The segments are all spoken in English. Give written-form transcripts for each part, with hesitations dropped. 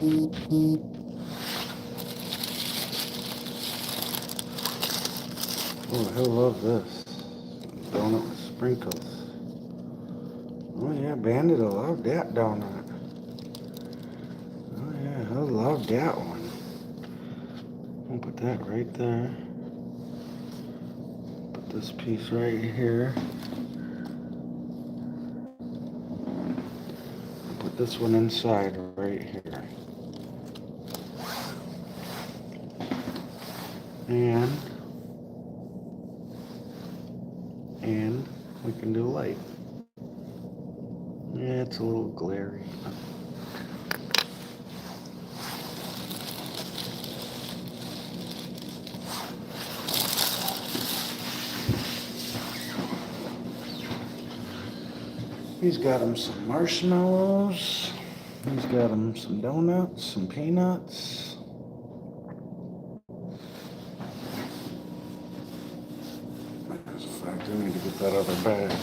Oh, he'll love this. Donut with sprinkles. Oh yeah, Bandit will love that donut. Oh yeah, he'll love that one. I'll put that right there. Put this piece right here. Put this one inside right here. And we can do light. Yeah, it's a little glary. He's got him some marshmallows. He's got him some donuts, some peanuts. As a fact, I need to get that other bag.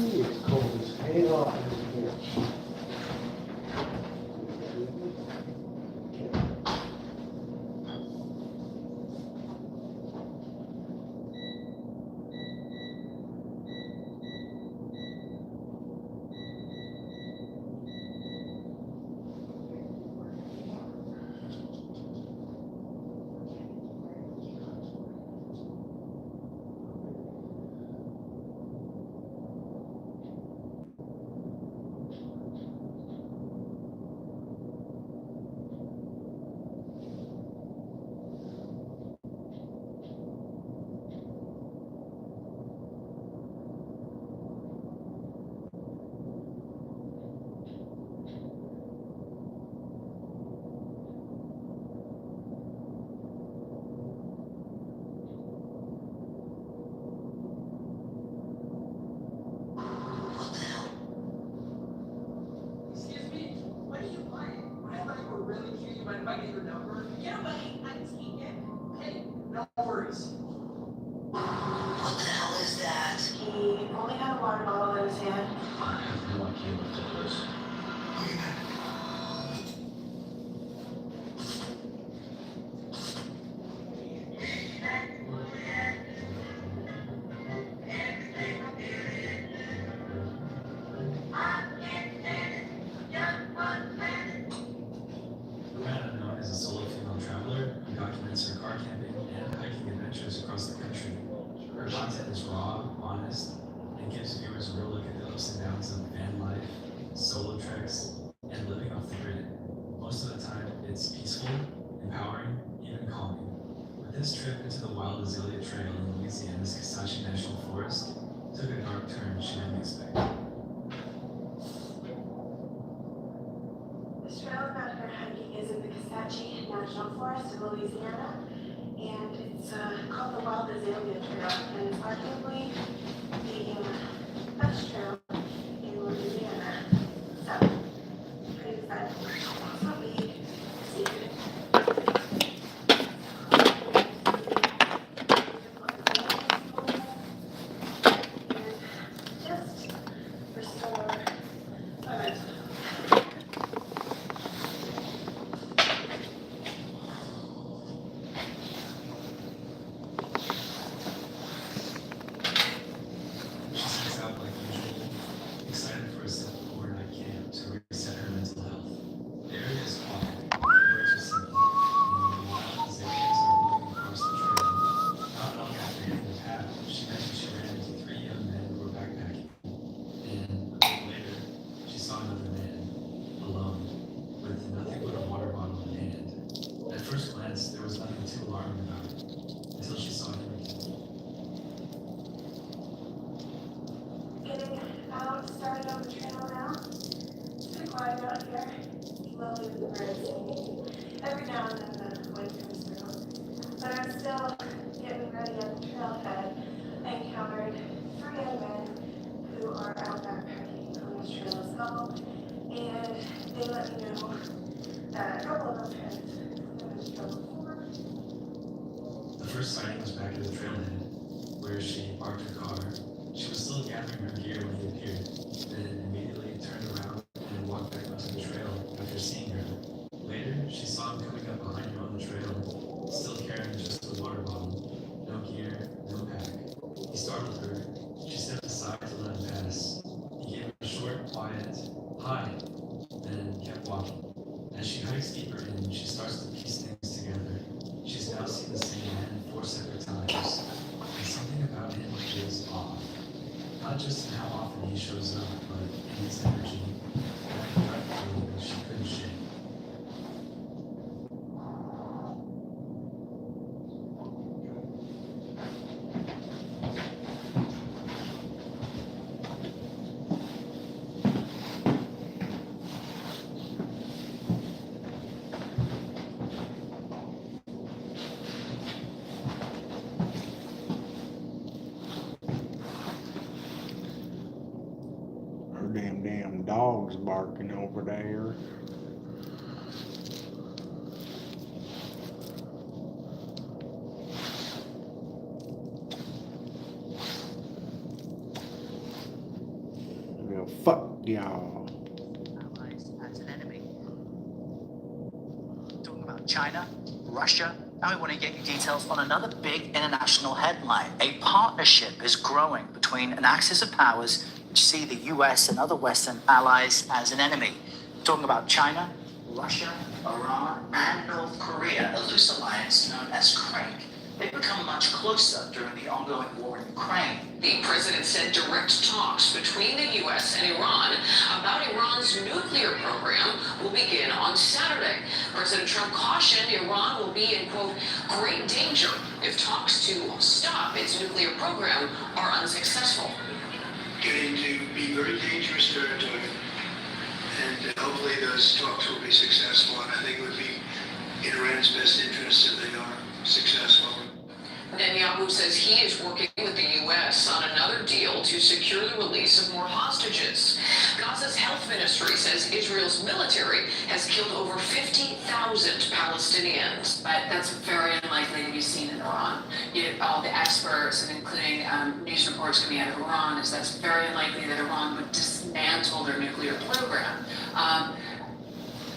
It's cold as hell in here. visiting every now and then going to Israel. But I'm still getting ready at the trailhead. I encountered 3 other men who are out backpacking on this trail as well. And they let me know that a couple of them had been this trail before. The first sighting was back at the trailhead, where she parked her car. She was still gathering her gear when he appeared, then immediately turned around and walked back onto the trail after seeing her. Later, she saw him coming up behind her on the trail, still carrying just a water bottle, no gear, no pack. He startled her. She stepped aside to let him pass. He gave her a short, quiet "hi," then kept walking. As she hikes deeper in, she starts to piece things together. She's now seen the same man 4 separate times, and something about him feels off. Not just in how often he shows up, but in his energy, that gut feeling that she couldn't shake. Damn dogs barking over there. Well, fuck y'all. Allies as an enemy. Talking about China, Russia. Now we want to get you details on another big international headline. A partnership is growing between an axis of powers which see the US and other Western allies as an enemy. Talking about China, Russia, Iran, and North Korea, a loose alliance known as CRANK. They've become much closer during the ongoing war in Ukraine. The president said direct talks between the U.S. and Iran about Iran's nuclear program will begin on Saturday. President Trump cautioned Iran will be in, quote, great danger if talks to stop its nuclear program are unsuccessful. Getting to be very dangerous territory, and hopefully those talks will be successful, and I think it would be in Iran's best interest if they are successful. Netanyahu says he is working with the U.S. on another deal to secure the release of more hostages. Gaza's health ministry says Israel's military has killed over 50,000 Palestinians. But that's very unlikely to be seen in Iran. All the experts, and including news reports coming out of Iran, is that's very unlikely that Iran would dismantle their nuclear program.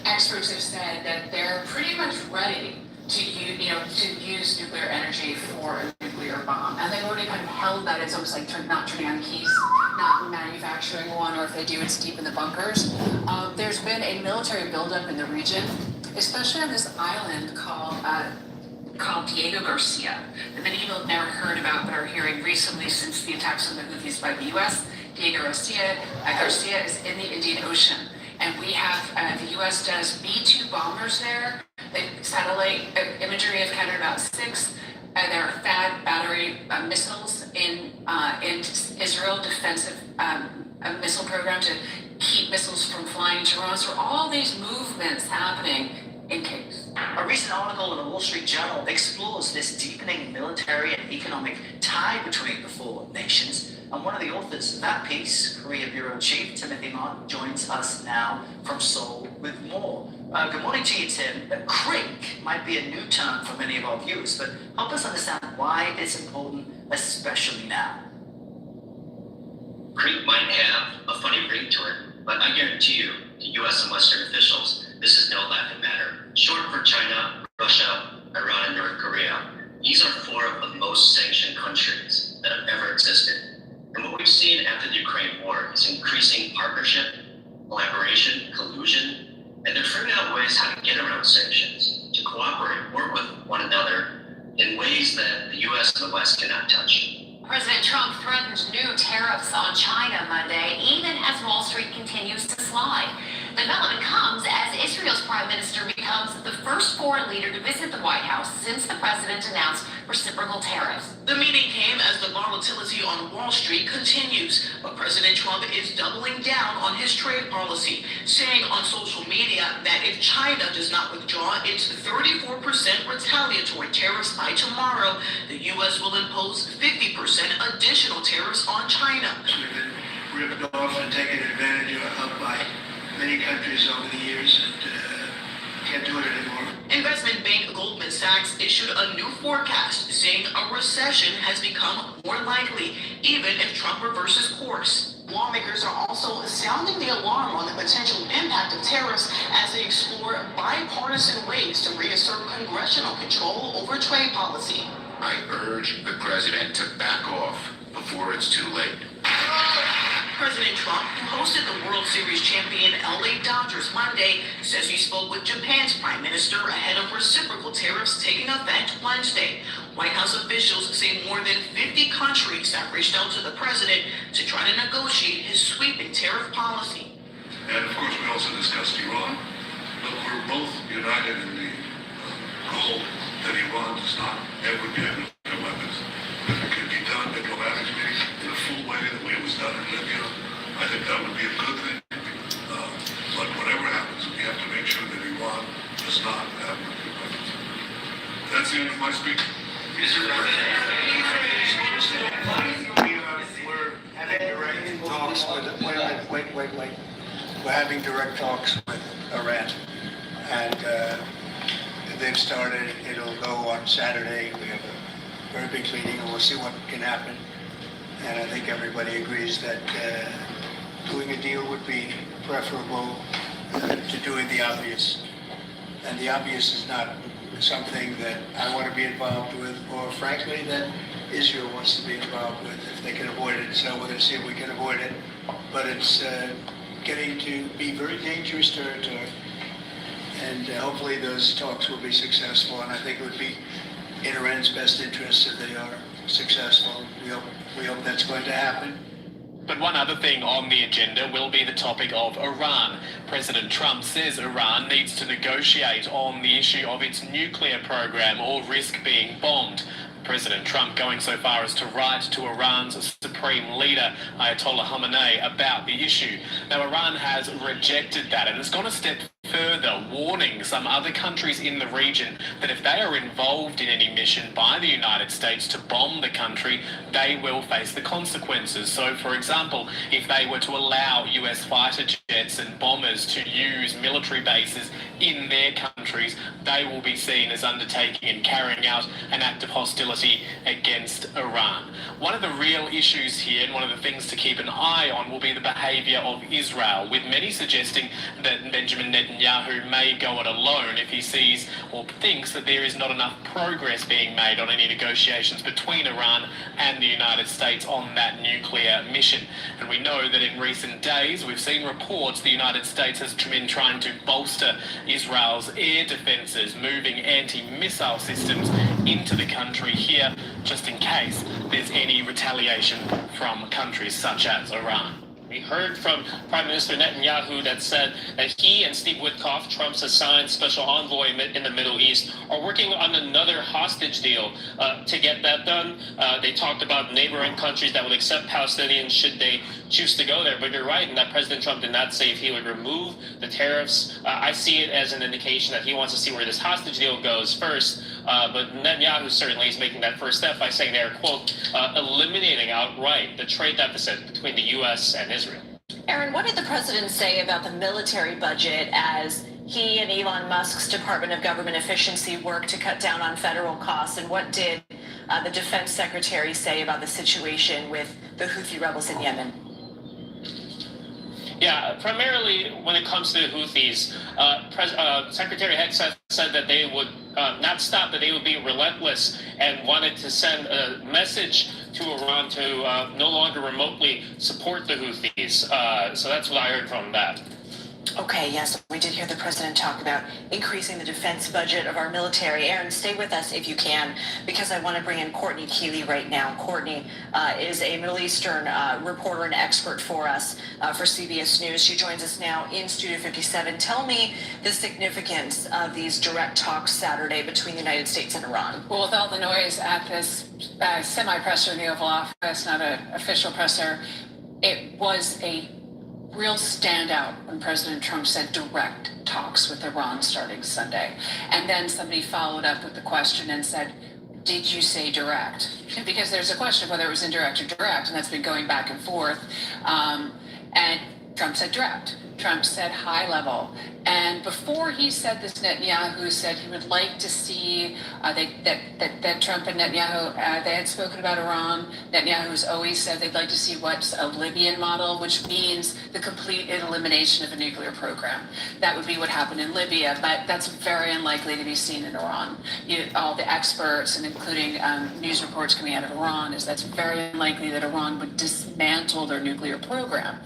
Experts have said that they're pretty much ready to use nuclear energy for a nuclear bomb. And they've already kind of held that. It's almost like not turning on keys, not manufacturing one, or if they do, it's deep in the bunkers. There's been a military buildup in the region, especially on this island called Diego Garcia, that many people have never heard about but are hearing recently since the attacks on the Houthis by the U.S. Diego Garcia is in the Indian Ocean. And we have, the U.S. does B-2 bombers there. The satellite imagery have counted about 6. There are THAAD battery missiles in Israel defensive missile program to keep missiles from flying to Iran. So all these movements happening in case. A recent article in the Wall Street Journal explores this deepening military and economic tie between the 4 nations. And one of the authors of that piece, Korea Bureau Chief Timothy Martin, joins us now from Seoul with more. Good morning to you, Tim. CRINK might be a new term for many of our viewers, but help us understand why it's important, especially now. CRINK might have a funny ring to it, but I guarantee you, to U.S. and Western officials, this is no laughing matter. Short for China, Russia, Iran, and North Korea. These are 4 of the most sanctioned countries that have ever existed. And what we've seen after the Ukraine war is increasing partnership, collaboration, collusion, and they're figuring out ways how to get around sanctions, to cooperate, work with one another in ways that the U.S. and the West cannot touch. President Trump threatens new tariffs on China Monday, even as Wall Street continues to slide. The development comes as Israel's prime minister becomes the first foreign leader to visit the White House since the president announced reciprocal tariffs. The meeting came as the volatility on Wall Street continues, but President Trump is doubling down on his trade policy, saying on social media that if China does not withdraw its 34% retaliatory tariffs by tomorrow, the U.S. will impose 50% additional tariffs on China. We've been ripped off and taken advantage of by many countries over the years, and can't do it anymore. Investment bank Goldman Sachs issued a new forecast saying a recession has become more likely, even if Trump reverses course. Lawmakers are also sounding the alarm on the potential impact of tariffs as they explore bipartisan ways to reassert congressional control over trade policy. I urge the president to back off before it's too late. President Trump, who hosted the World Series champion LA Dodgers Monday, says he spoke with Japan's prime minister ahead of reciprocal tariffs taking effect Wednesday. White House officials say more than 50 countries have reached out to the president to try to negotiate his sweeping tariff policy. And of course, we also discussed Iran. But we're both united in the goal that Iran does not ever get nuclear weapons. If it can be done diplomatically in a full way the way it was done in Libya, I think that would be a good thing. But whatever happens, we have to make sure that Iran does not have nuclear weapons. That's the end of my speech. We're having direct talks with, wait. We're having direct talks with Iran. And they've started, it'll go on Saturday. We have a very big meeting and we'll see what can happen. And I think everybody agrees that doing a deal would be preferable to doing the obvious. And the obvious is not something that I want to be involved with, or frankly, that Israel wants to be involved with if they can avoid it. So we're going to see if we can avoid it. But it's getting to be very dangerous territory. And hopefully those talks will be successful. And I think it would be in Iran's best interest if they are successful. We hope that's going to happen. But one other thing on the agenda will be the topic of Iran. President Trump says Iran needs to negotiate on the issue of its nuclear program or risk being bombed. President Trump going so far as to write to Iran's supreme leader, Ayatollah Khamenei, about the issue. Now, Iran has rejected that and has gone a step further, warning some other countries in the region that if they are involved in any mission by the United States to bomb the country, they will face the consequences. So, for example, if they were to allow US fighter jets and bombers to use military bases in their countries, they will be seen as undertaking and carrying out an act of hostility against Iran. One of the real issues here, and one of the things to keep an eye on, will be the behaviour of Israel, with many suggesting that Benjamin Netanyahu may go it alone if he sees or thinks that there is not enough progress being made on any negotiations between Iran and the United States on that nuclear mission. And we know that in recent days we've seen reports the United States has been trying to bolster Israel's air defences, moving anti-missile systems into the country here just in case there's any retaliation from countries such as Iran. We heard from Prime Minister Netanyahu that said that he and Steve Witkoff, Trump's assigned special envoy in the Middle East, are working on another hostage deal to get that done. They talked about neighboring countries that would accept Palestinians should they choose to go there. But you're right in that President Trump did not say if he would remove the tariffs. I see it as an indication that he wants to see where this hostage deal goes first. But Netanyahu certainly is making that first step by saying they are, quote, eliminating outright the trade deficit between the U.S. and Israel. Aaron, what did the president say about the military budget as he and Elon Musk's Department of Government Efficiency work to cut down on federal costs? And what did the defense secretary say about the situation with the Houthi rebels in Yemen? Yeah, primarily when it comes to the Houthis, Secretary Heck said that they would not stop, that they would be relentless, and wanted to send a message to Iran to no longer remotely support the Houthis. So that's what I heard from that. Okay, yes, we did hear the president talk about increasing the defense budget of our military. Aaron, stay with us if you can, because I want to bring in Courtney Keeley right now. Courtney is a Middle Eastern reporter and expert for us for CBS News. She joins us now in Studio 57. Tell me the significance of these direct talks Saturday between the United States and Iran. Well, with all the noise at this semi-presser in the Oval Office, not an official presser, it was a real standout when President Trump said direct talks with Iran starting Sunday. And then somebody followed up with the question and said, did you say direct? Because there's a question of whether it was indirect or direct, and that's been going back and forth. And Trump said direct. Trump said high level. And before he said this, Netanyahu said he would like to see that Trump and Netanyahu, they had spoken about Iran. Netanyahu's always said they'd like to see what's a Libyan model, which means the complete elimination of a nuclear program. That would be what happened in Libya, but that's very unlikely to be seen in Iran. All the experts, and including news reports coming out of Iran, is that's very unlikely that Iran would dismantle their nuclear program.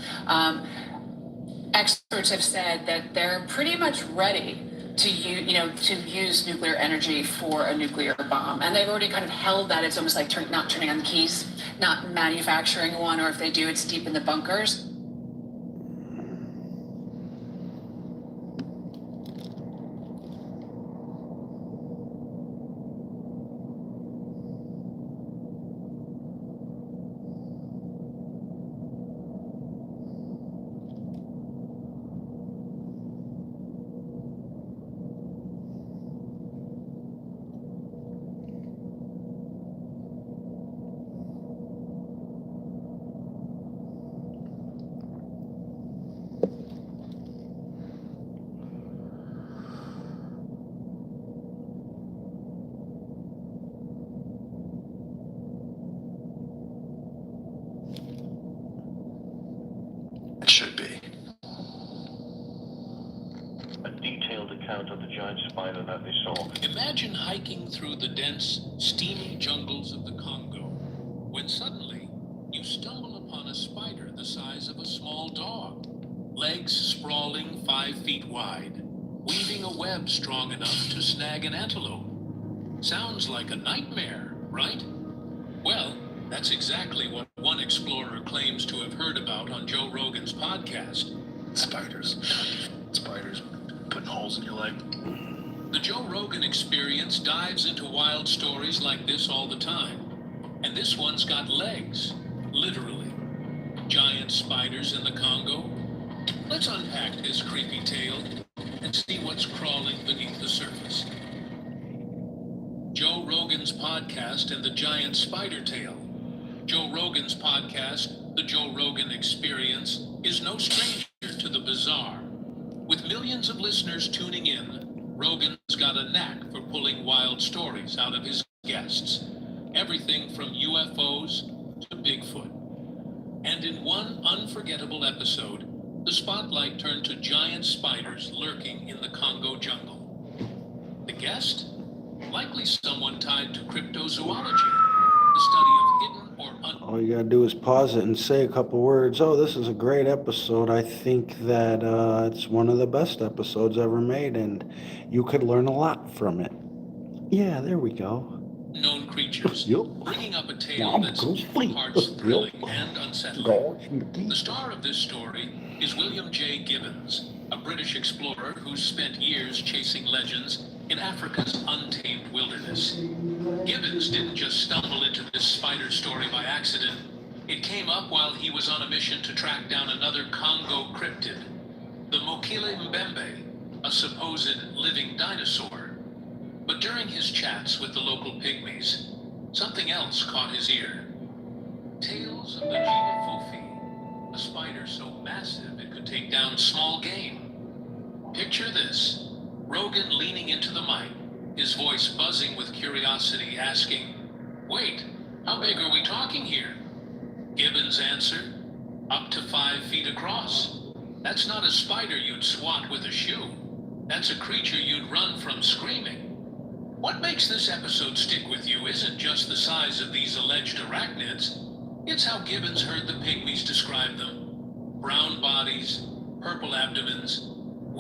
Experts have said that they're pretty much ready to use nuclear energy for a nuclear bomb, and they've already kind of held that. It's almost like not turning on the keys, not manufacturing one, or if they do, it's deep in the bunkers. It should be. A detailed account of the giant spider that they saw. Imagine hiking through the dense, steamy jungles of the Congo, when suddenly you stumble upon a spider the size of a small dog, legs sprawling 5 feet wide, weaving a web strong enough to snag an antelope. Sounds like a nightmare, right? Well, that's exactly what one explorer claims to have heard about on Joe Rogan's podcast. Spiders. Spiders putting holes in your leg. The Joe Rogan Experience dives into wild stories like this all the time. And this one's got legs, literally. Giant spiders in the Congo. Let's unpack this creepy tale and see what's crawling beneath the surface. Joe Rogan's podcast and the giant spider tale. Joe Rogan's podcast, The Joe Rogan Experience, is no stranger to the bizarre. With millions of listeners tuning in, Rogan's got a knack for pulling wild stories out of his guests. Everything from UFOs to Bigfoot. And in one unforgettable episode, the spotlight turned to giant spiders lurking in the Congo jungle. The guest? Likely someone tied to cryptozoology, the study of hidden or All you gotta do is pause it and say a couple words. Oh, this is a great episode. I think that it's one of the best episodes ever made, and you could learn a lot from it. Yeah, there we go. unknown creatures, bringing up a tale that's equal parts thrilling and unsettling. The star of this story is William J. Gibbons, a British explorer who spent years chasing legends in Africa's untamed wilderness. Gibbons didn't just stumble into this spider story by accident. It came up while he was on a mission to track down another Congo cryptid, the Mokele Mbembe, a supposed living dinosaur. But during his chats with the local pygmies, something else caught his ear. Tales of the Gigafofi, a spider so massive it could take down small game. Picture this, Rogan leaning into the mic, his voice buzzing with curiosity, asking, "Wait, how big are we talking here?" Gibbons answered, "Up to 5 feet across. That's not a spider you'd swat with a shoe. That's a creature you'd run from screaming." What makes this episode stick with you isn't just the size of these alleged arachnids, it's how Gibbons heard the pygmies describe them. Brown bodies, purple abdomens,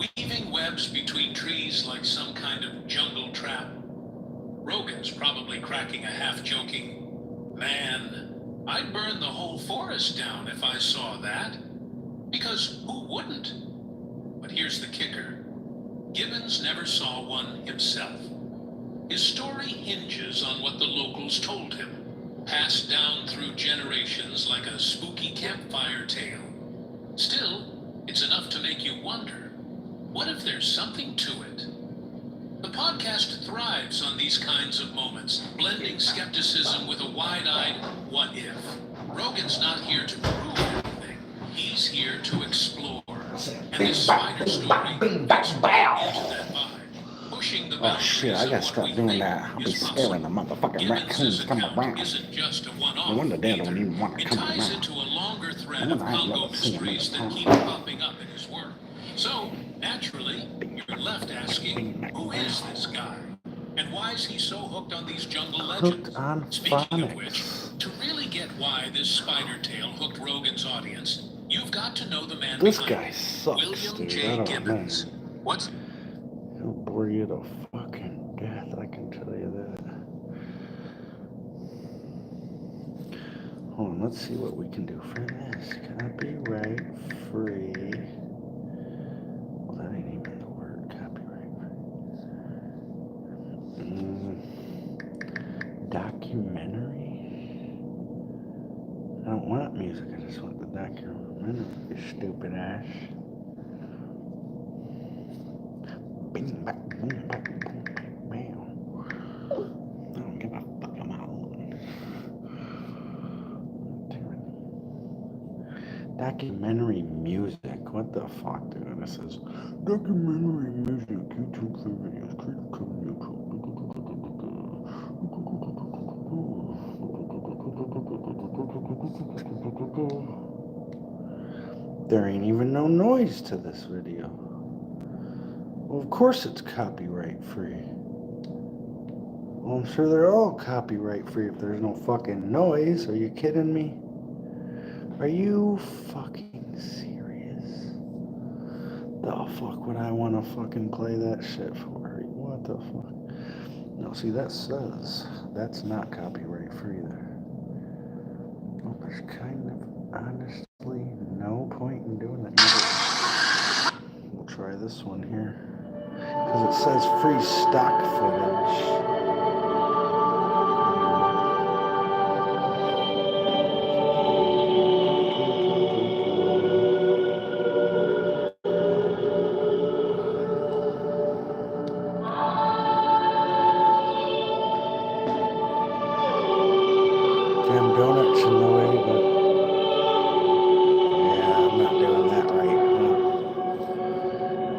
weaving webs between trees like some kind of jungle trap. Rogan's probably cracking a half-joking, "Man, I'd burn the whole forest down if I saw that." Because who wouldn't? But here's the kicker. Gibbons never saw one himself. His story hinges on what the locals told him, passed down through generations like a spooky campfire tale. Still, it's enough to make you wonder, what if there's something to it? The podcast thrives on these kinds of moments, blending skepticism with a wide-eyed what if. Rogan's not here to prove anything. He's here to explore. And this spider story fits right into that vibe, pushing the Oh shit, I gotta start doing that. I'll be scaring the motherfucking raccoons come around. No wonder they don't even want to come around. Ties into a longer thread I of ain't Congo never seen them in mysteries the that town. keep popping up in his work. So, naturally, you're left asking, who is this guy? And why is he so hooked on these jungle legends? Hooked on Speaking of which, phonics. to really get why this spider tale hooked Rogan's audience, you've got to know the man This behind guy it, sucks, William dude. I J. don't Gibbons. know. What's He'll bore you to fucking death, I can tell you that. Hold on, let's see what we can do for this. Copyright free. Well, that ain't even the word, copyright free. Documentary? I don't want music, I just want the documentary, you stupid ass. Bing, bang, boom, bang, boom, bang, bam. I don't give a fuck, I'm out. Documentary music. What the fuck, dude? This is documentary music. YouTube videos. There ain't even no noise to this video. Well, of course it's copyright free. Well, I'm sure they're all copyright free if there's no fucking noise. Are you kidding me? Are you fucking serious? The fuck would I want to fucking play that shit for? What the fuck? No, see, that says that's not copyright free there. Well, there's kind of honestly no point in doing that. We'll try this one here. Because it says free stock footage. Damn donuts in the way, but yeah, I'm not doing that right.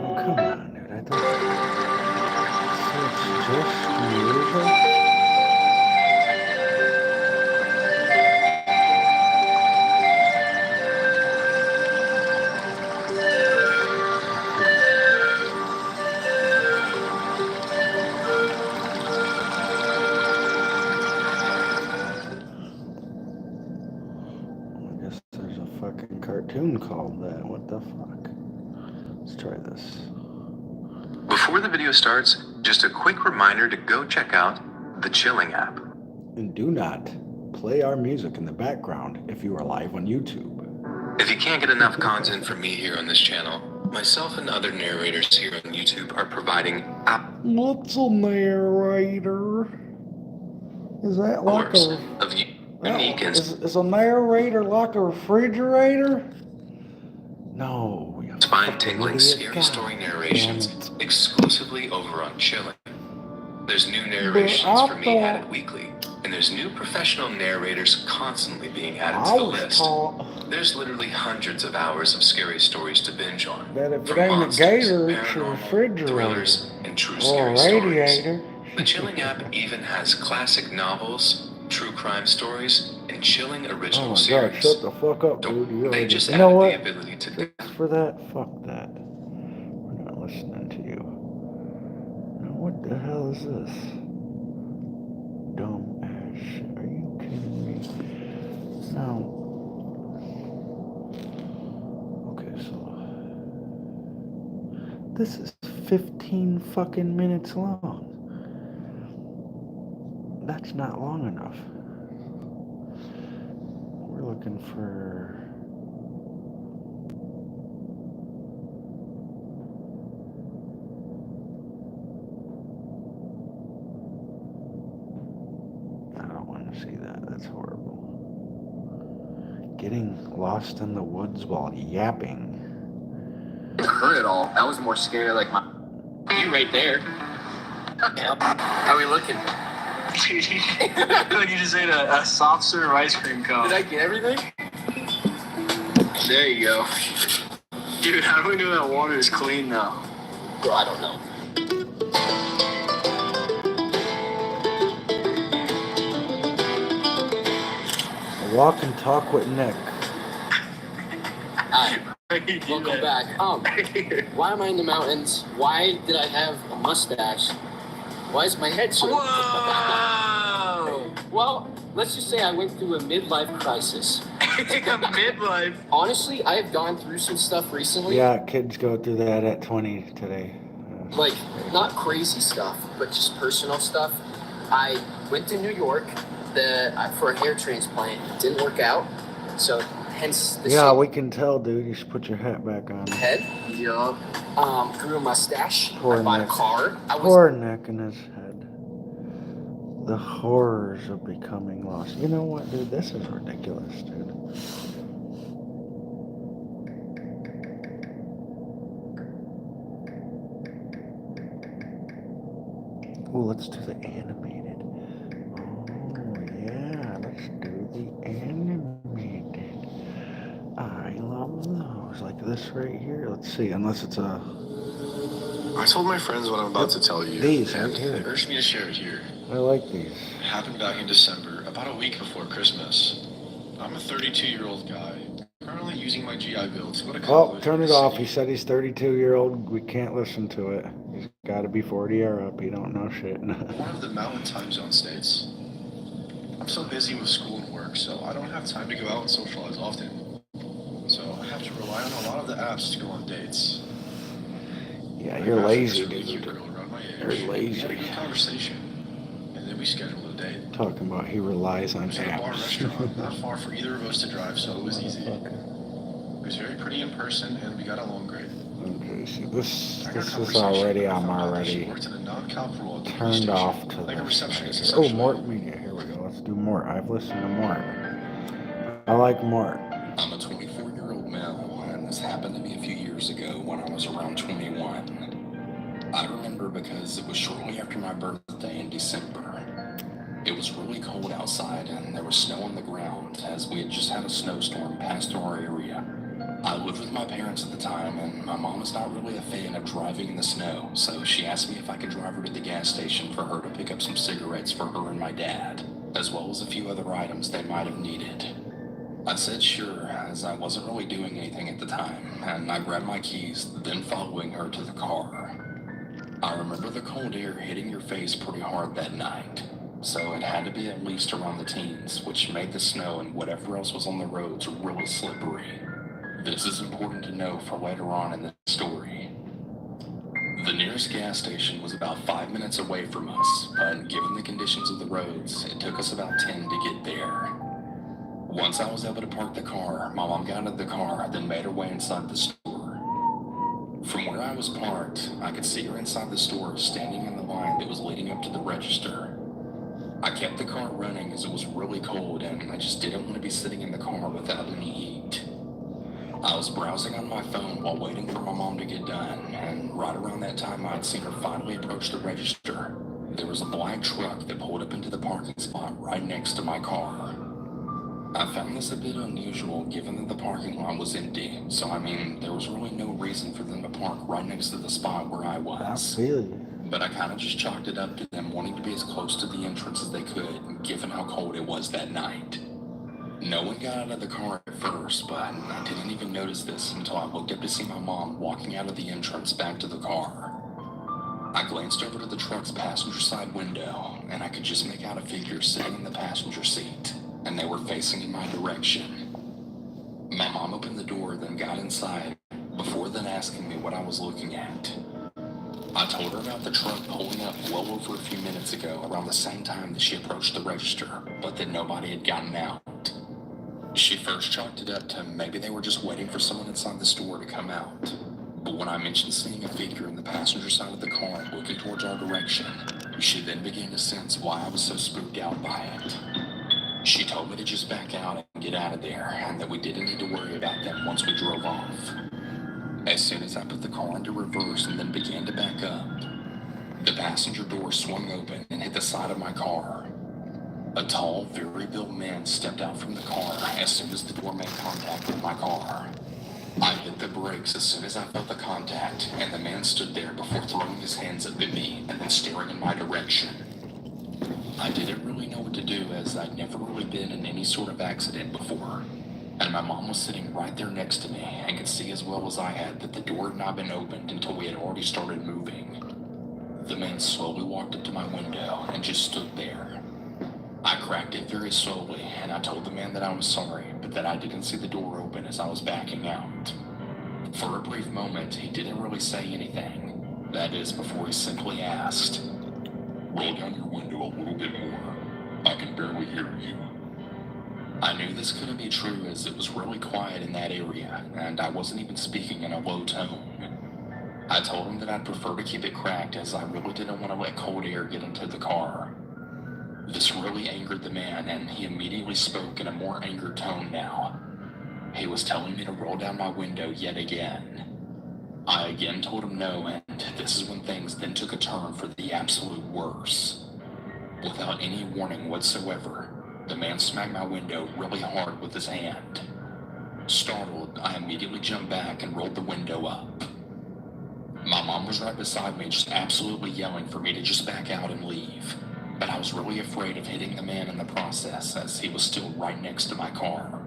Oh, come on, dude. I thought so it's just music. I guess there's a fucking cartoon called that. What the fuck? Let's try this. Before the video starts, just a quick reminder to go check out the Chilling app. And do not play our music in the background if you are live on YouTube. If you can't get enough content from me here on this channel, myself and other narrators here on YouTube are providing What's a narrator? Is that like hours a... of unique Is a narrator like a refrigerator? No. spine-tingling scary story narrations exclusively over on Chilling. There's new narrations from me added weekly, and there's new professional narrators constantly being added to the list. There's literally hundreds of hours of scary stories to binge on. That if it From ain't a monsters, gator, it's a paranormal, refrigerator. thrillers, and true Or a scary stories. radiator. The Chilling app even has classic novels, true crime stories, and chilling original Oh my series. god, shut the fuck up, dude. You They already... just You know added what? the ability to Just for that, fuck that. We're not listening to you. Now what the hell is this? Dumb ass shit. Are you kidding me? No. Okay, so this is 15 fucking minutes long. That's not long enough. We're looking for... I don't want to see that. That's horrible. Getting lost in the woods while yapping. Hurt at all. I was more scared like my... You right there. Yep. How are we looking? Like you just ate a soft serve ice cream cone. Did I get everything? There you go. Dude, how do we know that water is clean now? Bro, I don't know. Walk and talk with Nick. Hi. Welcome back. Why am I in the mountains? Why did I have a mustache? Why is my head so... Whoa! Well, let's just say I went through a midlife crisis. A midlife? Honestly, I have gone through some stuff recently. Yeah, kids go through that at 20 today. Like, not crazy stuff, but just personal stuff. I went to New York for a hair transplant. It didn't work out, so hence the Yeah, shape. we can tell, dude. You should put your hat back on. Head. Yup. Grew a mustache. Poor I bought Nick. a car. Poor Nick and his head. The horrors of becoming lost. You know what, dude? This is ridiculous, dude. Oh, let's do the animated. Oh, yeah, let's do the animated. I love those. Like this right here. Let's see, unless it's a... I told my friends what I'm about to tell you. These and right here. they urged me to share it here. I like these. It happened back in December, about a week before Christmas. I'm a 32-year-old guy, currently using my GI Bill to go to college. Oh, turn it off. He said he's 32-year-old. We can't listen to it. He's got to be 40 or up. He don't know shit. One of the mountain time zone states. I'm so busy with school and work, so I don't have time to go out and socialize often. So I have to rely on a lot of the apps to go on dates. Yeah, you're lazy, Really dude. cute girl around my age. You're We had a lazy. good conversation, and then we scheduled a date. Talking about he relies on It was at a bar apps. restaurant, not far for either of us to drive, so it was easy. It was very pretty in person, and we got along great. Okay, see, this is already, I'm already turned off to like a receptionist, this. Oh, Mort Media. Here we go. Let's do Mort. I've listened to Mort. I like Mort. I'm a 24-year-old male, and this happened to me a few years ago when I was around 21. I remember because it was shortly after my birthday in December. It was really cold outside, and there was snow on the ground, as we had just had a snowstorm pass through our area. I lived with my parents at the time, and my mom was not really a fan of driving in the snow, so she asked me if I could drive her to the gas station for her to pick up some cigarettes for her and my dad, as well as a few other items they might have needed. I said sure, as I wasn't really doing anything at the time, and I grabbed my keys, then following her to the car. I remember the cold air hitting your face pretty hard that night, so it had to be at least around the teens, which made the snow and whatever else was on the roads really slippery. This is important to know for later on in the story. The nearest gas station was about 5 minutes away from us, but given the conditions of the roads, it took us about 10 to get there. Once I was able to park the car, my mom got out of the car, then made her way inside the store. From where I was parked, I could see her inside the store, standing in the line that was leading up to the register. I kept the car running as it was really cold, and I just didn't want to be sitting in the car without any heat. I was browsing on my phone while waiting for my mom to get done, and right around that time I'd seen her finally approach the register. There was a black truck that pulled up into the parking spot right next to my car. I found this a bit unusual given that the parking lot was empty, so there was really no reason for them to park right next to the spot where I was. But I kind of just chalked it up to them wanting to be as close to the entrance as they could, given how cold it was that night. No one got out of the car at first, but I didn't even notice this until I looked up to see my mom walking out of the entrance back to the car. I glanced over to the truck's passenger side window, and I could just make out a figure sitting in the passenger seat, and they were facing in my direction. My mom opened the door, then got inside, before then asking me what I was looking at. I told her about the truck pulling up well over a few minutes ago, around the same time that she approached the register, but that nobody had gotten out. She first chalked it up to maybe they were just waiting for someone inside the store to come out. But when I mentioned seeing a figure in the passenger side of the car looking towards our direction, she then began to sense why I was so spooked out by it. She told me to just back out and get out of there, and that we didn't need to worry about them once we drove off. As soon as I put the car into reverse and then began to back up, the passenger door swung open and hit the side of my car. A tall, very built man stepped out from the car as soon as the door made contact with my car. I hit the brakes as soon as I felt the contact, and the man stood there before throwing his hands up at me and then staring in my direction. I didn't really know what to do, as I'd never really been in any sort of accident before, and my mom was sitting right there next to me and could see as well as I had that the door had not been opened until we had already started moving. The man slowly walked up to my window and just stood there. I cracked it very slowly, and I told the man that I was sorry, but that I didn't see the door open as I was backing out. For a brief moment, he didn't really say anything. That is, before he simply asked, "Roll down your window a little bit more. I can barely hear you." I knew this couldn't be true, as it was really quiet in that area, and I wasn't even speaking in a low tone. I told him that I'd prefer to keep it cracked, as I really didn't want to let cold air get into the car. This really angered the man, and he immediately spoke in a more angered tone now. He was telling me to roll down my window yet again. I again told him no, and this is when things then took a turn for the absolute worst. Without any warning whatsoever, the man smacked my window really hard with his hand. Startled, I immediately jumped back and rolled the window up. My mom was right beside me, just absolutely yelling for me to just back out and leave. But I was really afraid of hitting the man in the process, as he was still right next to my car.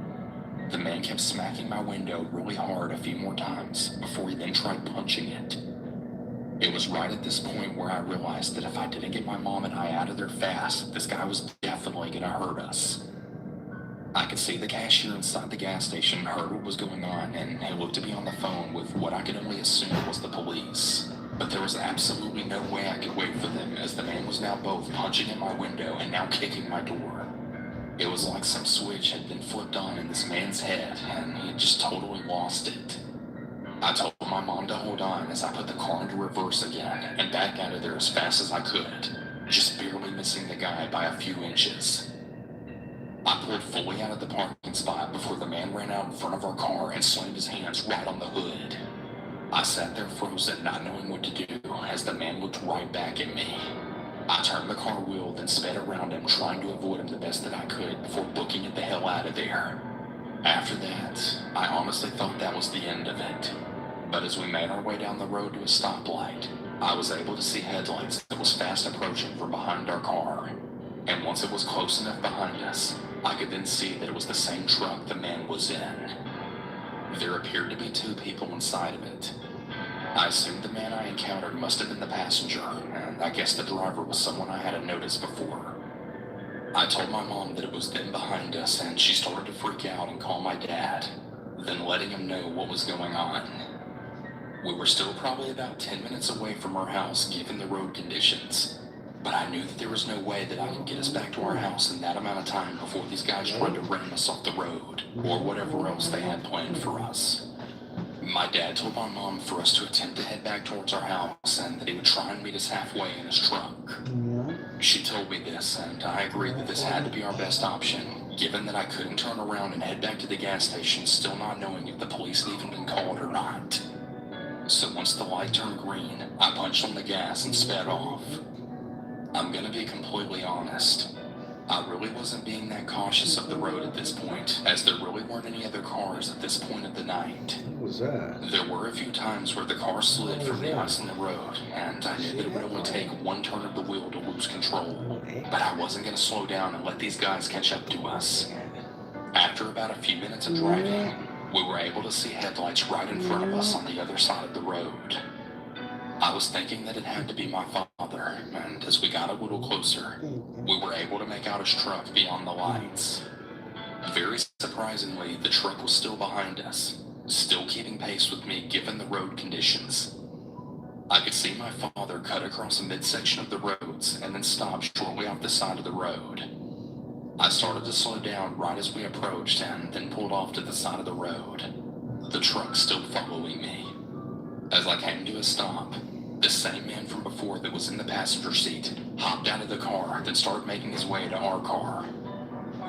The man kept smacking my window really hard a few more times before he then tried punching it. It was right at this point where I realized that if I didn't get my mom and I out of there fast, this guy was definitely gonna hurt us. I could see the cashier inside the gas station heard what was going on, and he looked at me on the phone with what I could only assume was the police. But there was absolutely no way I could wait for them, as the man was now both punching at my window and now kicking my door. It was like some switch had been flipped on in this man's head, and he had just totally lost it. I told my mom to hold on as I put the car into reverse again and back out of there as fast as I could, just barely missing the guy by a few inches. I pulled fully out of the parking spot before the man ran out in front of our car and slammed his hands right on the hood. I sat there frozen, not knowing what to do, as the man looked right back at me. I turned the car wheel, then sped around him, trying to avoid him the best that I could before booking it the hell out of there. After that, I honestly thought that was the end of it. But as we made our way down the road to a stoplight, I was able to see headlights that was fast approaching from behind our car. And once it was close enough behind us, I could then see that it was the same truck the man was in. There appeared to be two people inside of it. I assumed the man I encountered must have been the passenger, and I guess the driver was someone I hadn't noticed before. I told my mom that it was them behind us, and she started to freak out and call my dad, then letting him know what was going on. We were still probably about 10 minutes away from our house given the road conditions, but I knew that there was no way that I could get us back to our house in that amount of time before these guys tried to ram us off the road, or whatever else they had planned for us. My dad told my mom for us to attempt to head back towards our house, and that he would try and meet us halfway in his truck. She told me this, and I agreed that this had to be our best option, given that I couldn't turn around and head back to the gas station still not knowing if the police had even been called or not. So once the light turned green, I punched on the gas and sped off. I'm gonna be completely honest. I really wasn't being that cautious of the road at this point, as there really weren't any other cars at this point of the night. What was that? There were a few times where the car slid from the ice in the road, and I knew that it would only take one turn of the wheel to lose control. But I wasn't gonna slow down and let these guys catch up to us. After about a few minutes of driving, we were able to see headlights right in front of us on the other side of the road. I was thinking that it had to be my father, and as we got a little closer, we were able to make out his truck beyond the lights. Very surprisingly, the truck was still behind us, still keeping pace with me given the road conditions. I could see my father cut across a midsection of the roads and then stop shortly off the side of the road. I started to slow down right as we approached and then pulled off to the side of the road, the truck still following me. As I came to a stop, the same man from before that was in the passenger seat hopped out of the car, then started making his way to our car.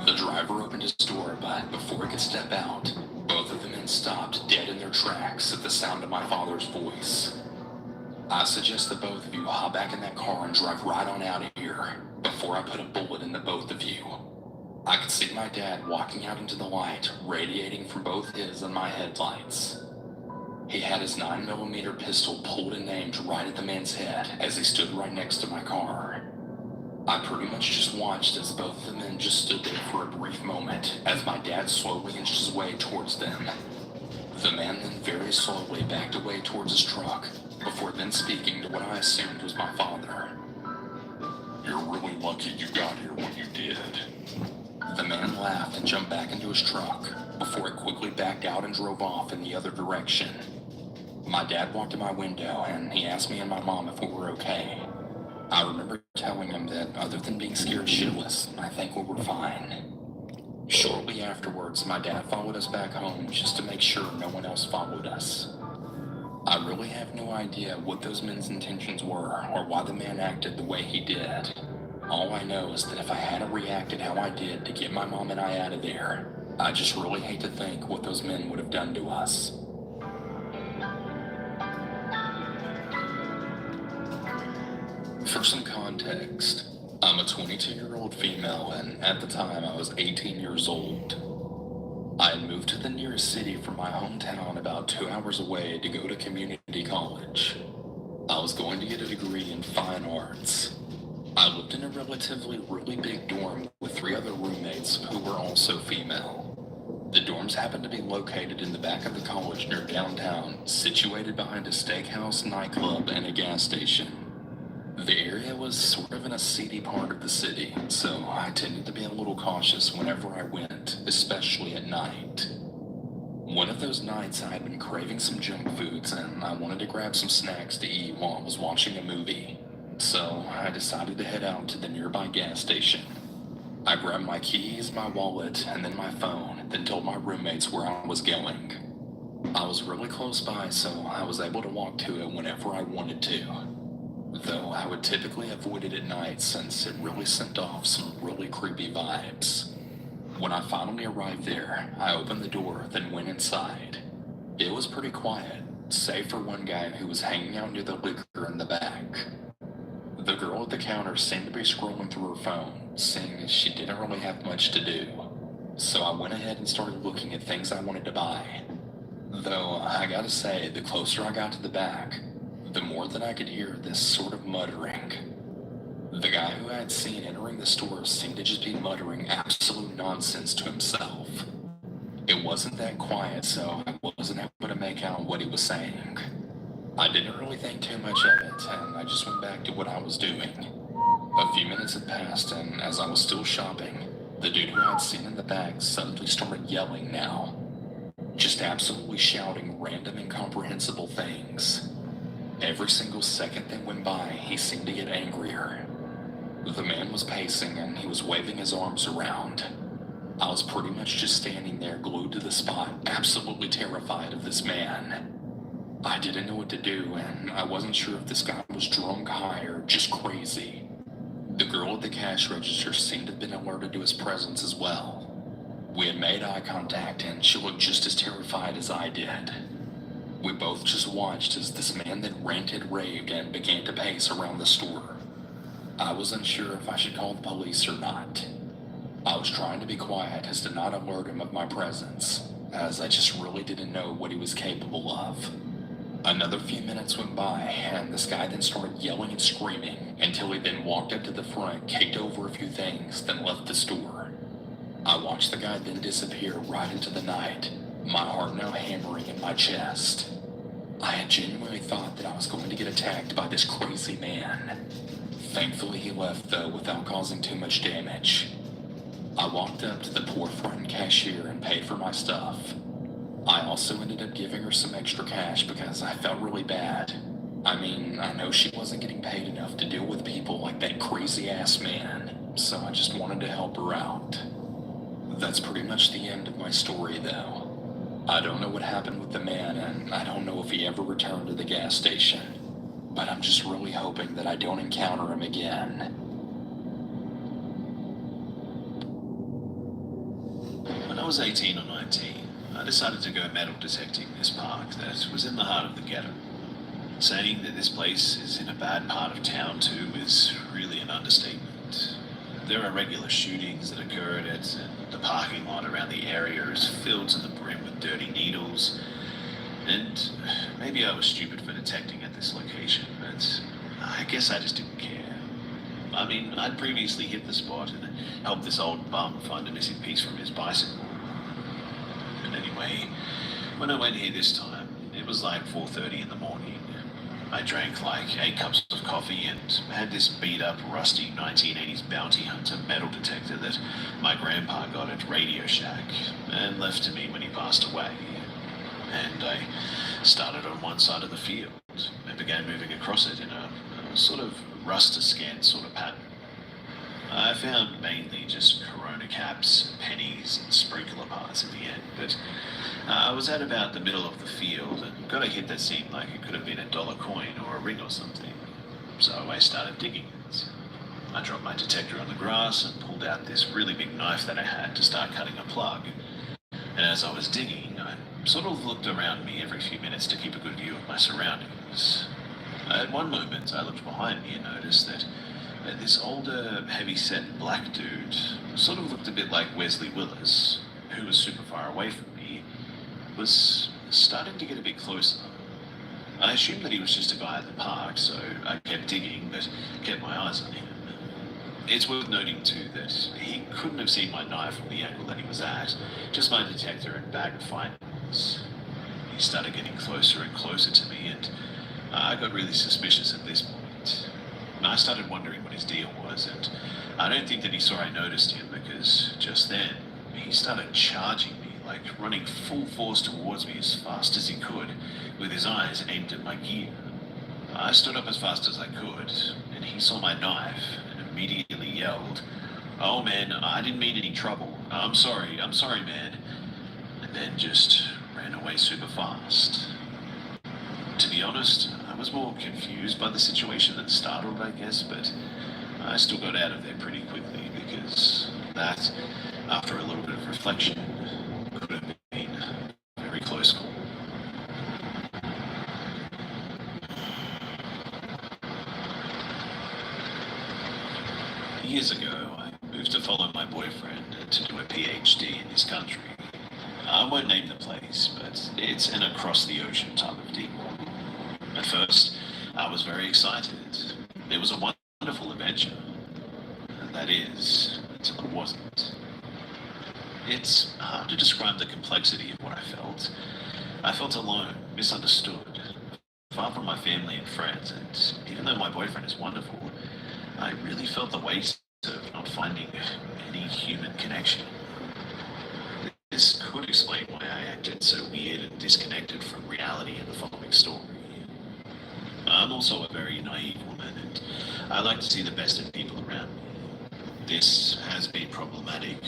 The driver opened his door, but before he could step out, both of the men stopped dead in their tracks at the sound of my father's voice. I suggest that both of you hop back in that car and drive right on out of here before I put a bullet in the both of you. I could see my dad walking out into the light, radiating from both his and my headlights. He had his 9mm pistol pulled and aimed right at the man's head as he stood right next to my car. I pretty much just watched as both of the men just stood there for a brief moment as my dad slowly inched his way towards them. The man then very slowly backed away towards his truck before then speaking to what I assumed was my father. You're really lucky you got here when you did. The man laughed and jumped back into his truck before it quickly backed out and drove off in the other direction. My dad walked to my window and he asked me and my mom if we were okay. I remember telling him that other than being scared shitless, I think we were fine. Shortly afterwards, my dad followed us back home just to make sure no one else followed us. I really have no idea what those men's intentions were or why the man acted the way he did. All I know is that if I hadn't reacted how I did to get my mom and I out of there, I just really hate to think what those men would have done to us. For some context, I'm a 22-year-old female, and at the time I was 18 years old. I had moved to the nearest city from my hometown about 2 hours away to go to community college. I was going to get a degree in fine arts. I lived in a relatively really big dorm with 3 other roommates who were also female. The dorms happened to be located in the back of the college near downtown, situated behind a steakhouse, nightclub, and a gas station. The area was sort of in a seedy part of the city, so I tended to be a little cautious whenever I went, especially at night. One of those nights I had been craving some junk foods and I wanted to grab some snacks to eat while I was watching a movie. So I decided to head out to the nearby gas station. I grabbed my keys, my wallet, and then my phone, then told my roommates where I was going. I was really close by, so I was able to walk to it whenever I wanted to. Though I would typically avoid it at night since it really sent off some really creepy vibes. When I finally arrived there, I opened the door, then went inside. It was pretty quiet, save for one guy who was hanging out near the liquor in the back. The girl at the counter seemed to be scrolling through her phone, seeing as she didn't really have much to do. So I went ahead and started looking at things I wanted to buy. Though I gotta say, the closer I got to the back, the more that I could hear this sort of muttering. The guy who I had seen entering the store seemed to just be muttering absolute nonsense to himself. It wasn't that quiet, so I wasn't able to make out what he was saying. I didn't really think too much of it, and I just went back to what I was doing. A few minutes had passed, and as I was still shopping, the dude who I'd seen in the back suddenly started yelling now. Just absolutely shouting random incomprehensible things. Every single second that went by, he seemed to get angrier. The man was pacing and he was waving his arms around. I was pretty much just standing there glued to the spot, absolutely terrified of this man. I didn't know what to do, and I wasn't sure if this guy was drunk, high, or just crazy. The girl at the cash register seemed to have been alerted to his presence as well. We had made eye contact and she looked just as terrified as I did. We both just watched as this man then ranted, raved, and began to pace around the store. I was unsure if I should call the police or not. I was trying to be quiet as to not alert him of my presence, as I just really didn't know what he was capable of. Another few minutes went by, and this guy then started yelling and screaming until he then walked up to the front, kicked over a few things, then left the store. I watched the guy then disappear right into the night, my heart now hammering in my chest. I had genuinely thought that I was going to get attacked by this crazy man. Thankfully he left though without causing too much damage. I walked up to the poor front cashier and paid for my stuff. I also ended up giving her some extra cash because I felt really bad. I mean, I know she wasn't getting paid enough to deal with people like that crazy-ass man, so I just wanted to help her out. That's pretty much the end of my story, though. I don't know what happened with the man, and I don't know if he ever returned to the gas station. But I'm just really hoping that I don't encounter him again. When I was 18 or 19, I decided to go metal detecting this park that was in the heart of the ghetto. Saying that this place is in a bad part of town too is really an understatement. There are regular shootings that occur at it, and the parking lot around the area is filled to the brim with dirty needles. And maybe I was stupid for detecting at this location, but I guess I just didn't care. I mean, I'd previously hit the spot and helped this old bum find a missing piece from his bicycle. And anyway, when I went here this time, it was like 4:30 in the morning. I drank like 8 cups of coffee and had this beat-up, rusty 1980s bounty hunter metal detector that my grandpa got at Radio Shack and left to me when he passed away. And I started on one side of the field and began moving across it in a sort of rust-to-scan sort of pattern. I found mainly just Corona caps, pennies, and sprinkler parts at the end, but I was at about the middle of the field and got a hit that seemed like it could have been a dollar coin or a ring or something. So I started digging it. I dropped my detector on the grass and pulled out this really big knife that I had to start cutting a plug. And as I was digging, I sort of looked around me every few minutes to keep a good view of my surroundings. At one moment, I looked behind me and noticed that this older, heavy-set black dude sort of looked a bit like Wesley Willis, who was super far away from me, was starting to get a bit closer. I assumed that he was just a guy at the park, so I kept digging, but kept my eyes on him. It's worth noting, too, that he couldn't have seen my knife from the angle that he was at, just my detector and bag of findings. He started getting closer and closer to me, and I got really suspicious at this point. I started wondering what his deal was, and I don't think that he saw I noticed him, because just then, he started charging me, like running full force towards me as fast as he could, with his eyes aimed at my gear. I stood up as fast as I could, and he saw my knife, and immediately yelled, "Oh man, I didn't mean any trouble. I'm sorry, man," and then just ran away super fast. To be honest, I was more confused by the situation than startled, I guess, but I still got out of there pretty quickly because that, after a little bit of reflection, could have been a very close call. Years ago, I moved to follow my boyfriend to do a PhD in his country. I won't name the place, but it's an across-the-ocean type of deal. At first, I was very excited. It was a wonderful adventure. And that is, until it wasn't. It's hard to describe the complexity of what I felt. I felt alone, misunderstood, far from my family and friends, and even though my boyfriend is wonderful, I really felt the weight of not finding any human connection. This could explain why I acted so weird and disconnected from reality in the following story. I'm also a very naive woman, and I like to see the best in people around me. This has been problematic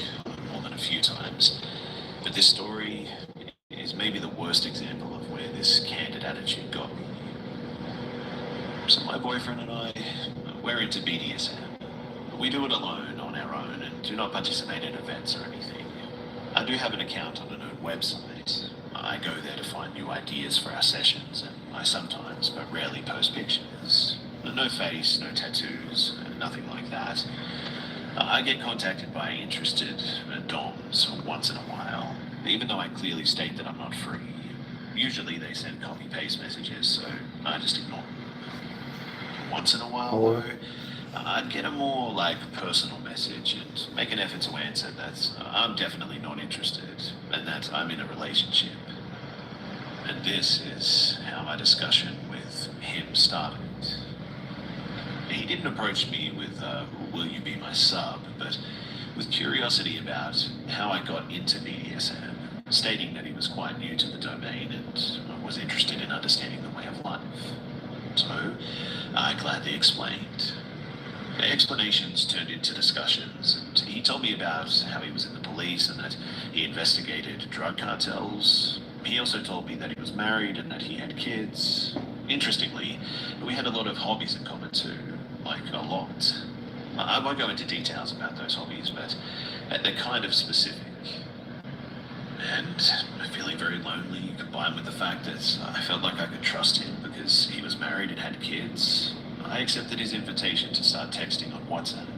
more than a few times, but this story is maybe the worst example of where this candid attitude got me. So my boyfriend and I, we're into BDSM. We do it alone, on our own, and do not participate in events or anything. I do have an account on a known website. I go there to find new ideas for our sessions, and I sometimes, but rarely, post pictures. No face, no tattoos, nothing like that. I get contacted by interested doms once in a while, even though I clearly state that I'm not free. Usually they send copy-paste messages, so I just ignore them. Once in a while, though, I'd get a more, personal message and make an effort to answer that I'm definitely not interested and that I'm in a relationship. And this is how my discussion with him started. He didn't approach me with, will you be my sub, but with curiosity about how I got into BDSM, stating that he was quite new to the domain and was interested in understanding the way of life. So I gladly explained. The explanations turned into discussions, and he told me about how he was in the police and that he investigated drug cartels. He also told me that he was married and that he had kids. Interestingly, we had a lot of hobbies in common too, like a lot. I won't go into details about those hobbies, but they're kind of specific. And feeling very lonely, combined with the fact that I felt like I could trust him because he was married and had kids, I accepted his invitation to start texting on WhatsApp.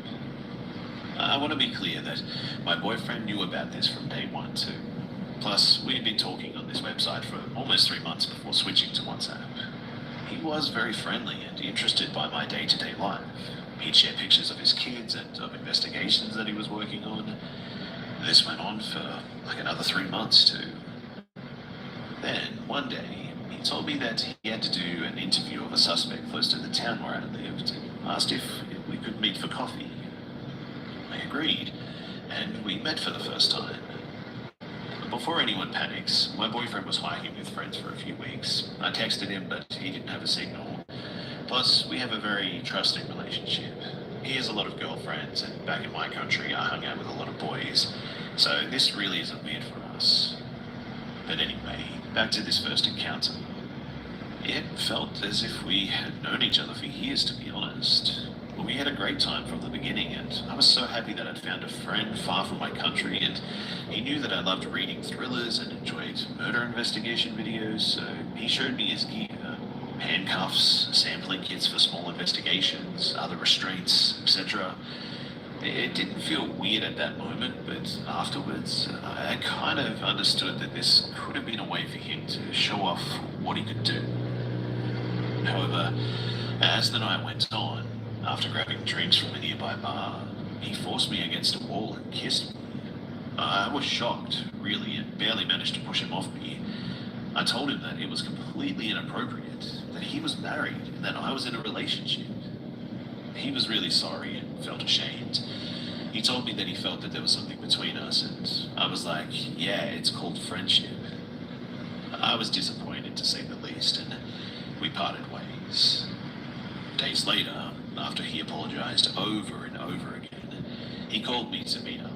I want to be clear that my boyfriend knew about this from day one too. Plus, we had been talking on this website for almost 3 months before switching to WhatsApp. He was very friendly and interested by my day-to-day life. He'd share pictures of his kids and of investigations that he was working on. This went on for like another 3 months too. Then, one day, he told me that he had to do an interview of a suspect close to the town where I lived. Asked if we could meet for coffee. I agreed, and we met for the first time. Before anyone panics, my boyfriend was hiking with friends for a few weeks. I texted him, but he didn't have a signal. Plus, we have a very trusting relationship. He has a lot of girlfriends, and back in my country, I hung out with a lot of boys. So this really isn't weird for us. But anyway, back to this first encounter. It felt as if we had known each other for years, to be honest. We had a great time from the beginning, and I was so happy that I'd found a friend far from my country, and he knew that I loved reading thrillers and enjoyed murder investigation videos, so he showed me his gear. Handcuffs, sampling kits for small investigations, other restraints, etc. It didn't feel weird at that moment, but afterwards, I kind of understood that this could have been a way for him to show off what he could do. However, as the night went on, after grabbing drinks from a nearby bar, he forced me against a wall and kissed me. I was shocked, really, and barely managed to push him off me. I told him that it was completely inappropriate, that he was married, and that I was in a relationship. He was really sorry and felt ashamed. He told me that he felt that there was something between us, and I was like, yeah, it's called friendship. I was disappointed, to say the least, and we parted ways. Days later, after he apologized over and over again, he called me to meet up.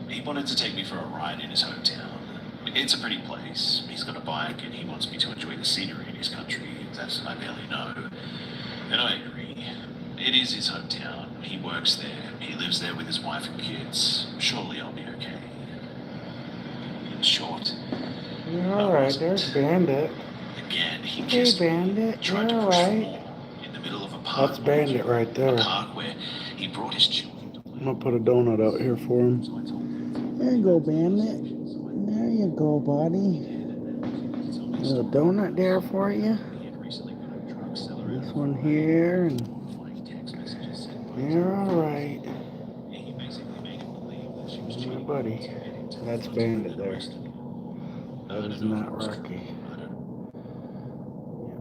He wanted to take me for a ride in his hometown. It's a pretty place. He's got a bike and he wants me to enjoy the scenery in his country that I barely know. And I agree. It is his hometown. He works there. He lives there with his wife and kids. Surely I'll be okay. In short, You're alright, there's Bandit. again, he Hey kissed me, Bandit, tried you're to push for alright. more in the middle of a park. That's Bandit right there. A park where he brought his children to play. I'm gonna put a donut out here for him. There you go, Bandit. There you go, buddy. A little donut there for you. This one here, and you're alright. My buddy. That's Bandit there. That is not Rocky. Get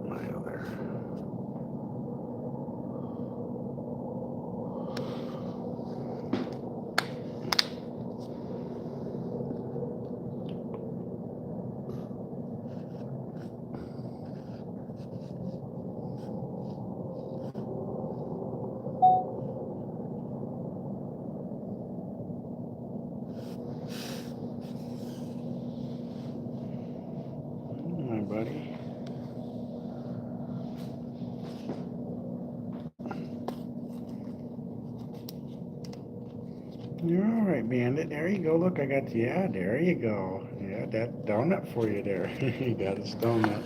my other. My buddy. You're alright, Bandit. There you go. Look, I got you. Yeah, there you go. Yeah, that donut for you there. You got his donut.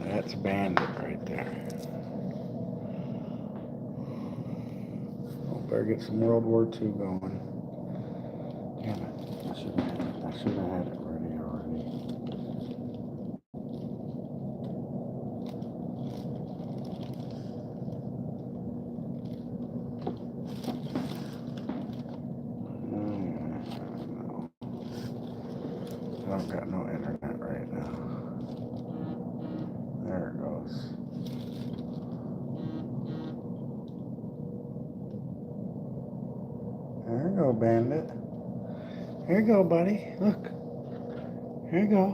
That's Bandit right there. Hope I get some World War II going. Damn it. I should have had it ready already. No. I don't got no internet right now. There it goes. There you go, Bandit. Here you go, buddy. Look. Here you go.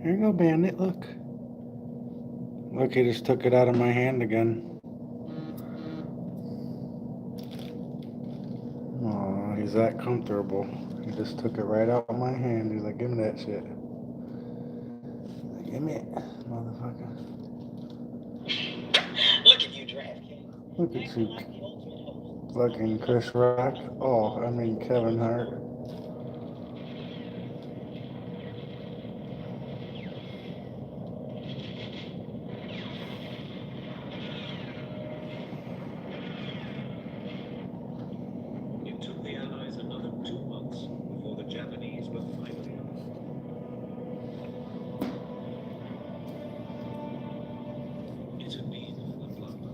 Here you go, Bandit, look. Look, he just took it out of my hand again. Oh, he's that comfortable. He just took it right out of my hand. He's like, give me that shit. Give me it, motherfucker. Look at you, DraftKings. Look at you. Fucking Chris Rock. Oh, I mean Kevin Hart. It took the Allies another 2 months before the Japanese were finally on. It had been a bloodbath.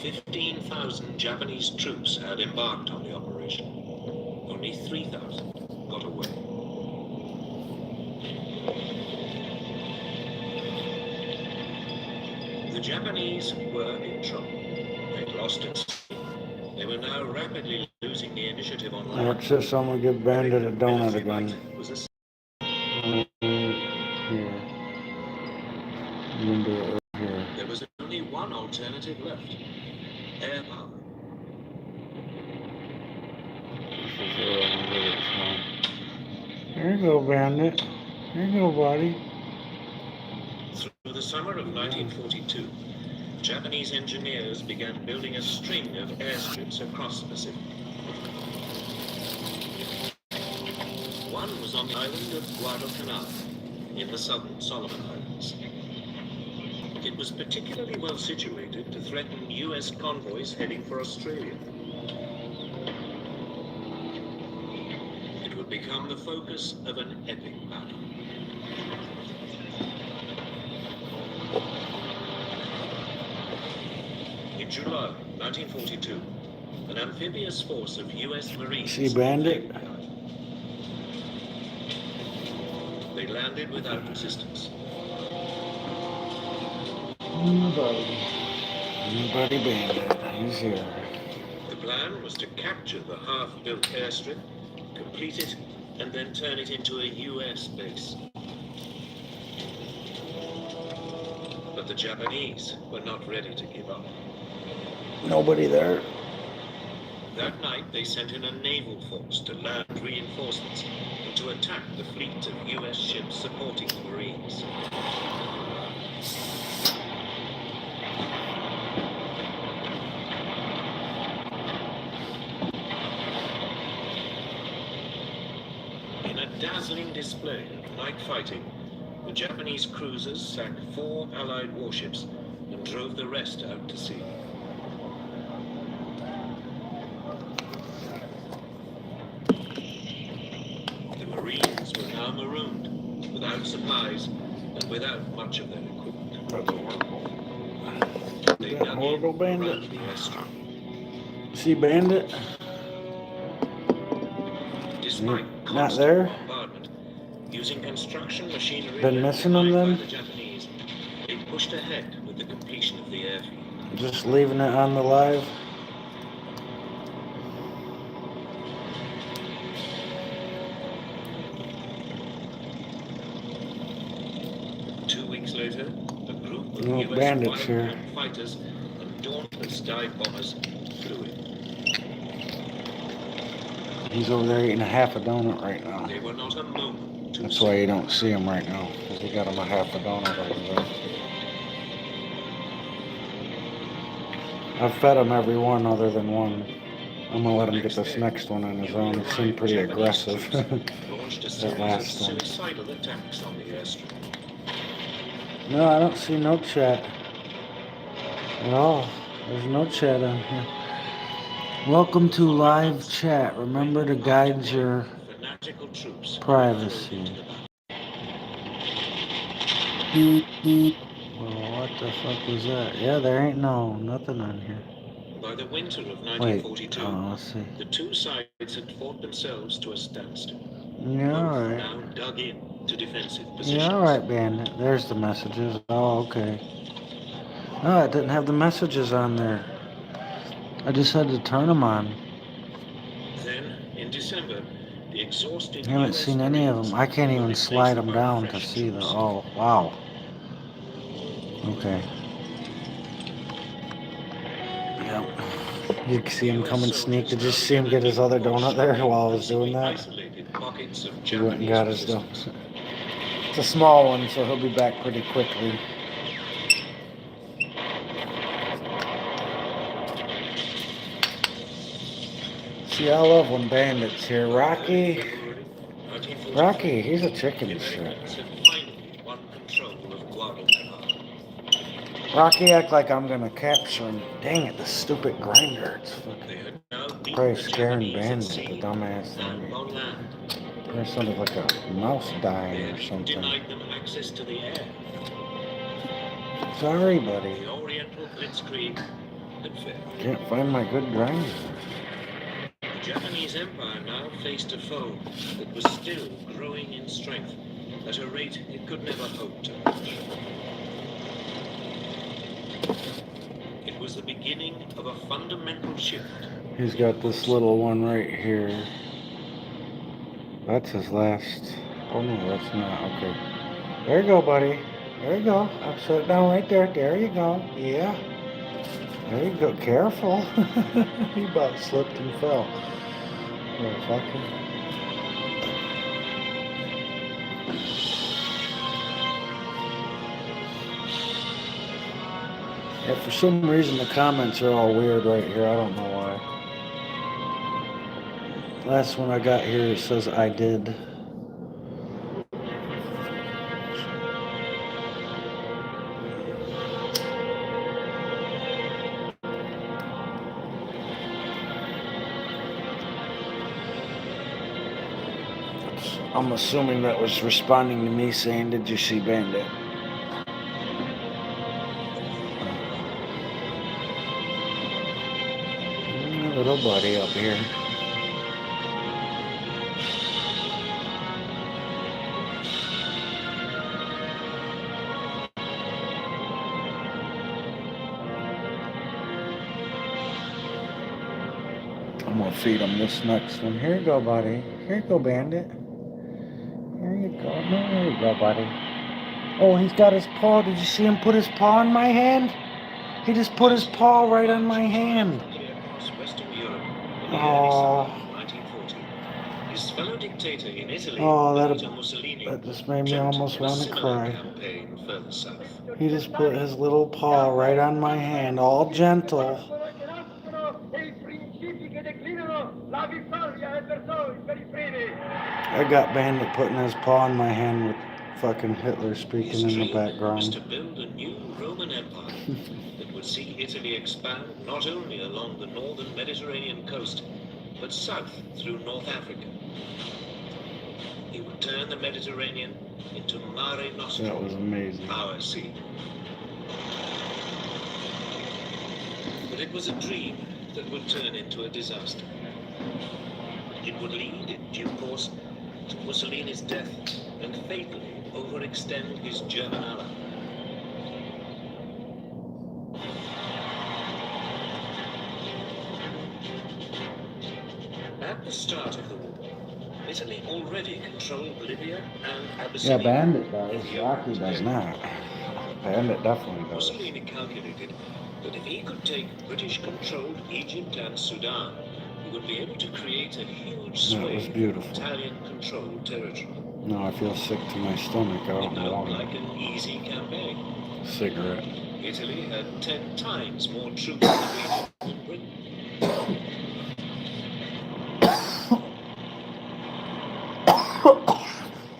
15,000 Japanese troops had embarked on the operation. Only 3,000 got away. The Japanese were in trouble. They'd lost at sea. They were now rapidly losing the initiative on land. Watch this, I'm gonna give Bandit a donut again. Was a Here. I'm gonna do it right here. There was only one alternative left. Air power. There you go, Bandit. There you go, buddy. Through the summer of 1942, Japanese engineers began building a string of airstrips across the Pacific. One was on the island of Guadalcanal, in the southern Solomon Islands. It was particularly well situated to threaten US convoys heading for Australia. It would become the focus of an epic battle. In July 1942, an amphibious force of US Marines... See Bandit? They landed without resistance. Nobody Bandit. He's here. The plan was to capture the half-built airstrip, complete it, and then turn it into a US base. But the Japanese were not ready to give up. Nobody there. That night, they sent in a naval force to land reinforcements and to attack the fleet of US ships supporting the Marines. In a dazzling display of night fighting, the Japanese cruisers sank 4 Allied warships and drove the rest out to sea. The Marines were now marooned, without supplies and without much of their equipment. They dug in around the airstrip. See Bandit? Despite Not there? bombardment, using construction machinery Been missing them by then? the Japanese, they pushed ahead with the completion of the airfield. Just leaving it on the live. 2 weeks later, a group of No, US Bandits here. wildcat fighters and dauntless dive bombers flew in. He's over there eating a half a donut right now. They were not a moment too That's why you don't see him right now, because he got him a half a donut over there. I've fed him every one other than one. I'm gonna let him get this next one on his own. He seemed pretty aggressive. launched a That series of last one. suicidal attacks on the airstrip. No, I don't see no chat at all. There's no chat on here. Welcome to live chat. Remember to guide your Fanatical troops privacy. Well, what the fuck was that? Yeah, there ain't nothing on here. By the winter of Wait, 1942, let's see. the two sides had fought themselves to a standstill. Yeah, Both alright. now dug in to defensive positions. Yeah, alright, Bandit. There's the messages. Oh, okay. Oh, it didn't have the messages on there. I just had to turn them on. Then, in December, the exhausted I haven't US seen any of them. I can't even slide them down to see the. Oh, wow. Okay. Yep. You can see him come and sneak. Did you see him get his other donut there while I was doing that? He went and got his donut. It's a small one, so he'll be back pretty quickly. See, I love when Bandit's here. Rocky, he's a chicken shit. Rocky act like I'm gonna capture him. Dang it, the stupid grinder. It's fucking probably scaring Bandit, the dumbass thing. There sounded like a mouse dying or something. Sorry, buddy. Can't find my good grinder. The Japanese Empire now faced a foe that was still growing in strength at a rate it could never hope to. It was the beginning of a fundamental shift. He's got this little one right here. That's his last. Oh no, that's not. Okay. There you go, buddy. There you go. I'll set it down right there. There you go. Yeah. There you go. Careful. He about slipped and fell. Motherfucker. Yeah, for some reason the comments are all weird right here. I don't know why. Last one I got here, it says I did. I'm assuming that was responding to me saying, did you see Bandit? Little buddy up here. I'm gonna feed him this next one. Here you go, buddy. Here you go, Bandit. Here you go. There you go, buddy. Oh, he's got his paw. Did you see him put his paw in my hand? He just put his paw right on my hand. Oh. Oh, that just made me almost want to cry. He just put his little paw right on my hand, all gentle. I got Bandit putting his paw in my hand with fucking Hitler speaking in the background. To build a new Roman Empire that would see Italy expand not only along the northern Mediterranean coast, but south through North Africa. He would turn the Mediterranean into Mare Nostrum. That was amazing. Our sea. But it was a dream that would turn into a disaster. It would lead, in due course, to Mussolini's death and fatally overextend his German ally. At the start of the war, Italy already controlled Libya and Abyssinia. Yeah, Bandit does. Rocky does not. Bandit definitely does. Mussolini calculated that if he could take British-controlled Egypt and Sudan, he would be able to create a huge swathe of Italian-controlled territory. No, I feel sick to my stomach. I don't know why. Like an easy campaign. Cigarette. Italy had 10 times more troops in the region than Britain.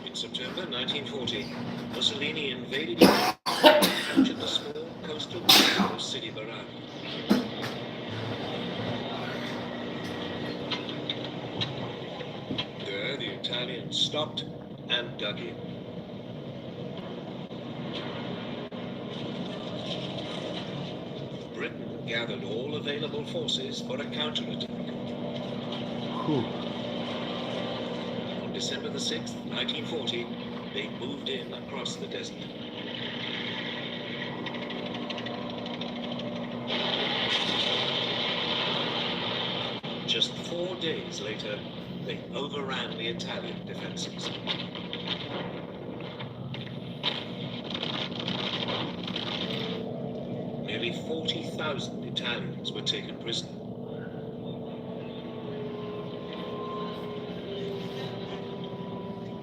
In September 1940, Mussolini invaded Italy and captured the small coastal town of Sidi Barrani. There, the Italians stopped and dug in. Britain gathered all available forces for a counterattack. On December the 6th, 1940, they moved in across the desert. days later, they overran the Italian defenses. Nearly 40,000 Italians were taken prisoner.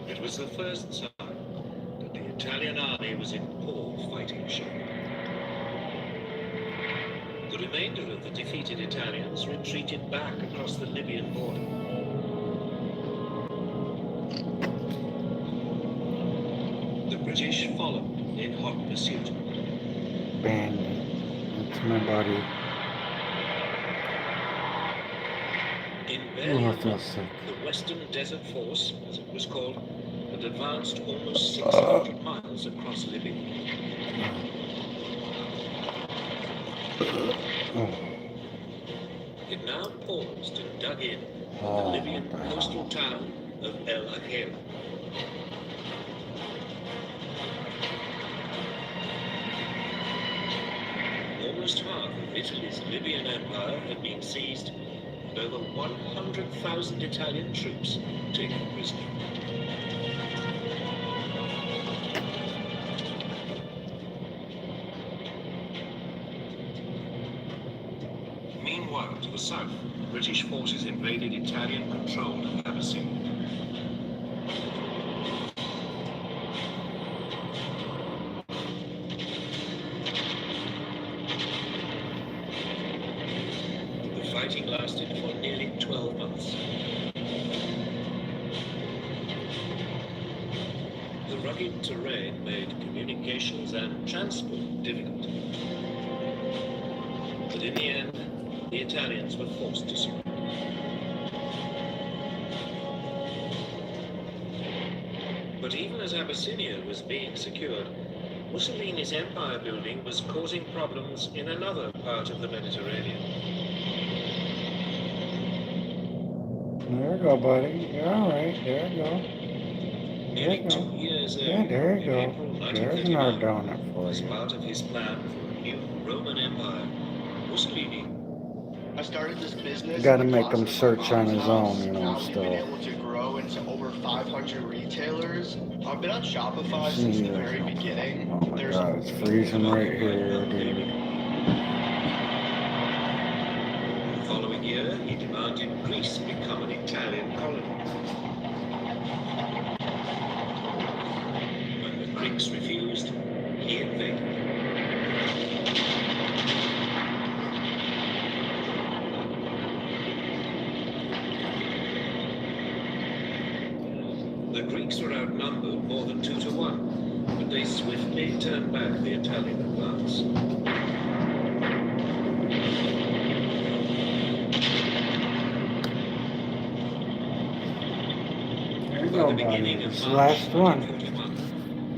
It was the first sign that the Italian army was in poor fighting shape. The remainder of the defeated Italians retreated back across the Libyan border. The British followed in hot pursuit. Bandit. That's my buddy. In barely Oh, a I feel month, sick. the Western Desert Force, as it was called, had advanced almost 600 miles across Libya. It now paused and dug in on the Libyan coastal town of El Ahel. Almost half of Italy's Libyan empire had been seized, and over 100,000 Italian troops taken prisoner. Meanwhile, to the south, British forces invaded Italian-controlled Abyssinia. The fighting lasted for nearly 12 months. The rugged terrain made communications and transport difficult. But in the end, the Italians were forced to surrender. But even as Abyssinia was being secured, Mussolini's empire building was causing problems in another part of the Mediterranean. There you go, buddy. You're all right. There you go. Nearly 2 years Yeah, earlier, there you in go. April There's another 1939, donut for as you. part of his plan for a new Roman Empire, Mussolini. I started this business. You gotta in the make him closet of my search on mom's his house. own, you know, Now we've been stuff. able to grow into over 500 retailers. I've been on Shopify See since the you. very beginning. Oh my There's god, it's freezing right here, dude. The following year, he demanded Greece become an Italian colony. When the Greeks refused, he invaded. The Greeks were outnumbered more than 2 to 1, but they swiftly turned back the Italian advance. There you By go, the buddy. beginning of It's the March last one. 1941,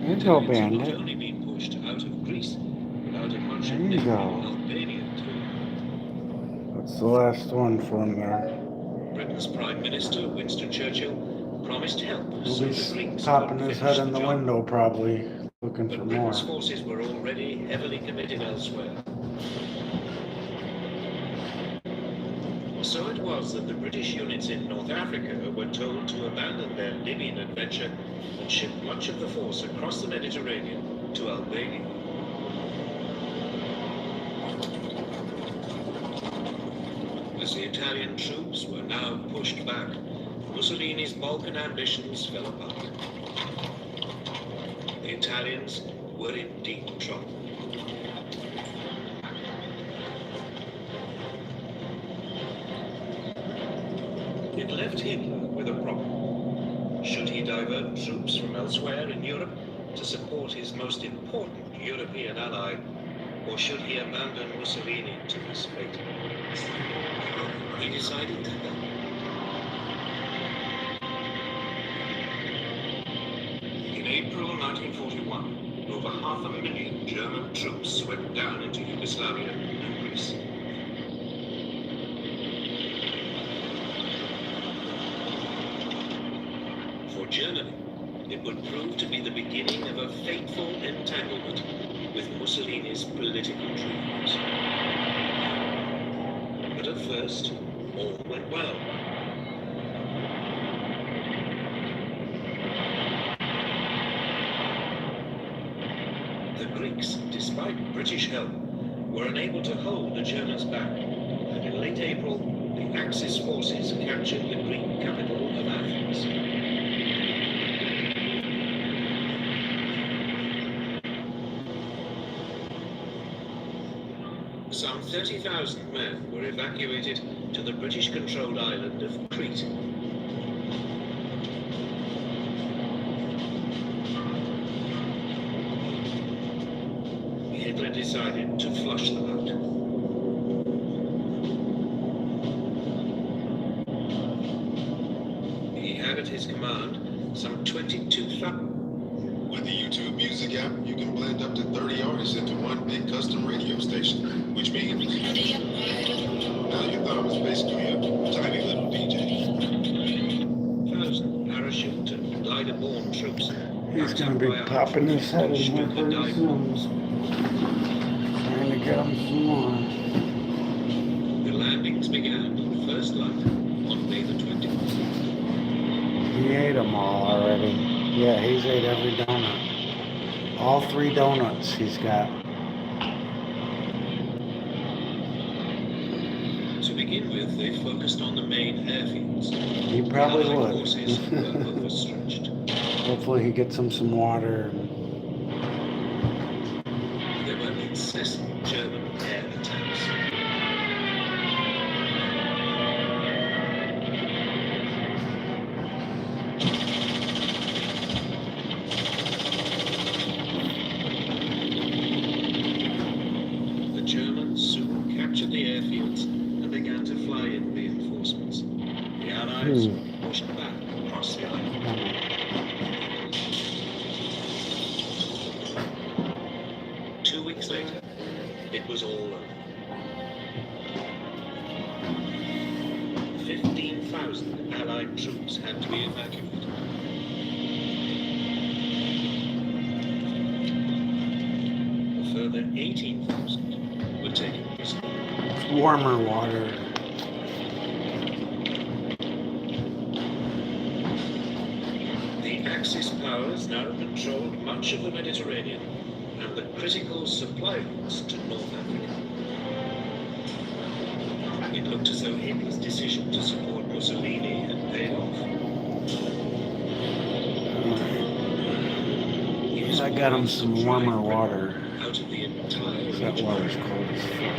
There you go, Italians had not Bandit. only been pushed out of Greece, but out of much of There you neighboring go. Albania too. That's the last one from there. Britain's Prime Minister, Winston Churchill, promised help He'll so be the Greeks popping could his finish head the in the job. window, probably, looking for But more. Britain's forces were already heavily committed elsewhere. So it was that the British units in North Africa were told to abandon their Libyan adventure and ship much of the force across the Mediterranean to Albania. As the Italian troops were now pushed back, Mussolini's Balkan ambitions fell apart. The Italians were in deep trouble. It left Hitler with a problem. Should he divert troops from elsewhere in Europe to support his most important European ally, or should he abandon Mussolini to his fate? He decided to help. In April 1941, over 500,000 German troops swept down into Yugoslavia and Greece. For Germany, it would prove to be the beginning of a fateful entanglement with Mussolini's political dreams. But at first, all went well. The Greeks, despite British help, were unable to hold the Germans back, and in late April, the Axis forces captured the Greek capital of Athens. Some 30,000 men were evacuated to the British-controlled island of Crete. Hitler decided to flush them out. He had at his command some 22,000. With the YouTube Music app, you can blend up to 30 artists into one big custom radio station, which means now you thought it was basically a tiny little DJ. 1,000 parachute and glider-borne troops. He's gonna be popping his head in here pretty soon. Trying to get him some more. The landings began on first light on May the 20th. He ate them all already. Yeah, he's ate every donut. All 3 donuts he's got. To begin with, they focused on the main airfields. He probably The Allied would. forces were overstretched. Hopefully he gets him some water. There were incessant German air attacks. The Germans soon captured the airfields and began to fly in reinforcements. The Allies pushed back across the island. 2 weeks later, it was all over. 15,000 Allied troops had to be evacuated. A further 18,000 were taken prisoner. Warmer water. The Axis powers now controlled much of the Mediterranean and the critical supply routes to North Africa. It looked as though Hitler's decision to support Mussolini had paid off. I got him some warmer water. Out of the entire That region. water's cold as fuck.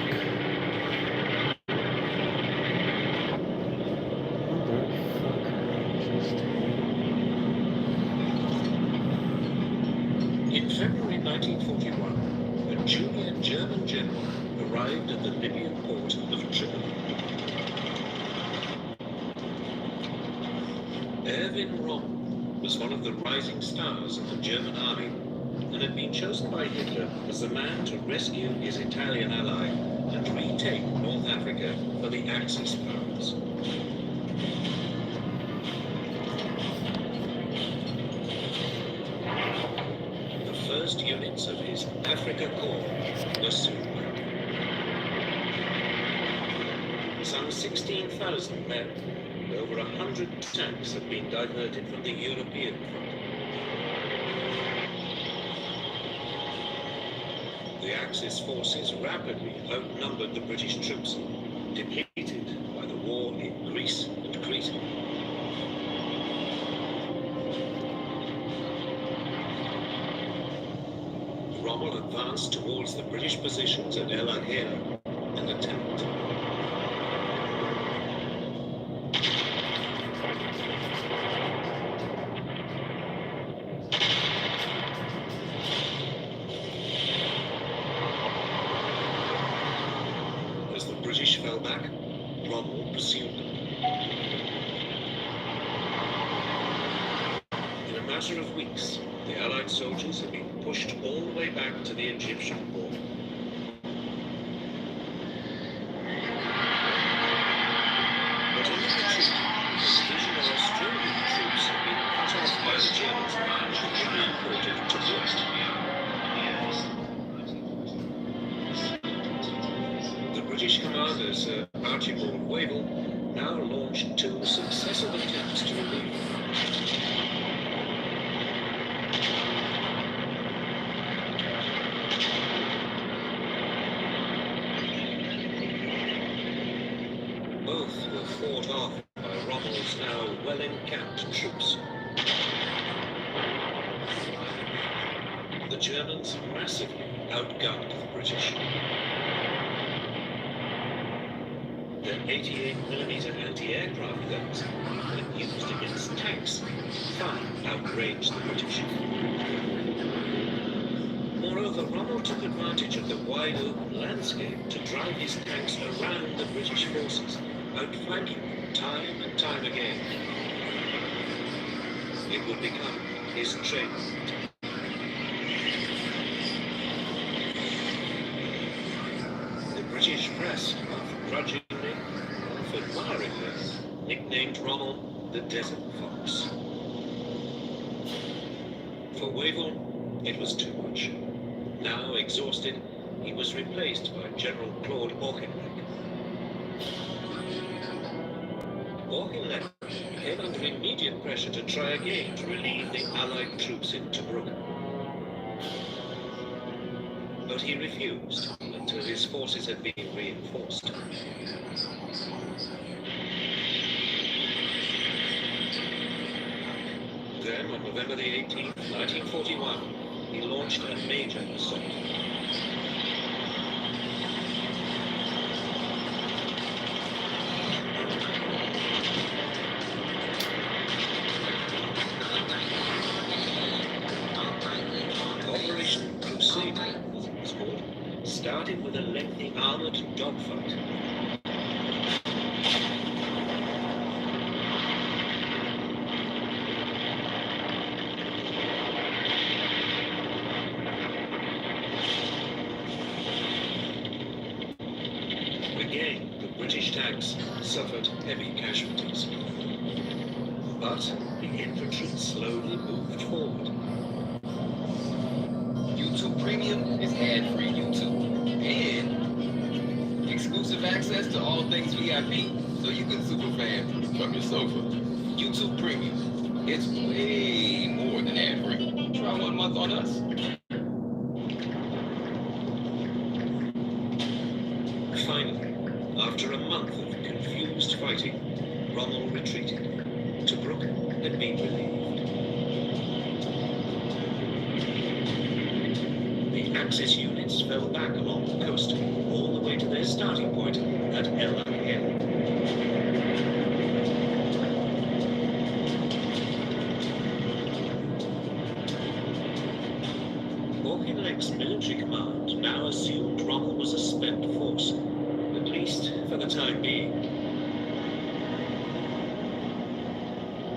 In February 1941, a junior German general arrived at the Libyan port of Tripoli. Erwin Rommel was one of the rising stars of the German army and had been chosen by Hitler as the man to rescue his Italian ally and retake North Africa for the Axis powers. The first units of his Africa Corps were soon back. Some 16,000 men and over 100 tanks had been diverted from the European front. The Axis forces rapidly outnumbered the British troops, depleted by the war in Greece and Crete. Rommel advanced towards the British positions at El Agheila and attacked. As the British fell back, Rommel pursued them. In a matter of weeks, the Allied soldiers had been pushed all the way back to the Egyptian border. But in the retreat, a division of Australian troops had been cut off by the Germans and reinforced to Tobruk. The British commander, Sir Archibald Wavell, now launched 2 successive attempts to relieve them. The Germans massively outgunned the British. Their 88mm anti-aircraft guns, when used against tanks, far outraged the British. Moreover, Rommel took advantage of the wide open landscape to drive his tanks around the British forces, outflanking them time and time again. It would become his trademark. The British press, half grudgingly, half admiringly, nicknamed Rommel the Desert Fox. For Wavell, it was too much. Now exhausted, he was replaced by General Claude Auchinleck. Auchinleck came under immediate pressure to try again to relieve the Allied troops in Tobruk. But he refused until his forces had been reinforced. Then, on November the 18th, 1941, he launched a major assault. Operation Crusader, as it was called, started with a lengthy armored dogfight. Again, the British tanks suffered heavy casualties. But the infantry slowly moved forward. YouTube Premium is ad-free YouTube. And exclusive access to all things VIP, so you can superfan from your sofa. YouTube Premium. It's way more than ad-free. Try 1 month on us. Finally, after a month of confused fighting, Rommel retreated. Tobruk had been relieved. The Axis units fell back along the coast, all the way to their starting point at El Ariel. Auchinleck's military command now assumed Rommel was a spent force, at least for the time being.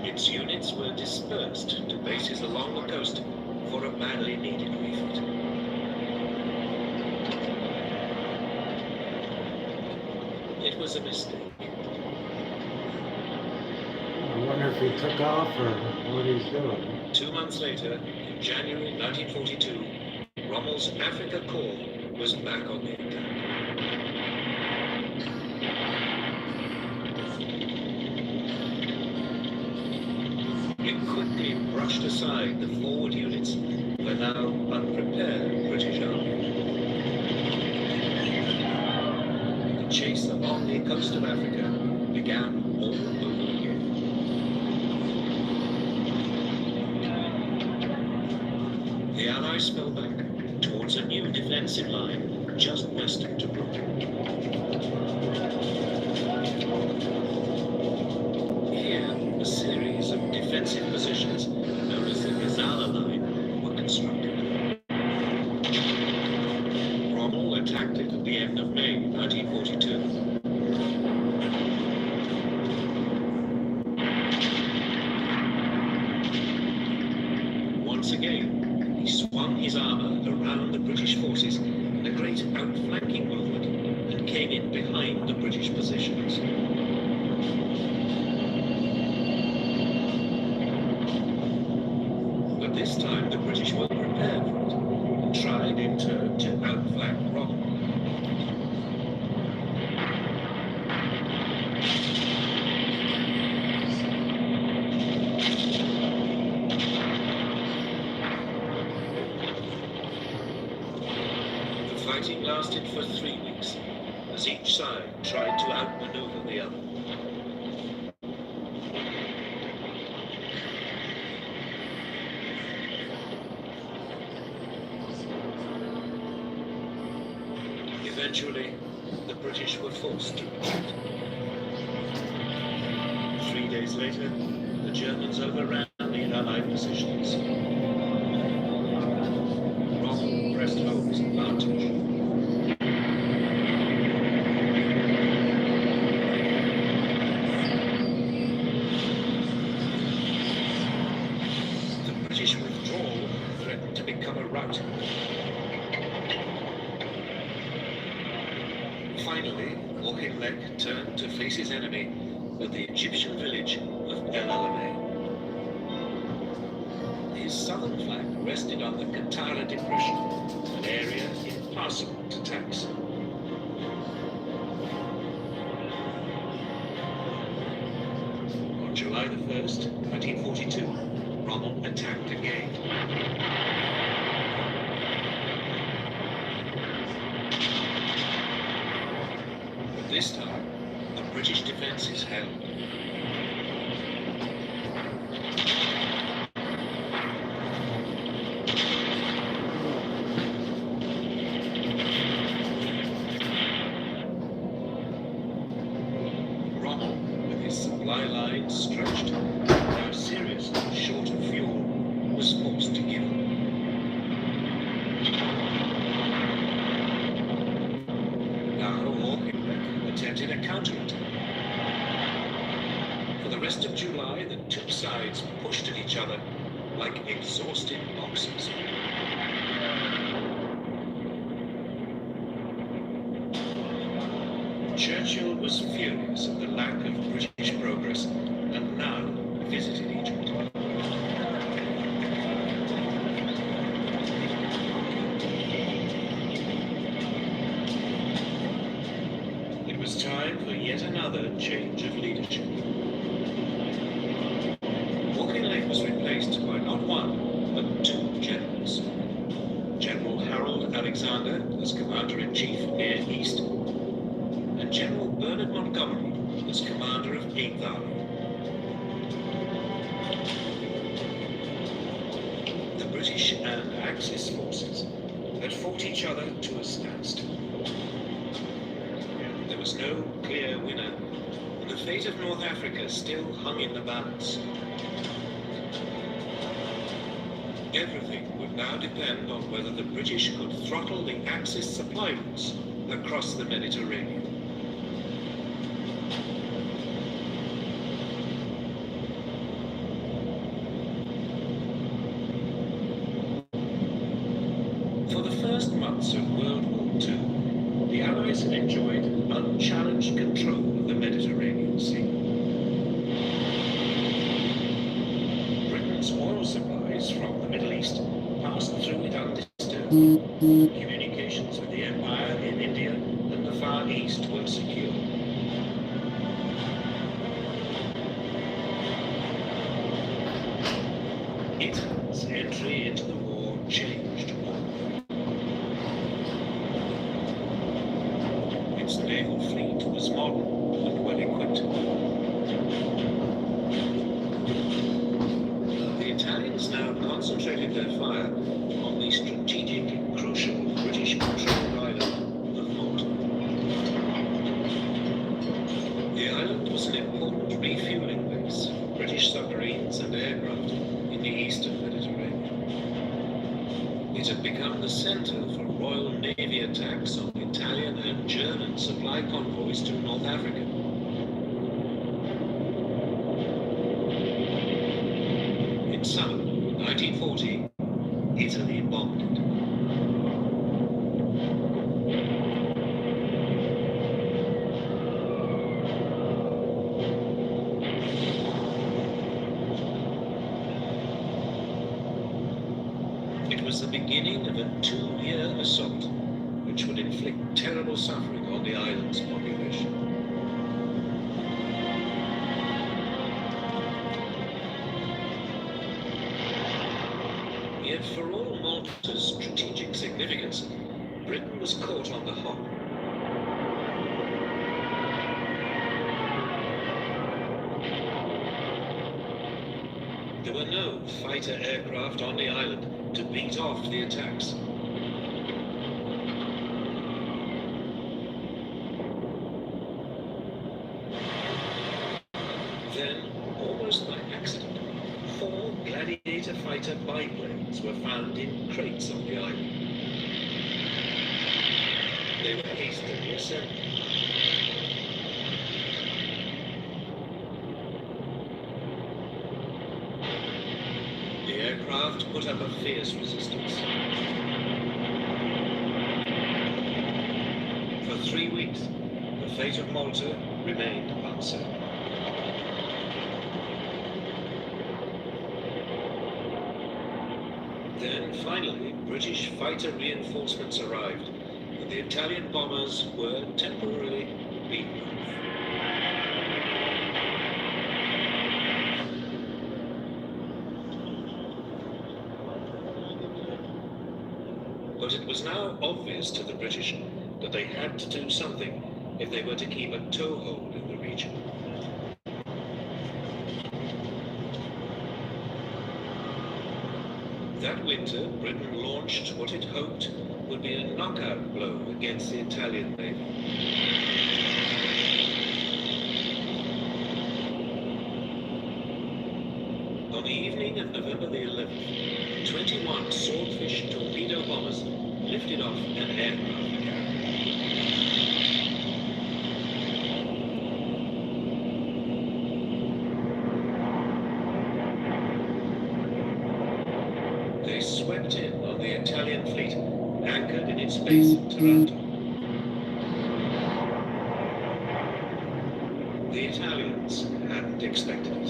Its units were dispersed to bases along the coast for a badly needed refit. It was a mistake. I wonder if he took off or what he's doing. 2 months later, in January 1942, Rommel's Africa Corps was back on the attack. It quickly brushed aside the forward units of a now unprepared British army. The chase along the coast of Africa began all over again. The Allies fell back towards a new defensive line just west of Tobruk. Here, a series of defensive positions, known as the Gazala Line, were constructed. Rommel attacked it at the end of May 1942. Once again, he swung his armor around the British forces in a great outflanking movement and came in behind the British positions. But this time the British were prepared for it and tried in turn to outflank Rommel. The fighting lasted for 3 weeks, as each side tried to outmaneuver the other. Eventually, the British were forced to retreat. 3 days later, the Germans overran the Allied positions. Rommel pressed home his advantage. The British withdrawal threatened to become a rout. Finally, Auchinleck turned to face his enemy at the Egyptian village of El Alamein. His southern flank rested on the Qattara Depression, an area impossible to tax. On July the 1st, 1942, Rommel attacked again. But this time, the British defences held. Rommel, with his supply lines stretched, now seriously short of fuel, was forced to give up. Now Auchinleck attempted a counterattack. For the rest of July, the two sides pushed at each other like exhausted boxers. Churchill was furious at the lack of British progress and now visited Egypt. It was time for yet another change of leadership. Auchinleck was replaced by not one, but two generals. General Harold Alexander as Commander-in-Chief Near East, and General Bernard Montgomery as commander of 8th Army. The British and Axis forces had fought each other to a standstill. There was no clear winner, and the fate of North Africa still hung in the balance. Everything would now depend on whether the British could throttle the Axis supply routes across the Mediterranean. For the first months of World War II, the Allies had enjoyed unchallenged control of the Mediterranean Sea. Britain's oil supplies from the Middle East passed through it undisturbed. Communications with the Empire in India and the Far East were secure. Italy's entry into the war changed all. Its naval fleet was modern and well equipped. The Italians now concentrated their fire on the strategic and crucial British-controlled island of Malta. The island was an important refueling base for British submarines and aircraft in the eastern Mediterranean. It had become the center for Royal Navy attacks on Italian and German supply convoys to North Africa. In summer 1940, Italy bombed it. It was the beginning of a 2-year assault, which would inflict terrible suffering on the island's population. Yet for all Malta's strategic significance, Britain was caught on the hop. There were no fighter aircraft on the island to beat off the attacks. Gladiator fighter biplanes were found in crates on the island. They were hastily assembled. The aircraft put up a fierce resistance. For 3 weeks, the fate of Malta remained uncertain. Then, finally, British fighter reinforcements arrived, and the Italian bombers were temporarily beaten off. But it was now obvious to the British that they had to do something if they were to keep a toehold in the region. That winter, Britain launched what it hoped would be a knockout blow against the Italian Navy. On the evening of November the 11th, 21 Swordfish torpedo bombers lifted off an aircraft carrier. They swept in on the Italian fleet, anchored in its base in Taranto. The Italians hadn't expected it.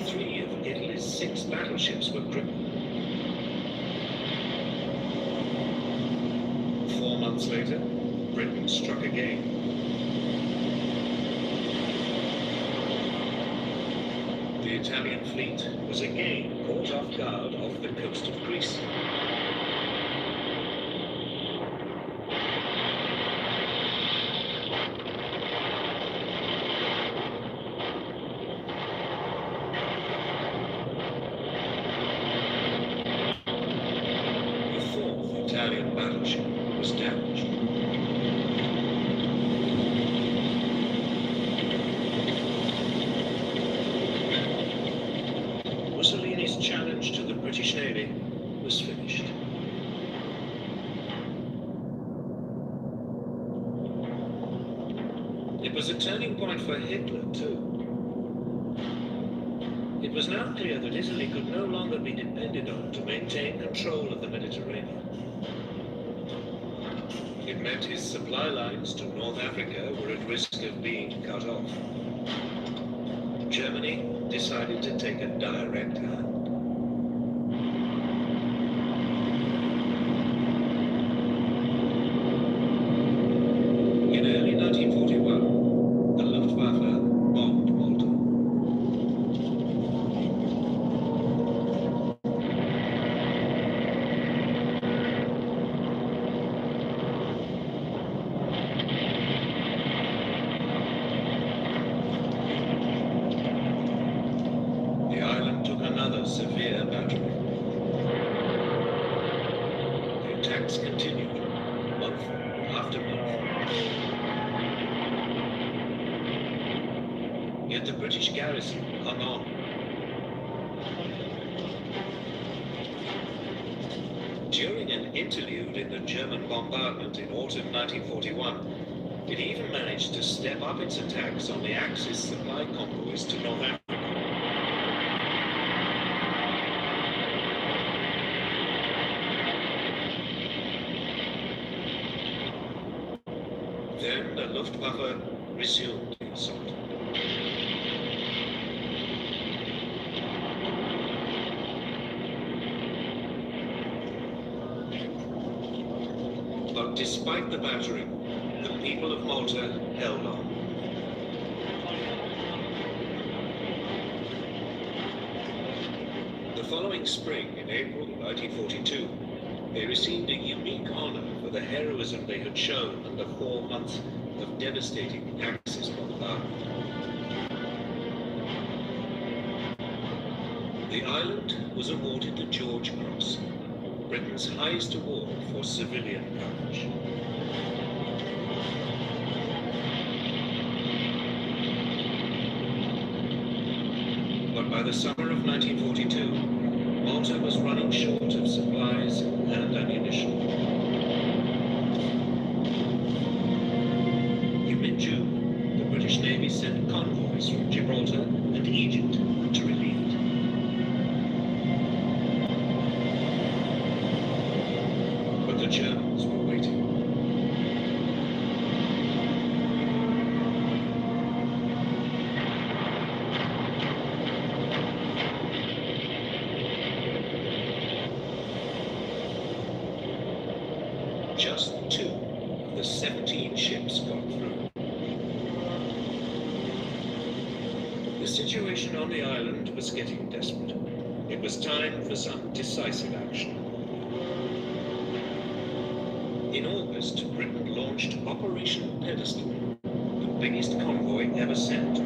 Three of Italy's 6 battleships were crippled. 4 months later, Britain struck again. The Italian fleet was again caught off guard off the coast of Greece. The 4th Italian battleship was damaged. Mussolini's challenge to the British Navy was finished. It was a turning point for Hitler, too. It was now clear that Italy could no longer be depended on to maintain control of the Mediterranean. It meant his supply lines to North Africa were at risk of being cut off. Germany decided to take a direct hand. In early 1941, the Luftwaffe bombed Malta. The island took another severe battering. The attacks continued, month after month. Yet the British garrison hung on. During an interlude in the German bombardment in autumn 1941, it even managed to step up its attacks on the Axis supply convoys to North Africa. Then the Luftwaffe resumed the assault. But despite the battering, the people of Malta held on. The following spring, in April 1942, they received a unique honor for the heroism they had shown in the 4 months of devastating Axis bombardment. The island was awarded the George Cross, Britain's highest award for civilian courage. By the summer of 1942, Malta was running short of supplies and ammunition. In mid-June, the British Navy sent convoys from Gibraltar and Egypt to relieve it. But the Germans were waiting. Just 2 of the 17 ships got through. The situation on the island was getting desperate. It was time for some decisive action. In August, Britain launched Operation Pedestal, the biggest convoy ever sent.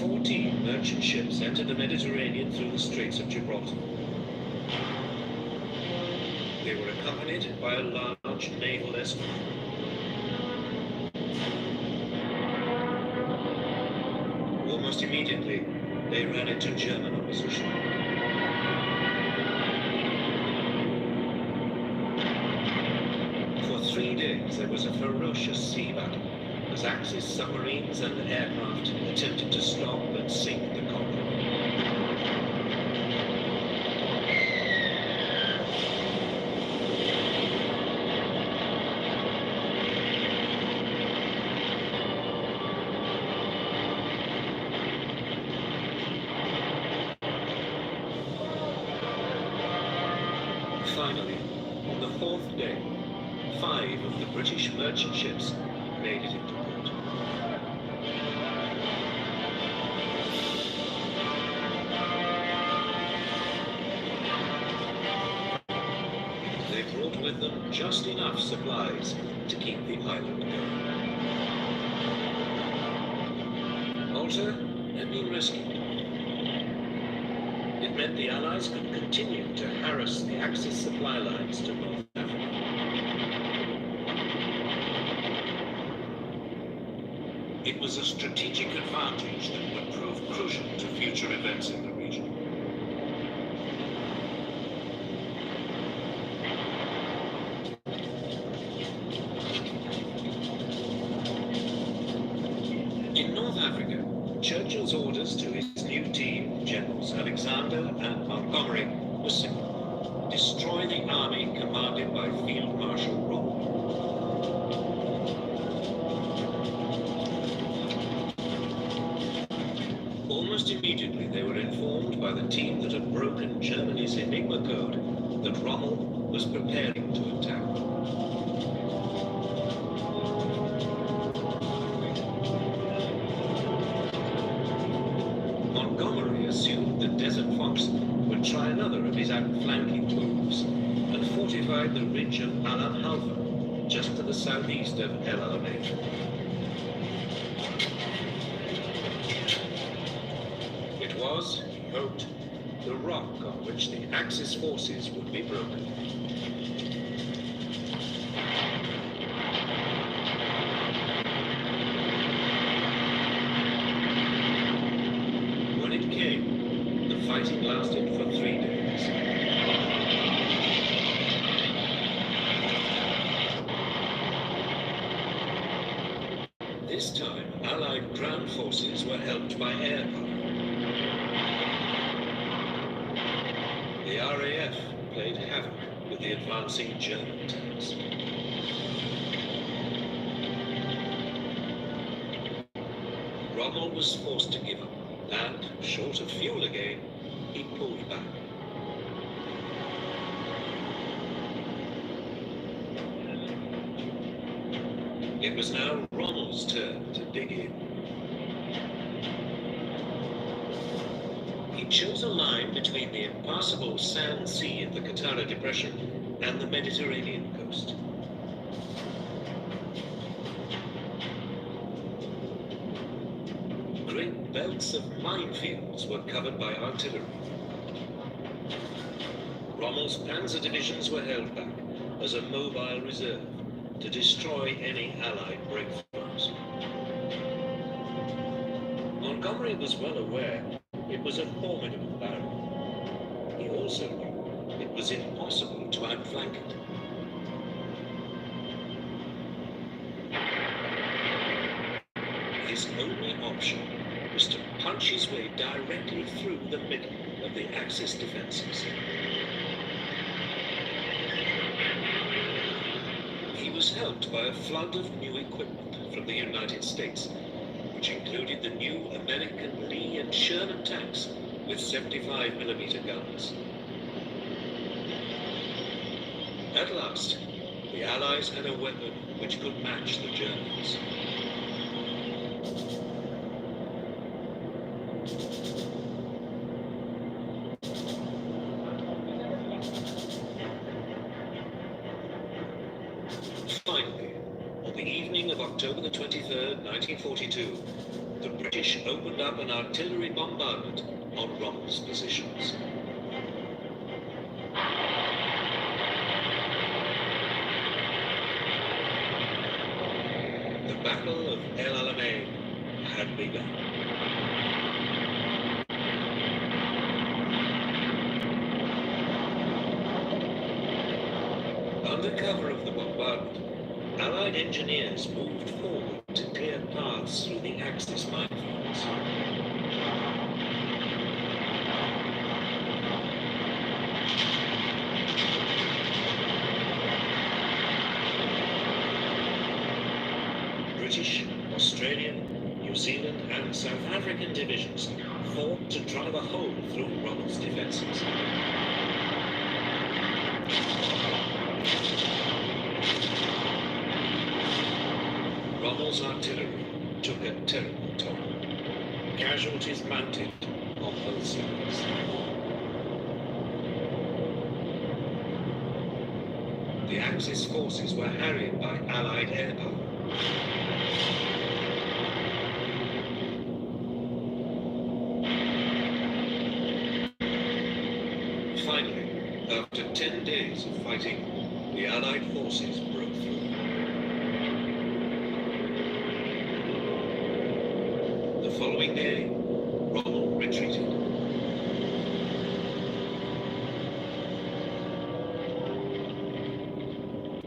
14 merchant ships entered the Mediterranean through the Straits of Gibraltar. They were accompanied by a large naval escort. Almost immediately, they ran into German opposition. For 3 days, there was a ferocious sea battle as Axis submarines and aircraft attempted to stop and sink the convoy. Finally, on the 4th day, 5 of the British merchant ships made it into port. They brought with them just enough supplies to keep the island going. Malta had been rescued. It meant the Allies could continue to harass the Axis supply lines to North Africa. It was a strategic advantage that would prove crucial to future events in the region. In North Africa, Churchill's orders to his new team, Generals Alexander and Montgomery, were simple: destroy the army commanded by Field Marshal Rommel. Almost immediately, they were informed by the team that had broken Germany's Enigma code that Rommel was preparing to attack. Montgomery assumed that Desert Fox would try another of his outflanking moves and fortified the ridge of Al Halfa, just to the southeast of El Alamein. It was, he hoped, the rock on which the Axis forces would be broken. When it came, the fighting lasted for 3 days. This time, Allied ground forces were helped by air power. The RAF played havoc with the advancing German tanks. Rommel was forced to give up, and, short of fuel again, he pulled back. It was now Rommel's turn to dig in. He chose a line between the impassable Sand Sea of the Qattara Depression and the Mediterranean coast. Great belts of minefields were covered by artillery. Rommel's panzer divisions were held back as a mobile reserve to destroy any Allied breakthroughs. Montgomery was well aware it was a formidable barrier. He also knew it was impossible to outflank it. His only option was to punch his way directly through the middle of the Axis defenses. He was helped by a flood of new equipment from the United States, which included the new American Lee and Sherman tanks with 75mm guns. At last, the Allies had a weapon which could match the Germans. Finally, on the evening of October the 23rd, 1942, the British opened up an artillery bombardment on Rommel's positions. The Battle of El Alamein had begun. Under cover of the bombardment, Allied engineers moved forward to clear paths through the Axis minefields. British, Australian, New Zealand and South African divisions fought to drive a hole through Rommel's defences. Rommel's artillery took a terrible toll. Casualties mounted on both sides. The Axis forces were harried by Allied air power. Finally, after 10 days of fighting, the Allied forces broke through. The following day, Rommel retreated.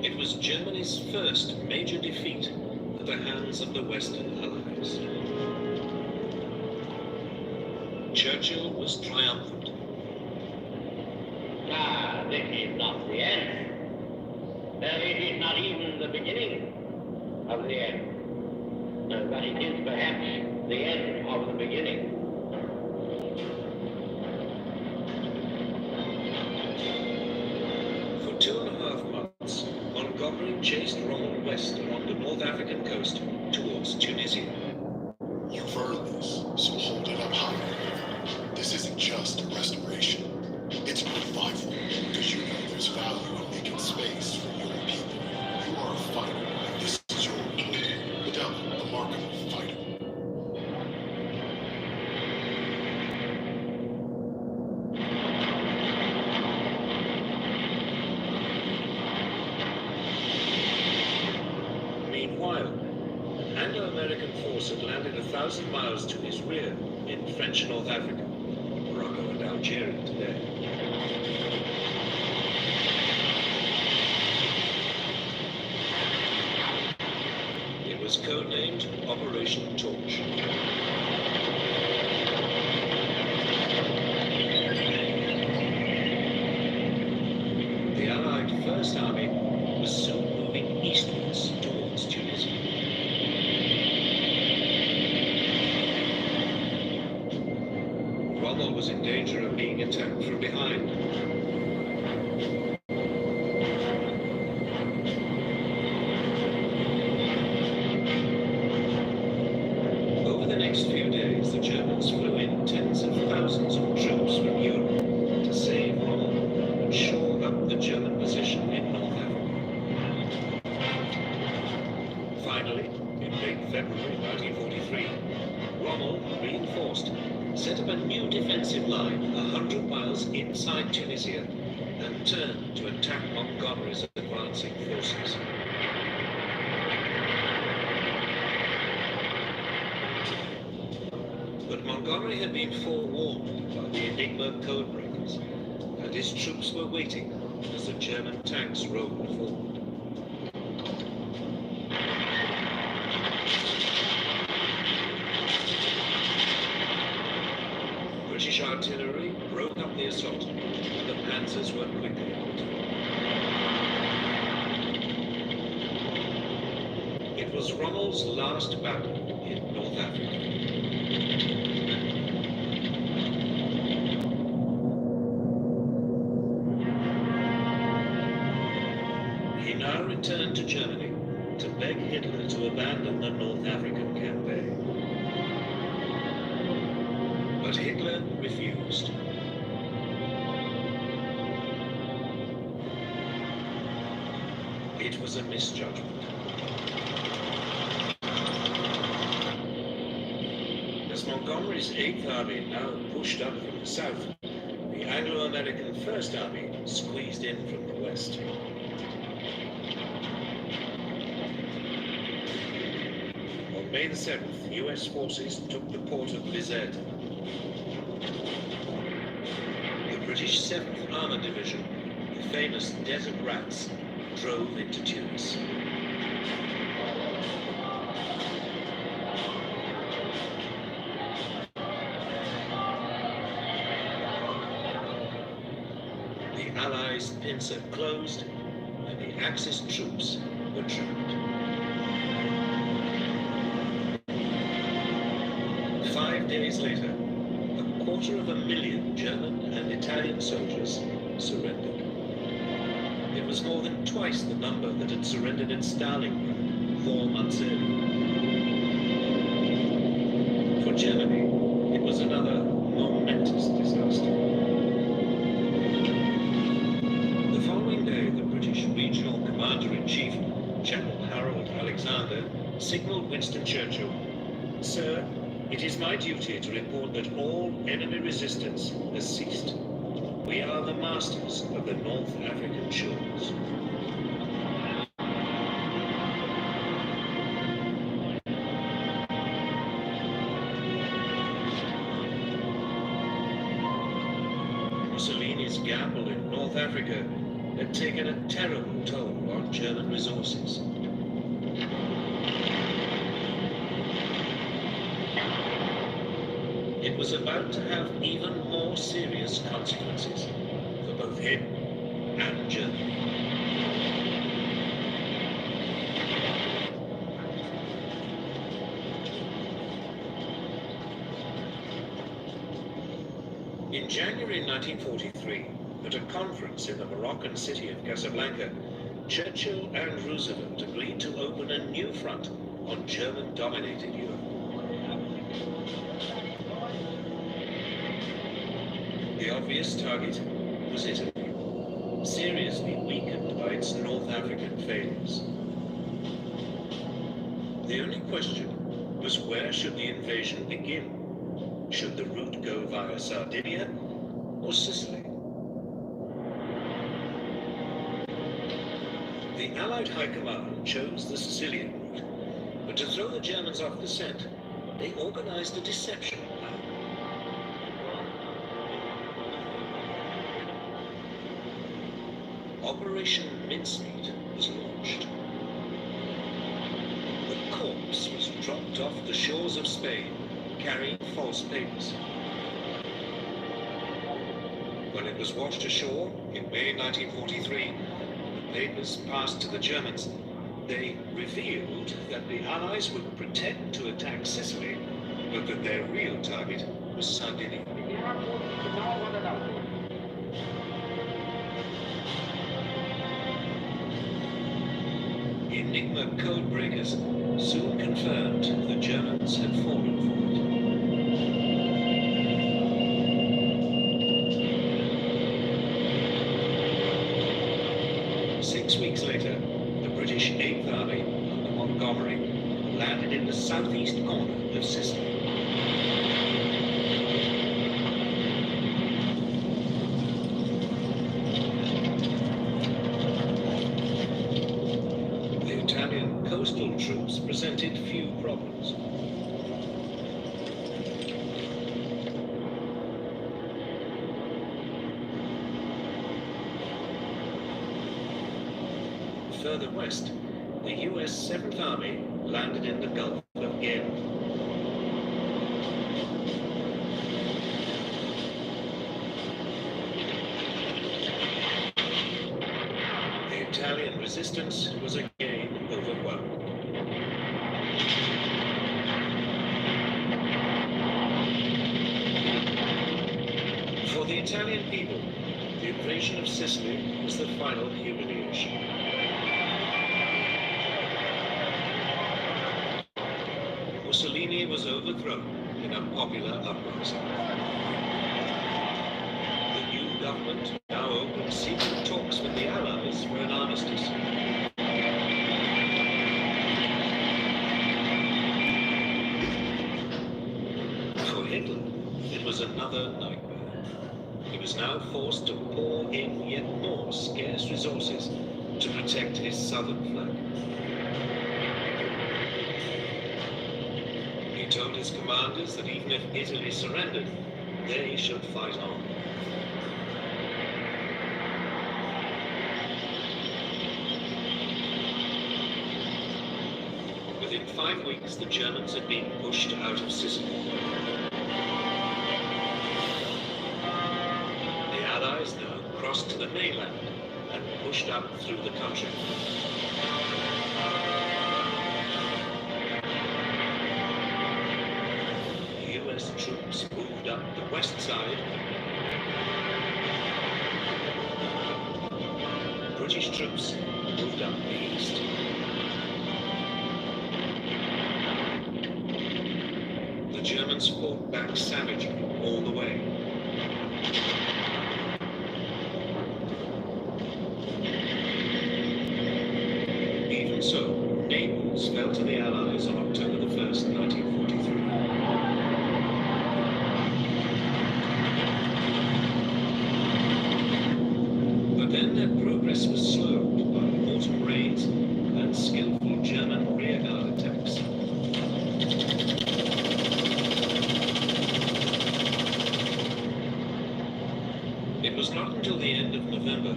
It was Germany's first major defeat at the hands of the Western Allies. Churchill was triumphant. Ah, this is not the end. It is not even the beginning of the end. But it is perhaps the end of the beginning. For 2.5 months, Montgomery chased Rommel west along the North African coast towards Tunisia. You've earned this, so hold it up high. This isn't just a restoration. It's a revival, because you know there's value in making space for your people. You are a fighter, and this is your reward. Without a remarkable fighter. Meanwhile, an Anglo-American force had landed 1,000 miles to his rear in French North Africa, Morocco and Algeria today. It was codenamed Operation Torch. The Allied First Army was soon moving eastwards towards Tunisia. Rommel was in danger of being attacked from behind. Over the next few days, the Germans flew in tens of thousands of troops from Europe to save Rommel and shore up the German position in North Africa. Finally, in late February 1943, Rommel, reinforced, set up a new defensive line 100 miles inside Tunisia and turned to attack Montgomery's advancing forces. But Montgomery had been forewarned by the Enigma codebreakers, and his troops were waiting as the German tanks rolled forward. British artillery broke up the assault, and the panzers were quickly halted. It was Rommel's last battle in North Africa. He now returned to Germany to beg Hitler to abandon the North African campaign. But Hitler refused. It was a misjudgment. As Montgomery's 8th Army now pushed up from the south, the Anglo-American 1st Army squeezed in from the west. On May the 7th, US forces took the port of Bizerte. The British 7th Armored Division, the famous Desert Rats, drove into Tunis. The Allies' pincer closed, and the Axis troops were trapped. 5 days later, 250,000 German and Italian soldiers surrendered. It was more than twice the number that had surrendered at Stalingrad 4 months earlier. For Germany, it was another momentous disaster. The following day, the British Regional Commander-in-Chief, General Harold Alexander, signalled Winston Churchill, "Sir, it is my duty to report that all enemy resistance has ceased. We are the masters of the North African shores." Mussolini's gamble in North Africa had taken a terrible toll on German resources. It was about to have even more serious consequences for both him and Germany. In January 1943, at a conference in the Moroccan city of Casablanca, Churchill and Roosevelt agreed to open a new front on German-dominated Europe. The obvious target was Italy, seriously weakened by its North African failures. The only question was, where should the invasion begin? Should the route go via Sardinia or Sicily? The Allied High Command chose the Sicilian route, but to throw the Germans off the scent, they organized a deception plan. Operation Mincemeat was launched. The corpse was dropped off the shores of Spain, carrying false papers. When it was washed ashore in May 1943, the papers passed to the Germans. They revealed that the Allies would pretend to attack Sicily, but that their real target was Sardinia. Enigma codebreakers soon confirmed the Germans had fallen for it. 6 weeks later, the British 8th Army under Montgomery landed in the southeast corner of Sicily. Coastal troops presented few problems. further west, the U.S. 7th Army landed in the Gulf of Guinea. The Italian resistance was again overwhelmed. For the Italian people, the invasion of Sicily was the final humiliation. Mussolini was overthrown in a popular uprising. The new government now opened secret talks with the Allies for an armistice. For Hitler, it was another nightmare. He was now forced to pour in yet more scarce resources to protect his southern flank. He told his commanders that even if Italy surrendered, they should fight on. Within 5 weeks, the Germans had been pushed out of Sicily. The Allies now crossed to the mainland and pushed up through the country. U.S. troops moved up the west side. British troops moved up the east. The Germans fought back savagely all the way. Even so, Naples fell to the Allies on October the 1st, 1943. But then their progress was slowed by autumn raids and skillful German rearguard attacks. It was not until the end of November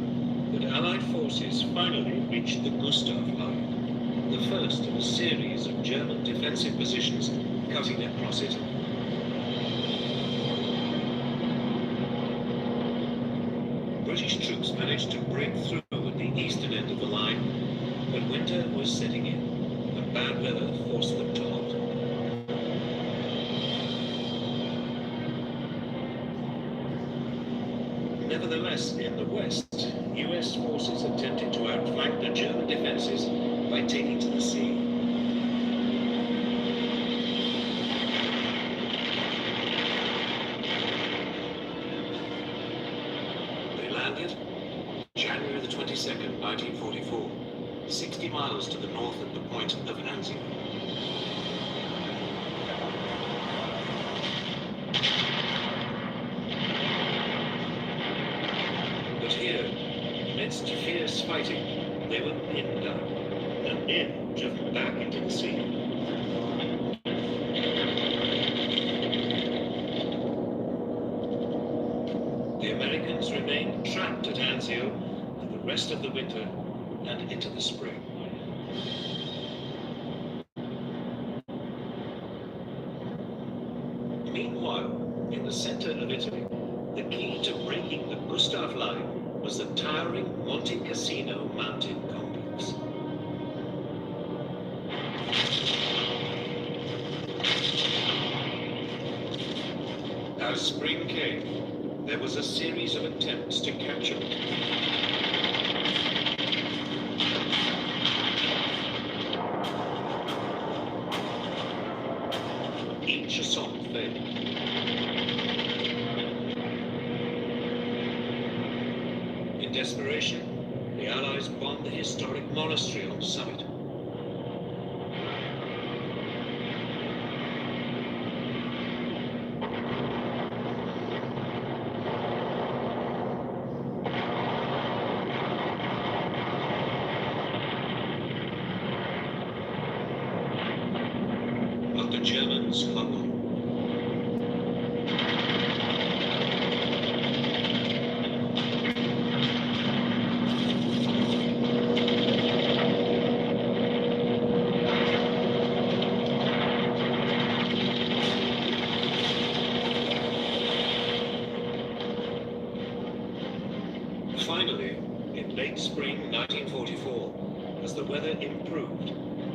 that Allied forces finally reached the Gustav Line, the first of a series of German defensive positions cutting across Italy. British troops managed to break through at the eastern end of the line, but winter was setting in, and bad weather forced them to halt. Nevertheless, in the west, U.S. forces attempted to outflank the German defenses by taking to the sea. They landed January the 22nd, 1944, 60 miles to the north at the point of Anzio. But here, amidst fierce fighting, they were pinned down, and then driven back into the sea. The Americans remained trapped at Anzio for the rest of the winter and into the spring. Meanwhile, in the center of Italy, the key to breaking the Gustav Line was the towering Monte Cassino mountain complex. As spring came, there was a series of attempts to capture it. Each assault failed. In desperation, the Allies bombed the historic monastery on the summit. But the Germans hung on.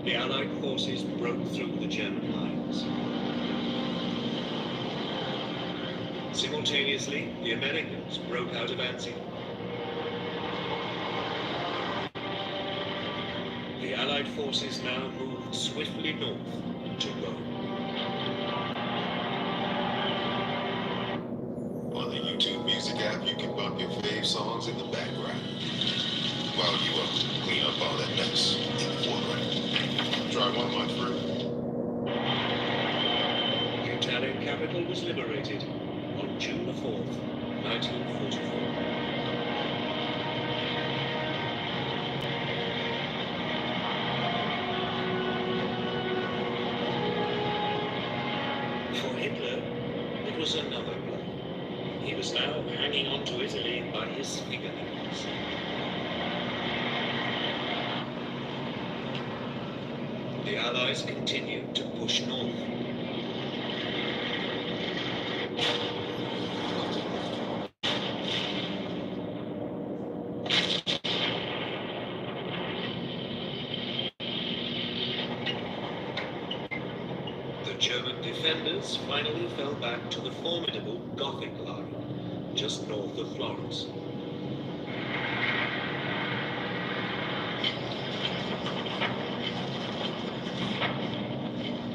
the Allied forces broke through the German lines. Simultaneously, the Americans broke out of Anzio. The Allied forces now moved swiftly north to Rome. On the YouTube music app, you can bump your fave songs in the background while you clean up all that mess in the foreground. Try one month through. The Italian capital was liberated on June the 4th, 1944. For Hitler, it was another blow. He was now hanging on to Italy by his fingernails. The Allies continued to push north. The German defenders finally fell back to the formidable Gothic line, just north of Florence.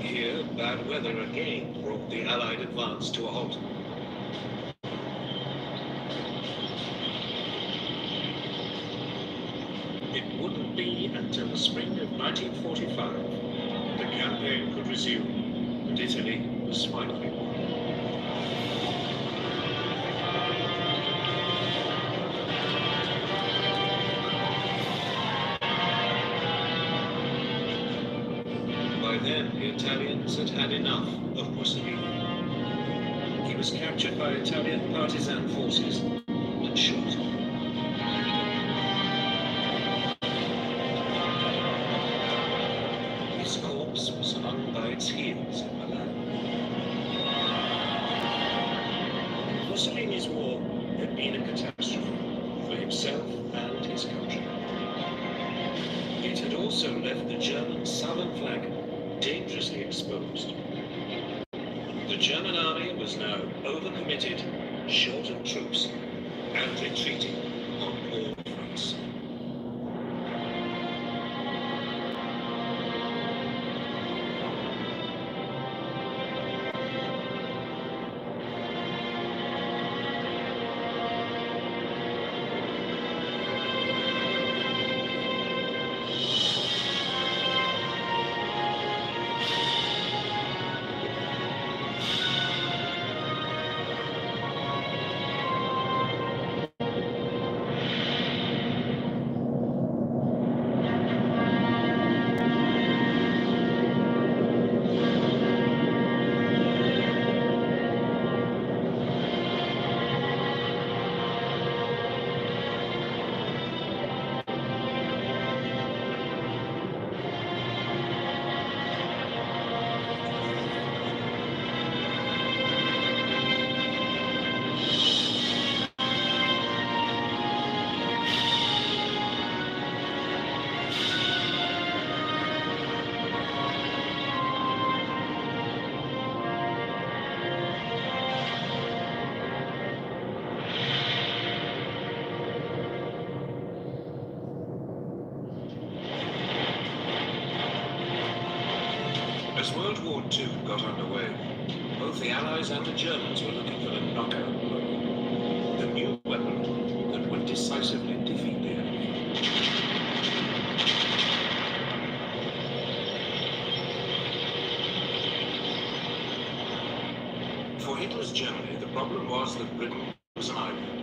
Here, bad weather again brought the Allied advance to a halt. It wouldn't be until the spring of 1945 the campaign could resume, and Italy was finally won. By then, the Italians had had enough of Mussolini. He was captured by Italian partisan forces and shot. His corpse was hung by its heels in Milan. Mussolini's war had been a catastrophe for himself and his country. It had also left the German southern flank dangerously exposed. The German army was now overcommitted, short of troops, and retreating on all fronts. As World War II got underway, both the Allies and the Germans were looking for the knockout blow, the new weapon that would decisively defeat the enemy. For Hitler's Germany, the problem was that Britain was an island.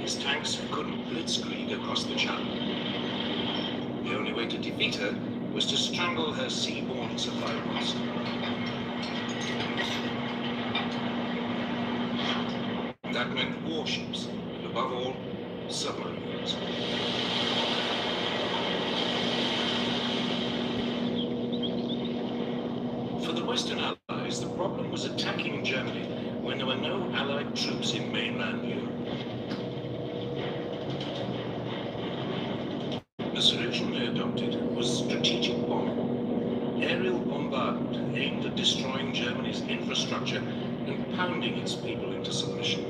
His tanks couldn't blitzkrieg across the Channel. The only way to defeat her was to strangle her seaborne supply routes. That meant warships, and above all, submarines. For the Western Allies, the problem was attacking Germany when there were no Allied troops in mainland Europe. The solution they adopted was strategic bombing. infrastructure and pounding its people into submission.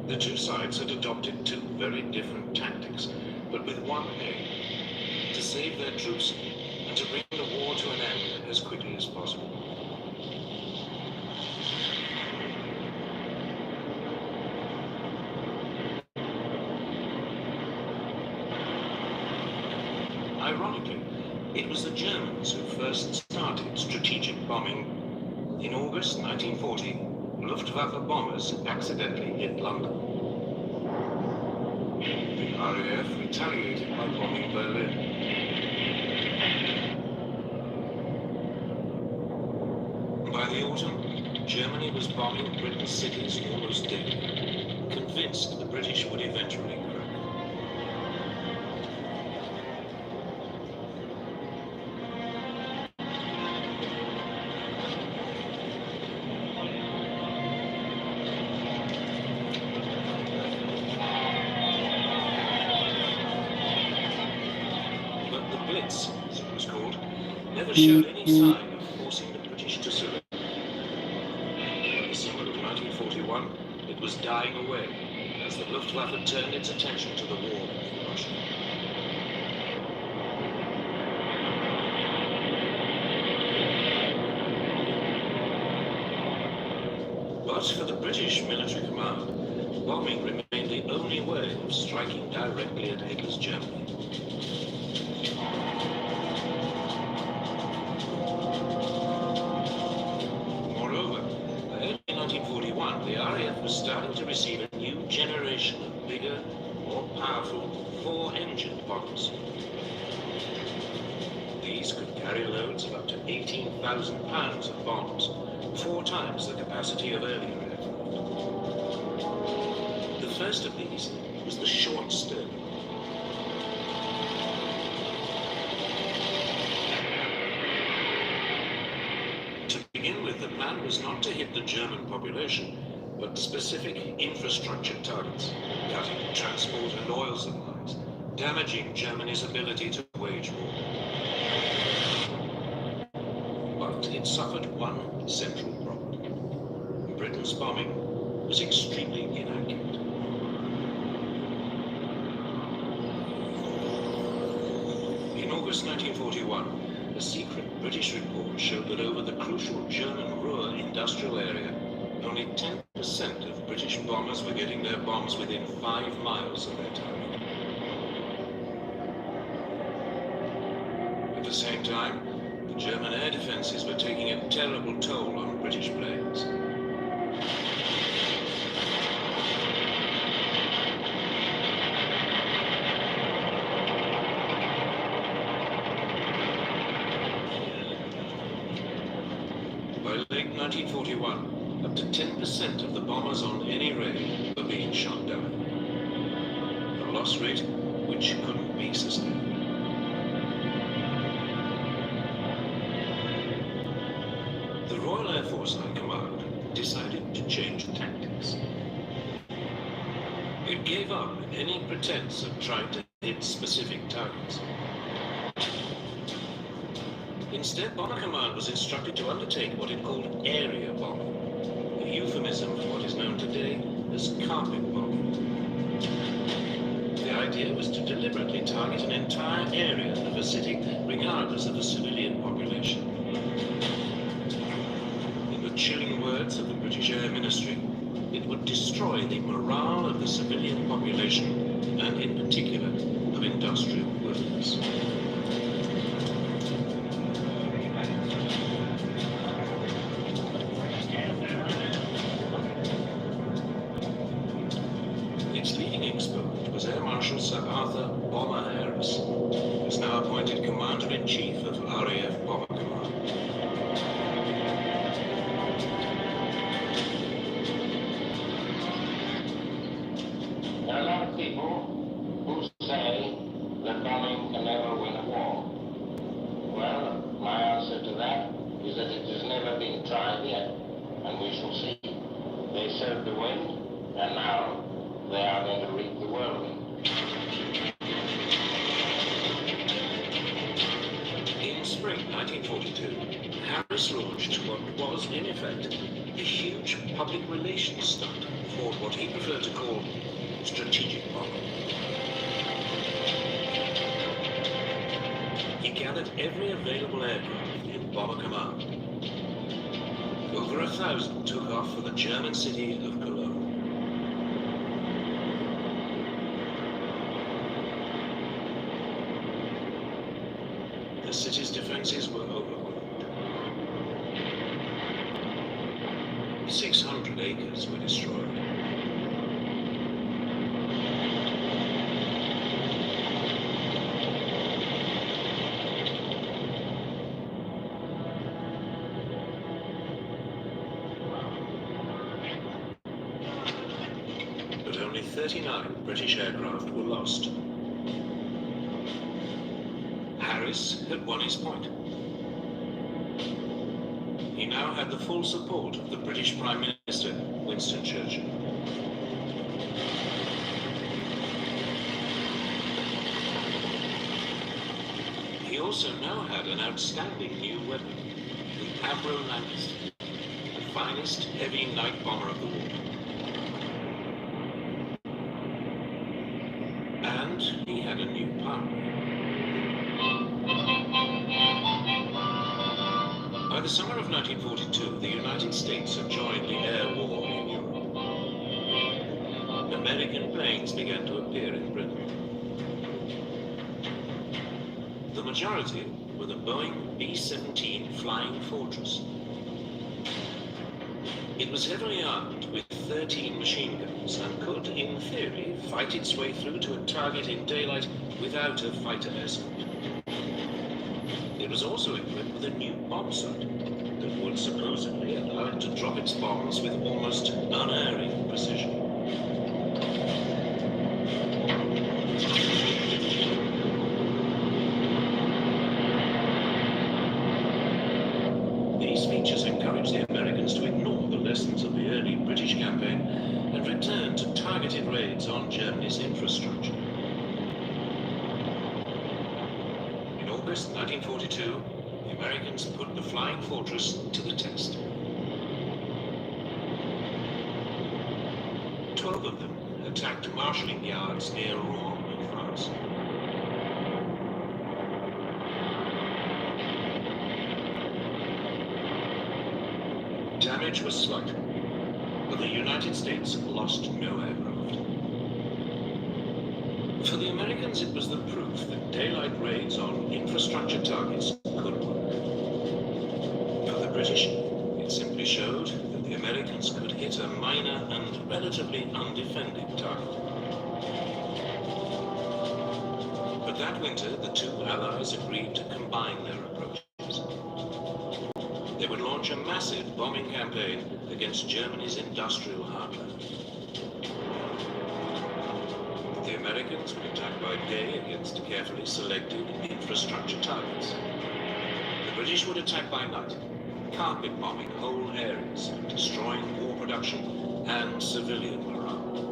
The two sides had adopted two very different tactics, but with one aim: to save their troops and to bring the war to an end as quickly as possible. Ironically, it was the Germans who first started strategic bombing. In August 1940, Luftwaffe bombers accidentally hit London. The RAF retaliated by bombing Berlin. By the autumn, Germany was bombing Britain's cities almost daily, convinced the British would eventually crack. Blitz, as it was called, never showed any sign of forcing the British to surrender. In the summer of 1941, it was dying away as the Luftwaffe turned its attention to the war with Russia. But for the British military command, bombing remained the only way of striking directly at Hitler's Germany. The RAF was starting to receive a new generation of bigger, more powerful, four-engined bombers. These could carry loads of up to 18,000 pounds of bombs, 4 times the capacity of earlier aircraft. The first of these was the Short Stern. To begin with, the plan was not to hit the German population, but specific infrastructure targets, cutting transport and oil supplies, damaging Germany's ability to wage war. But it suffered one central problem. Britain's bombing was extremely inaccurate. In August 1941, a secret British report showed that over the crucial German Ruhr industrial area, only 10% of British bombers were getting their bombs within 5 miles of their target. At the same time, the German air defenses were taking a terrible toll on British planes. By late 1941, up to 10% of the bombers on any raid were being shot down. A loss rate which couldn't be sustained. The Royal Air Force High Command decided to change tactics. It gave up any pretense of trying to hit specific targets. Instead, Bomber Command was instructed to undertake what it called area bombing, a euphemism for what is known today as carpet bombing. The idea was to deliberately target an entire area of a city, regardless of the civilian population. In the chilling words of the British Air Ministry, it would destroy the morale of the civilian population, and in particular, of industrial workers. Its leading expert was Air Marshal Sir Arthur Bomber Harris, who is now appointed Commander-in-Chief of RAF Bomber Command. There are a lot of people who say that bombing can never win a war. Well, my answer to that is that it has never been tried yet, and we shall see. They sowed the wind, and now they are going to reap the whirlwind. 1942, Harris launched what was, in effect, a huge public relations stunt for what he preferred to call strategic bombing. He gathered every available aircraft in Bomber Command. Over 1,000 took off for the German city of Cologne. The city's defenses were overwhelmed. 600 acres were destroyed. But only 39 British aircraft were lost. Harris had won his point. He now had the full support of the British Prime Minister, Winston Churchill. He also now had an outstanding new weapon, the Avro Lancaster, the finest heavy night bomber of the war. And he had a new partner. By the summer of 1942, the United States had joined the air war in Europe. American planes began to appear in Britain. The majority were the Boeing B-17 Flying Fortress. It was heavily armed with 13 machine guns and could, in theory, fight its way through to a target in daylight without a fighter escort. It was also equipped with a new bomb sight that would supposedly allow it to drop its bombs with almost unerring precision. These features encouraged the Americans to ignore the lessons of the early British campaign and return to targeted raids on Germany's infrastructure. In August 1942, the Americans put the Flying Fortress to the test. 12 of them attacked marshalling yards near Rouen in France. Damage was slight, but the United States lost no aircraft. For the Americans, it was the proof that daylight raids on infrastructure targets could work. For the British, it simply showed that the Americans could hit a minor and relatively undefended target. But that winter, the two allies agreed to combine their approaches. They would launch a massive bombing campaign against Germany's industrial heartland. The Americans would attack by day against carefully selected infrastructure targets. The British would attack by night, carpet bombing whole areas, destroying war production and civilian morale.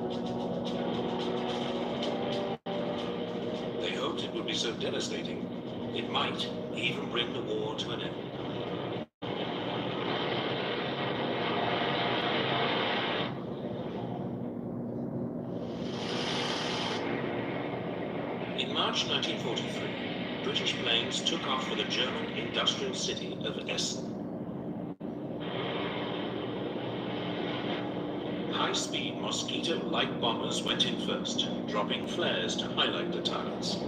They hoped it would be so devastating, it might even bring the war to an end. In March 1943, British planes took off for the German industrial city of Essen. High-speed Mosquito light bombers went in first, dropping flares to highlight the targets.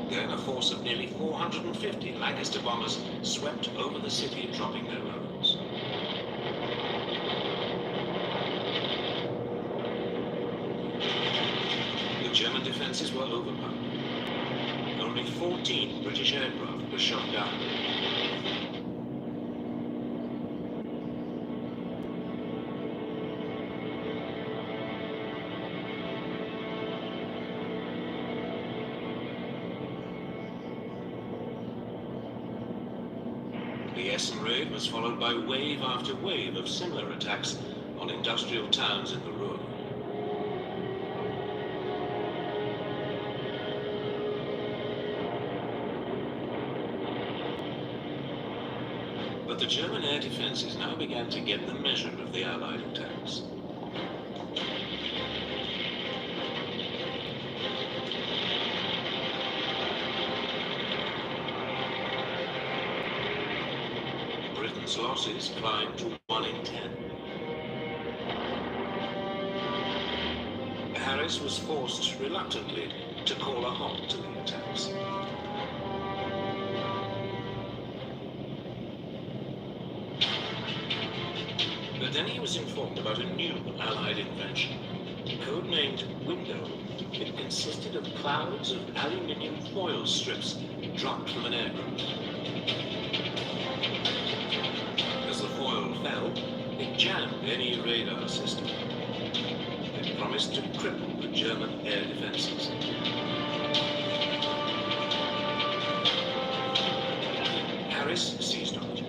Then a force of nearly 450 Lancaster bombers swept over the city, dropping their loads. The German defenses were overpowered. Only 14 British aircraft were shot down. The Essen raid was followed by wave after wave of similar attacks on industrial towns in the Ruhr. the German air defenses now began to get the measure of the Allied attacks. Britain's losses climbed to 1 in 10. Harris was forced reluctantly to call a halt to the attacks. But then he was informed about a new Allied invention, codenamed Window. It consisted of clouds of aluminium foil strips dropped from an aircraft. As the foil fell, it jammed any radar system. It promised to cripple the German air defenses. Harris seized on it,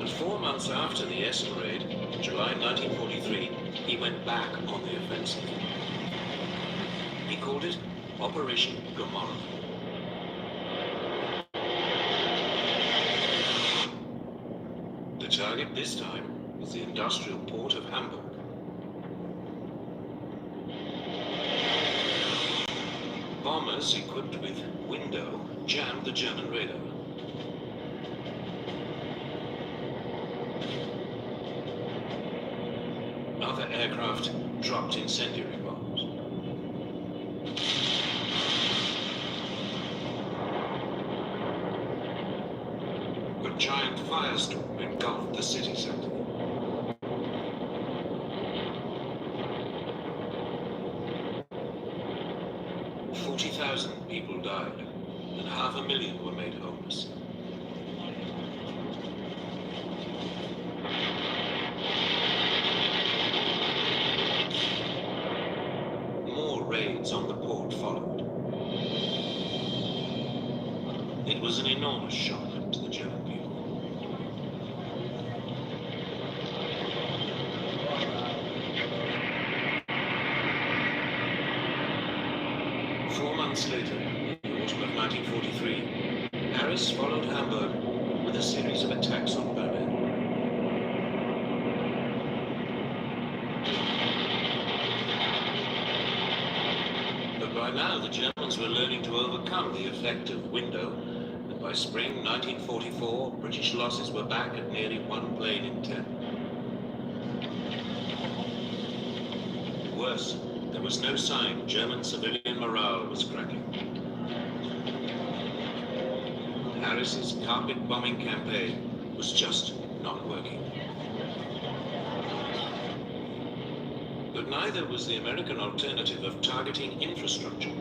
and 4 months after the Essen raid, in July 1943, he went back on the offensive. He called it Operation Gomorrah. The target this time was the industrial port of Hamburg. Bombers equipped with Window jammed the German radar. Other aircraft dropped incendiary bombs. A giant firestorm engulfed the city center. People died, and 500,000 were made homeless. More raids on the port followed. It was an enormous shock to the German people. Later, in the autumn of 1943, Harris followed Hamburg with a series of attacks on Berlin. But by now the Germans were learning to overcome the effect of Window, and by spring 1944, British losses were back at nearly 1 plane in 10. Worse, there was no sign German civilian morale was cracking. Harris's carpet bombing campaign was just not working. But neither was the American alternative of targeting infrastructure.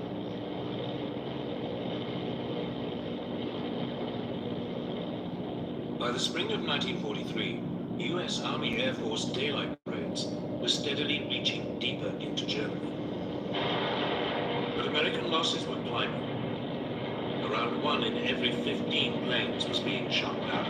By the spring of 1943, U.S. Army Air Force daylight raids were steadily reaching deeper into Germany. But American losses were climbing. Around 1 in every 15 planes was being shot down.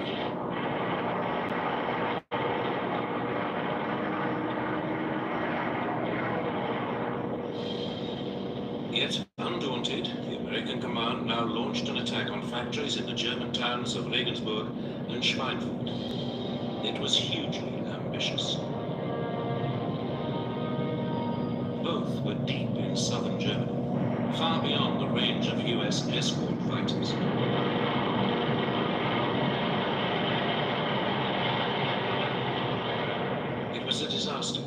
Yet, undaunted, the American command now launched an attack on factories in the German towns of Regensburg and Schweinfurt. It was hugely ambitious. Both were deep in southern Germany, far beyond the range of U.S. escort fighters. It was a disaster.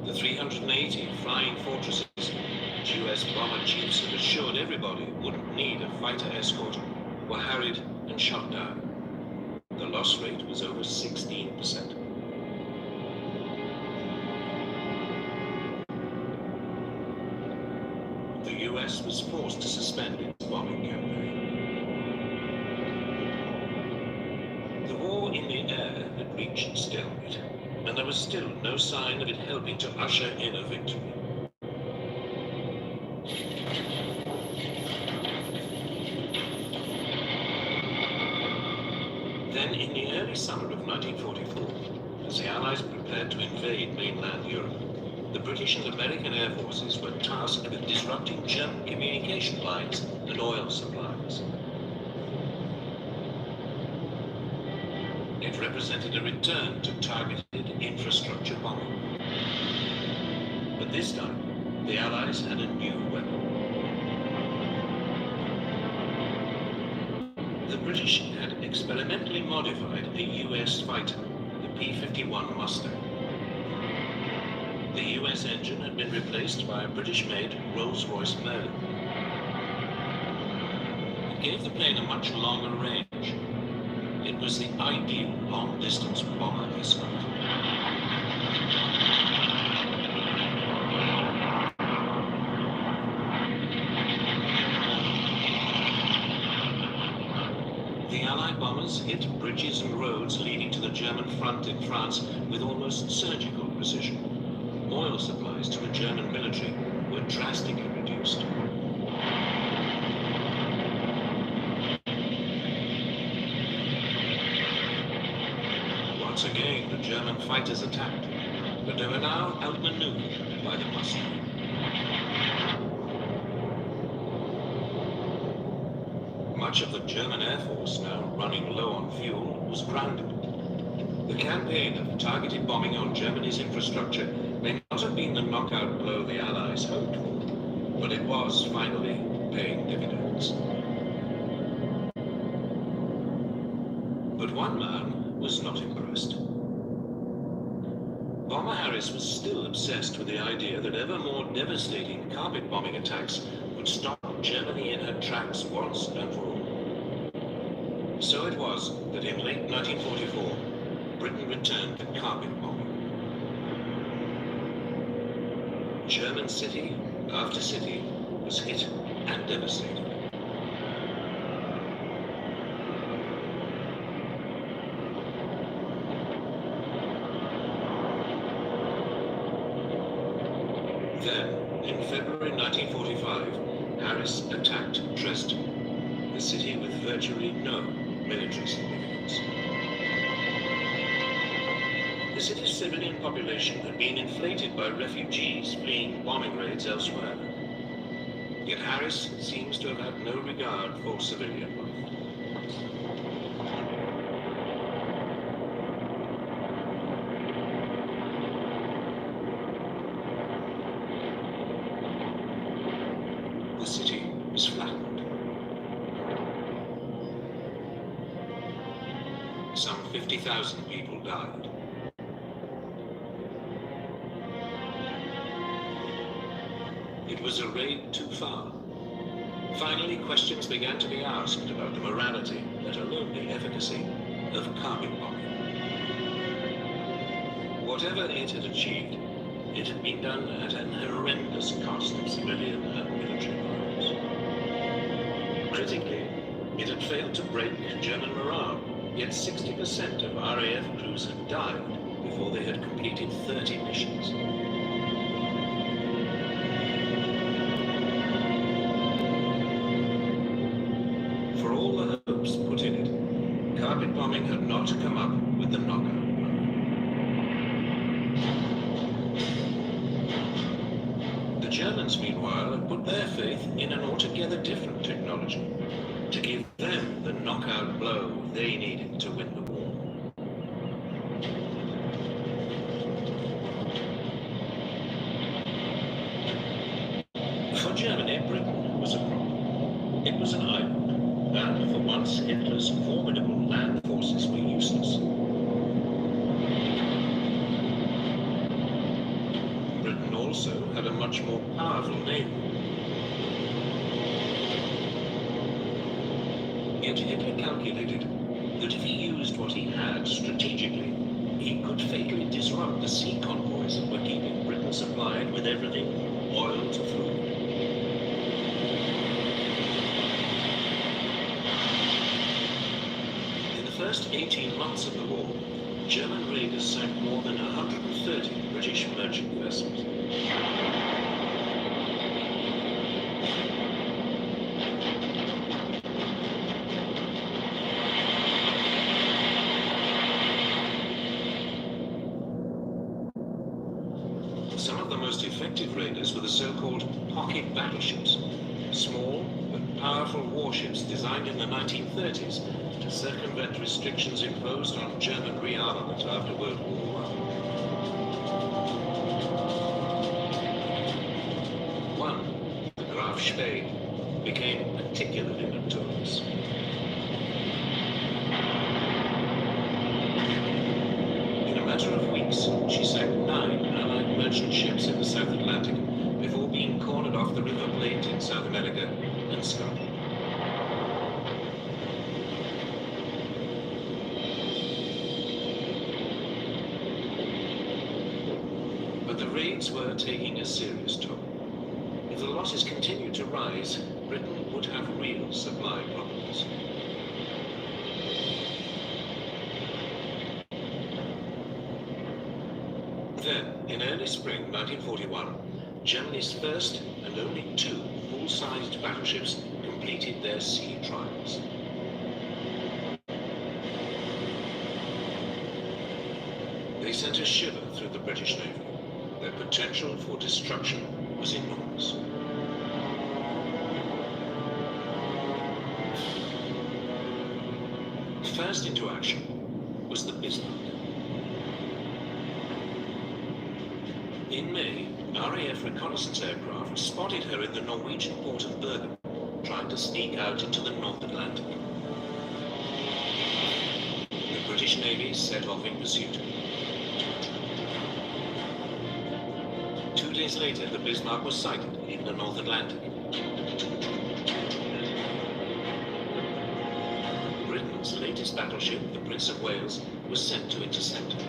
The 380 flying fortresses which U.S. bomber chiefs had assured everybody wouldn't need a fighter escort were harried and shot down. The loss rate was over 16%. The U.S. was forced to suspend its bombing campaign. The war in the air had reached stalemate, and there was still no sign of it helping to usher in a victory. Then, in the early summer of 1944, as the Allies prepared to invade mainland Europe, the British and American air forces were tasked with disrupting German communication lines and oil supplies. It represented represented a return to targeted infrastructure bombing. But this time, the Allies had a new weapon. The British had experimentally modified a US fighter, the P-51 Mustang. The US engine had been replaced by a British-made Rolls-Royce Merlin. It gave the plane a much longer range. It was the ideal long-distance bomber escort. The Allied bombers hit bridges and roads leading to the German front in France with almost surgical precision. Oil supplies to the German military were drastically reduced. Once again, the German fighters attacked, but they were now outmaneuvered by the Mustang. Much of the German Air Force, now running low on fuel, was grounded. The campaign of targeted bombing on Germany's infrastructure may not have been the knockout blow the Allies hoped for, but it was finally paying dividends. But one man was not impressed. Bomber Harris was still obsessed with the idea that ever more devastating carpet bombing attacks would stop Germany in her tracks once and for all. So it was that in late 1944, Britain returned to carpet bombing. German city after city was hit and devastated. Then, in February 1945, Harris attacked Dresden, a city with virtually no military significance. The city's civilian population had been inflated by refugees fleeing bombing raids elsewhere. Yet Harris seems to have had no regard for civilian life. The city was flattened. Some 50,000 people died. It was a raid too far. Finally, questions began to be asked about the morality, let alone the efficacy, of carpet bombing. Whatever it had achieved, it had been done at an horrendous cost of civilian and military lives. Critically, it had failed to break German morale, yet 60% of RAF crews had died before they had completed 30 missions. For all the hopes put in it, carpet bombing had not come up with the knockout blow. The Germans, meanwhile, had put their faith in an altogether different technology to give them the knockout blow they needed to win the war. For Germany, Britain was a problem. It was an island, and for once Hitler's formidable land forces were useless. Britain also had a much more powerful navy. Yet Hitler calculated that if he used what he had strategically, he could fatally disrupt the sea convoys that were keeping Britain supplied with everything, oil to food. In the first 18 months of the war, German raiders sank more than 130 British merchant vessels. Some of the most effective raiders were the so-called pocket battleships, small but powerful warships designed in the 1930s to circumvent restrictions imposed on German rearmament after World War I. One, the Graf Spee, became particularly notorious. In a matter of weeks, she sank 9 Allied merchant ships in the South Atlantic before being cornered off the River Plate in South America and Scotland. But the raids were taking a serious toll. If the losses continued to rise, Britain would have real supply problems. Then, in early spring 1941, Germany's first and only 2 full-sized battleships completed their sea trials. They sent a shiver through the British Navy. Their potential for destruction was enormous. First into action was the Bismarck. In May, RAF reconnaissance aircraft spotted her in the Norwegian port of Bergen, trying to sneak out into the North Atlantic. The British Navy set off in pursuit. 2 days later, the Bismarck was sighted in the North Atlantic. Britain's latest battleship, the Prince of Wales, was sent to intercept her.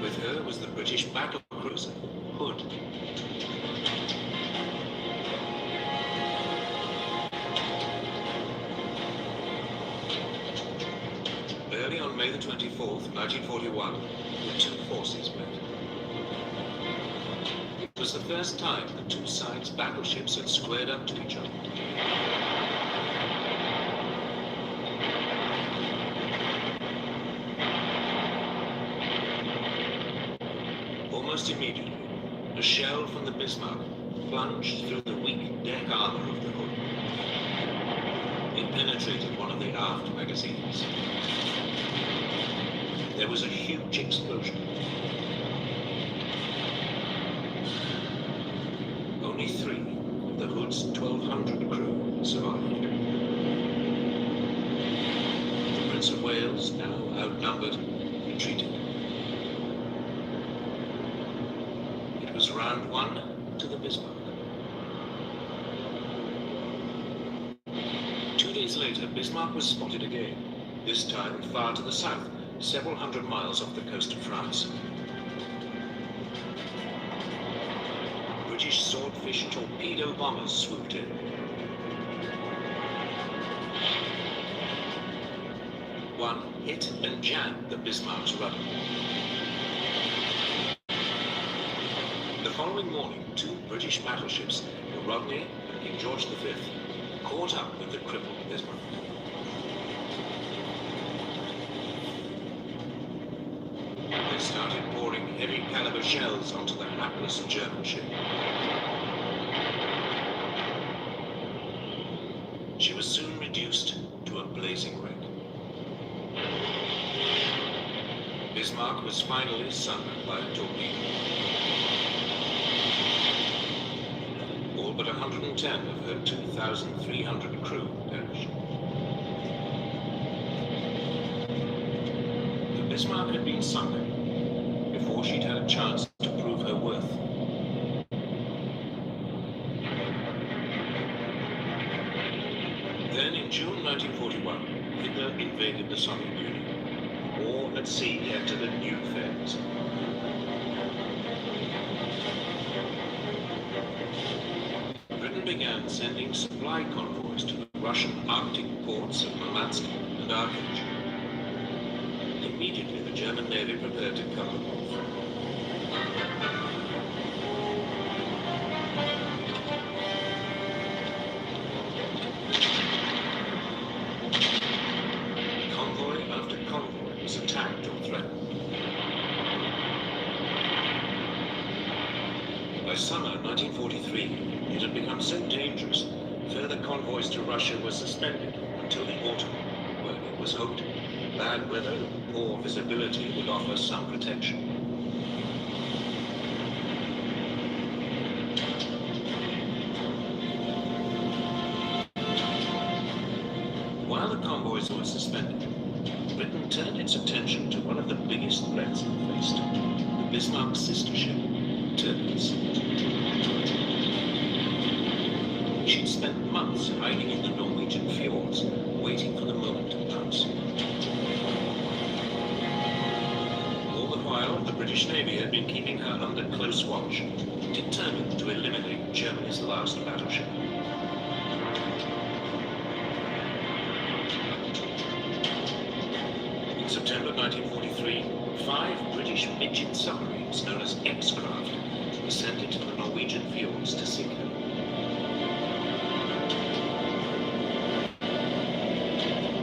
With her was the British battlecruiser, Hood. Early on May the 24th, 1941, the 2 forces met. It was the first time the 2 sides' battleships had squared up to each other. Almost immediately, a shell from the Bismarck plunged through the weak deck armor of the Hood. It penetrated one of the aft magazines. There was a huge explosion. Only 3 of the Hood's 1,200 crew survived. The Prince of Wales, now outnumbered, retreated. It was round 1 to the Bismarck. 2 days later, Bismarck was spotted again, this time far to the south, several hundred miles off the coast of France. British Swordfish torpedo bombers swooped in. One hit and jammed the Bismarck's rudder. The following morning, 2 British battleships, the Rodney and King George V, caught up with the crippled Bismarck. They started pouring heavy caliber shells onto the hapless German ship. She was soon reduced to a blazing wreck. Bismarck was finally sunk by a torpedo. All but 110 of her 2,300 crew perished. The Bismarck had been sunk before she'd had a chance to prove her worth. Then in June 1941, Hitler invaded the Soviet Union. War at sea entered a new phase. Britain began sending supply convoys to the Russian Arctic ports of Murmansk and Arctic. Immediately, the German Navy prepared to cut them off. Convoy after convoy was attacked or threatened. By By summer 1943, it had become so dangerous, further convoys to Russia were suspended until the autumn, when it was hoped bad weather and poor visibility would offer some protection. While the convoys were suspended, Britain turned its attention to one of the biggest threats it faced, the Bismarck's sister ship, Turbines. She'd spent months hiding in the Norwegian fjords, waiting for the moment to pounce. All the while, the British Navy had been keeping her under close watch, determined to eliminate Germany's last battleship. In September 1943, 5 British midget submarines known as X-craft were sent into the Norwegian fjords to sink her.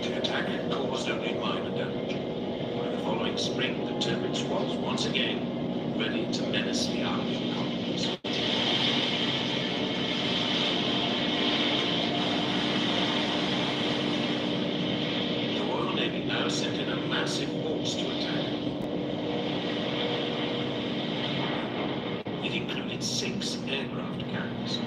The attack caused only minor damage. By the following spring, the Tirpitz was once again ready to menace the Allied colonies. The Royal Navy now sent in a massive force to attack. It included 6 aircraft carriers.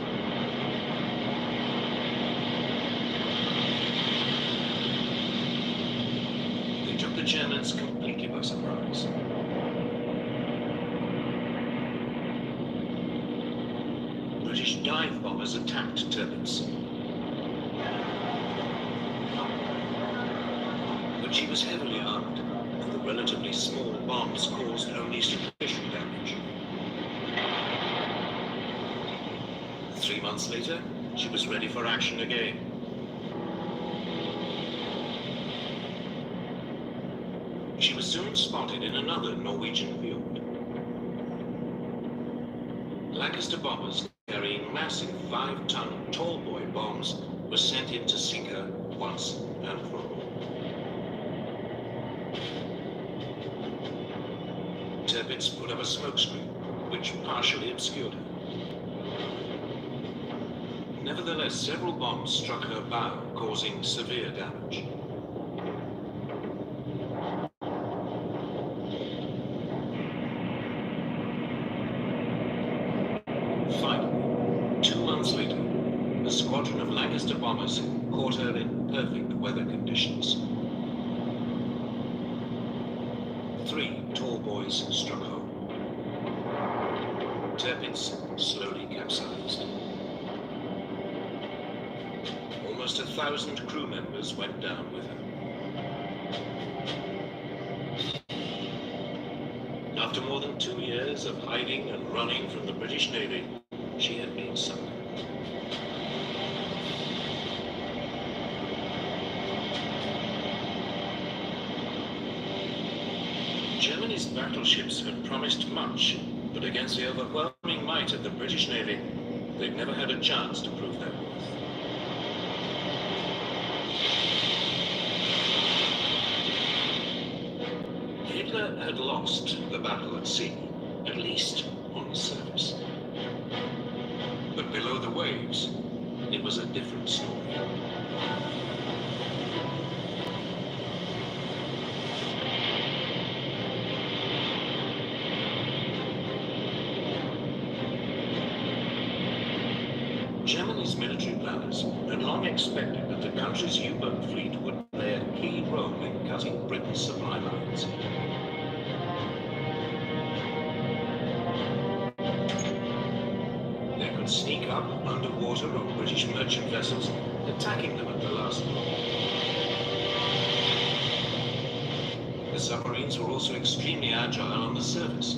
They took the Germans completely by surprise. British dive bombers attacked Tirpitz. But she was heavily armed, and the relatively small bombs caused only superficial damage. 3 months later, she was ready for action again. She was soon spotted in another Norwegian field. Lancaster bombers carrying massive 5-ton tall-boy bombs were sent in to sink her once and for all. Tirpitz put up a smokescreen, which partially obscured her. Nevertheless, several bombs struck her bow, causing severe damage. Finally, 2 months later, a squadron of Lancaster bombers caught her in perfect weather conditions. 3 tall boys struck home. Tirpitz slowly capsized. Almost 1,000 crew members went down with her. After more than 2 years of hiding and running from the British Navy, she had been sunk. Germany's battleships had promised much, but against the overwhelming might of the British Navy, they'd never had a chance to prove their worth. Hitler had lost the battle at sea, at least on the surface. But below the waves, it was a different story. Germany's military planners had long expected that the country's U-boat fleet would play a key role in cutting Britain's supply lines. They could sneak up underwater on British merchant vessels, attacking them at the last moment. The submarines were also extremely agile on the surface.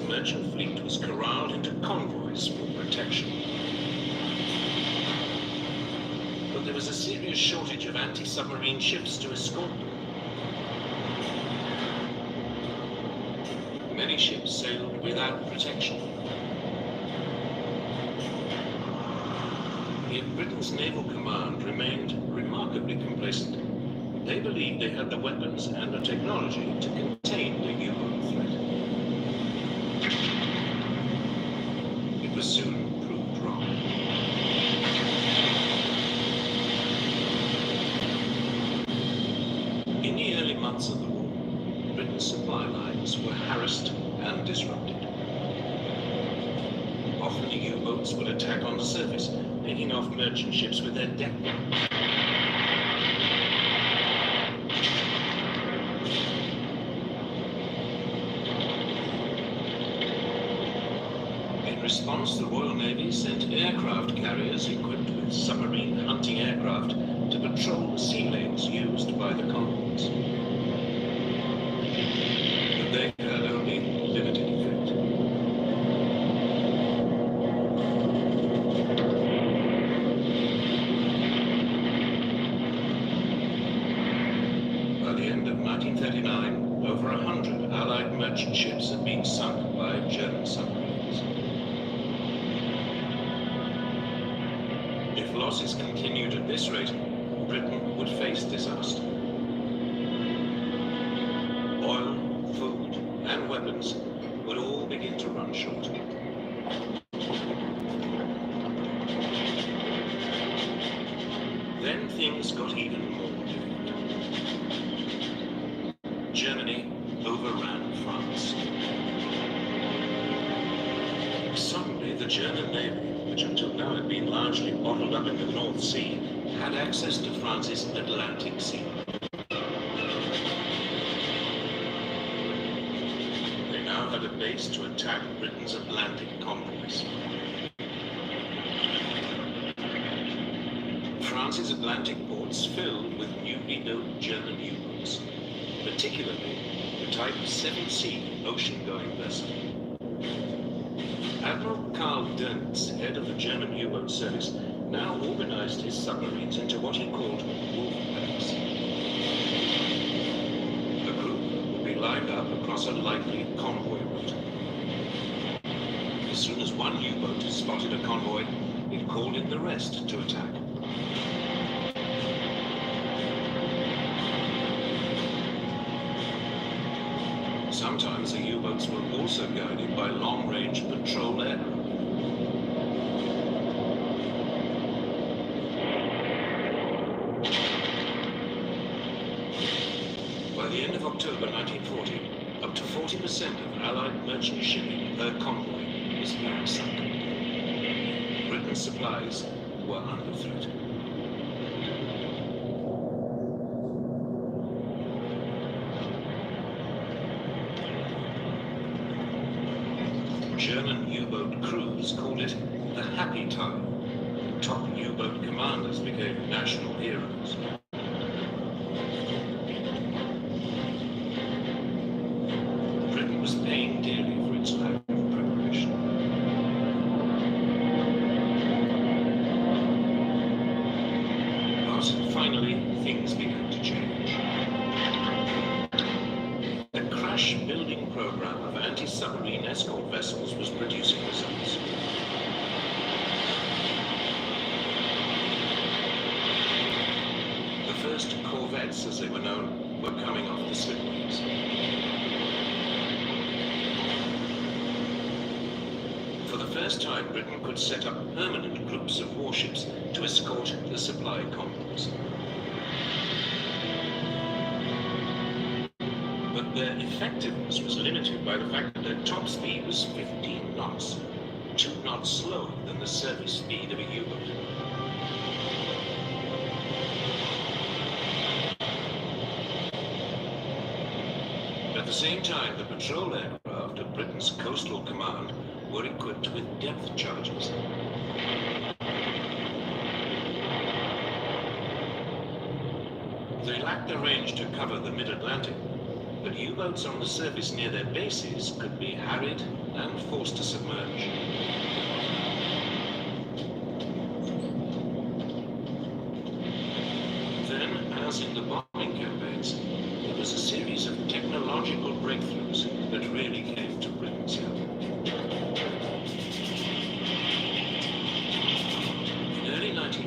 Merchant fleet was corralled into convoys for protection. But there was a serious shortage of anti-submarine ships to escort them. Many ships sailed without protection. Yet Britain's naval command remained remarkably complacent. They believed they had the weapons and the technology to contain the U-boat threat. It was soon proved wrong. In the early months of the war, Britain's supply lines were harassed and disrupted. Often the U-boats would attack on the surface, picking off merchant ships with their deck guns. In response, the Royal Navy sent aircraft carriers equipped with submarine hunting aircraft to patrol the sea lanes used by the convoys. But they had only limited effect. By the end of 1939, over 100 Allied merchant ships had been sunk by German submarines. If losses continued at this rate, Britain would face disaster. Oil, food, and weapons would all begin to run short. Then things got even more difficult. Germany overran France. Suddenly, the German Navy, which until now had been largely bottled up in the North Sea, had access to France's Atlantic Sea. They now had a base to attack Britain's Atlantic convoys. France's Atlantic ports filled with newly built German U-boats, particularly the Type 7C ocean-going vessel. Admiral Karl Dönitz, head of the German U-boat service, now organized his submarines into what he called wolf packs. The group would be lined up across a likely convoy route. As soon as one U-boat spotted a convoy, it called in the rest to attack. Sometimes the U-boats were also guided by long-range patrol aircraft. By the end of October 1940, up to 40% of Allied merchant shipping per convoy was being sunk. Britain's supplies were under threat. German U-boat crews called it the happy time. Top U-boat commanders became national heroes. Britain was paying dearly for its lack of preparation. But finally, things began to change. The crash-building program of anti-submarine escort vessels was producing results. The first corvettes, as they were known, were coming off the slipways. For the first time, Britain could set up permanent groups of warships to escort the supply convoys. But their effectiveness was limited by the fact that their top speed was 15 knots, 2 knots slower than the service speed of a U-boat. At the same time, the patrol aircraft of Britain's coastal command were equipped with depth charges. They lacked the range to cover the mid-Atlantic, but U-boats on the surface near their bases could be harried and forced to submerge. Then, as in the bombing campaigns, there was a series of technological breakthroughs that really came to Britain's help. In early 1940,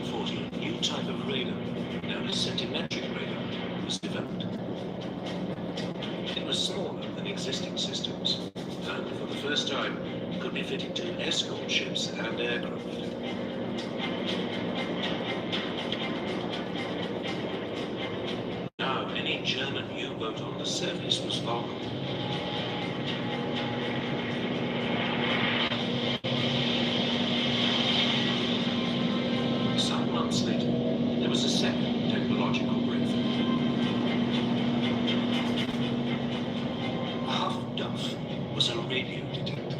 escort ships and aircraft. Now, any German U-boat on the surface was vulnerable. Some months later, there was a second technological breakthrough. Huff Duff was a radio detector.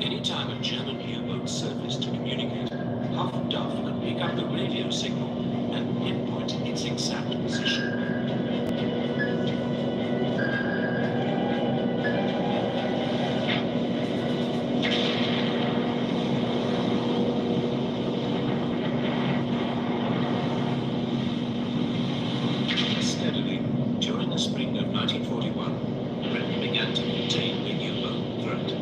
Anytime a German U-boat surfaced to communicate, Huff Duff could pick up the radio signal and pinpoint its exact position. Steadily, during the spring of 1941, Britain began to contain the U-boat threat.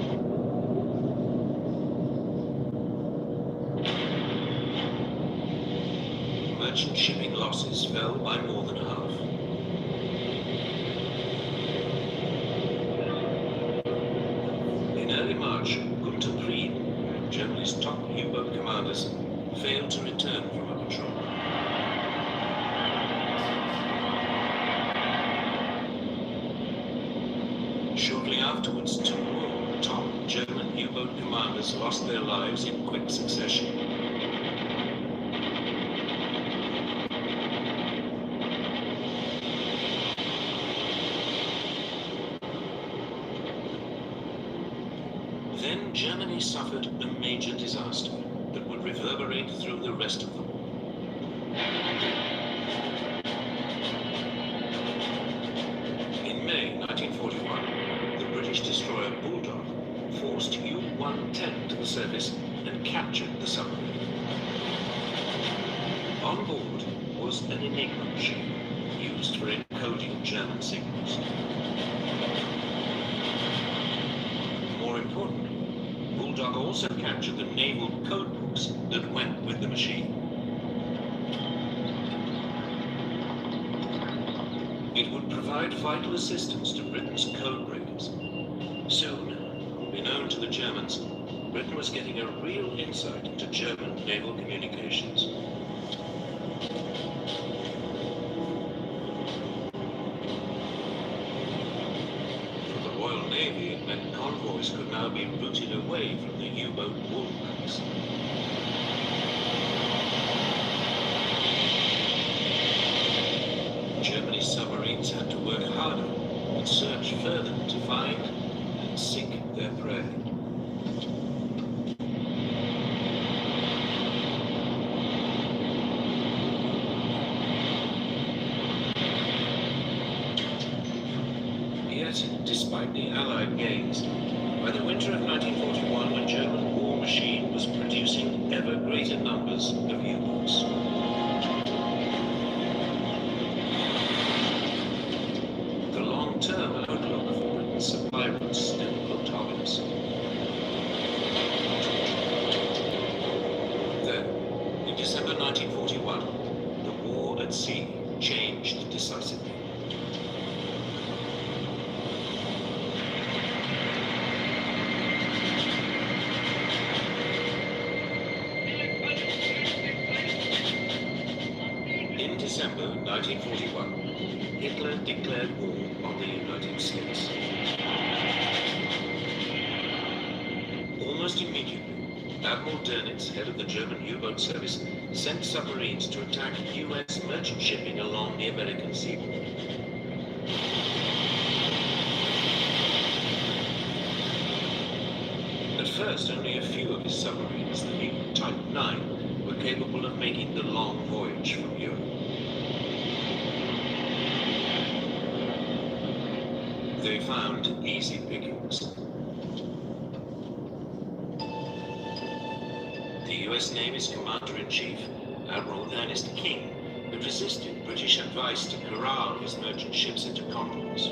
Merchant shipping losses fell by more than half. In early March, Gunter Prien, Germany's top U-boat commanders, failed to return from a patrol. Shortly afterwards, two more top German U-boat commanders lost their lives in quick succession. Then Germany suffered a major disaster that would reverberate through the rest of the war. In May 1941, the British destroyer Bulldog forced U-110 to the surface and captured the submarine. On board was an Enigma machine used for encoding German signals. More importantly, Bulldog also captured the naval code books that went with the machine. It would provide vital assistance to Britain's code breakers. Soon, unbeknown to the Germans, Britain was getting a real insight into German naval communications. For the Royal Navy, it meant convoys could now be routed away from the U-boat warplanes. Germany's submarines had to work harder and search further to find and sink their prey. Yet, despite the Allied gains, by the winter of 1941, the German war machine was producing ever greater numbers of U-boats. The long-term outlook for Britain's supply routes still looked ominous. Then, in December 1941, the war at sea changed decisively. In December 1941, Hitler declared war on the United States. Almost immediately, Admiral Dönitz, head of the German U-boat service, sent submarines to attack U.S. merchant shipping along the American seaboard. At first, only a few of his submarines, the new Type 9, were capable of making the long voyage from Europe. They found easy pickings. The U.S. Navy's Commander-in-Chief, Admiral Ernest King, had resisted British advice to corral his merchant ships into convoys.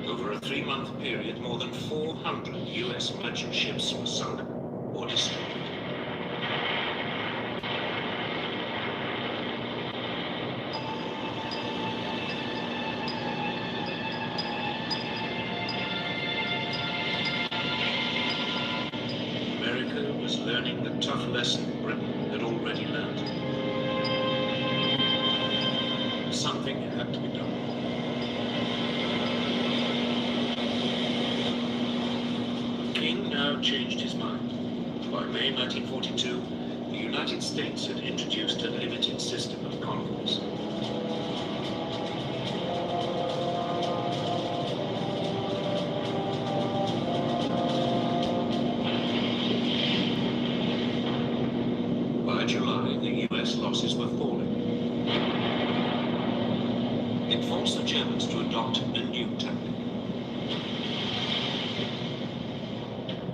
Over a 3-month period, more than 400 U.S. merchant ships were sunk or destroyed. tough lesson Britain had already learned. Something had to be done. The king now changed his mind. By May 1942, the United States had introduced a limited system of convoys. By July, the US losses were falling. It forced the Germans to adopt a new tactic.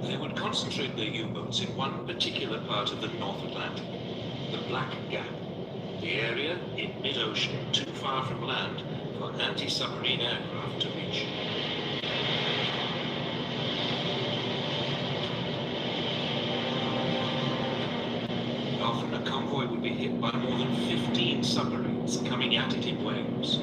They would concentrate their U-boats in one particular part of the North Atlantic, the Black Gap, the area in mid-ocean too far from land for anti-submarine aircraft to reach. Often a convoy would be hit by more than 15 submarines coming at it in waves.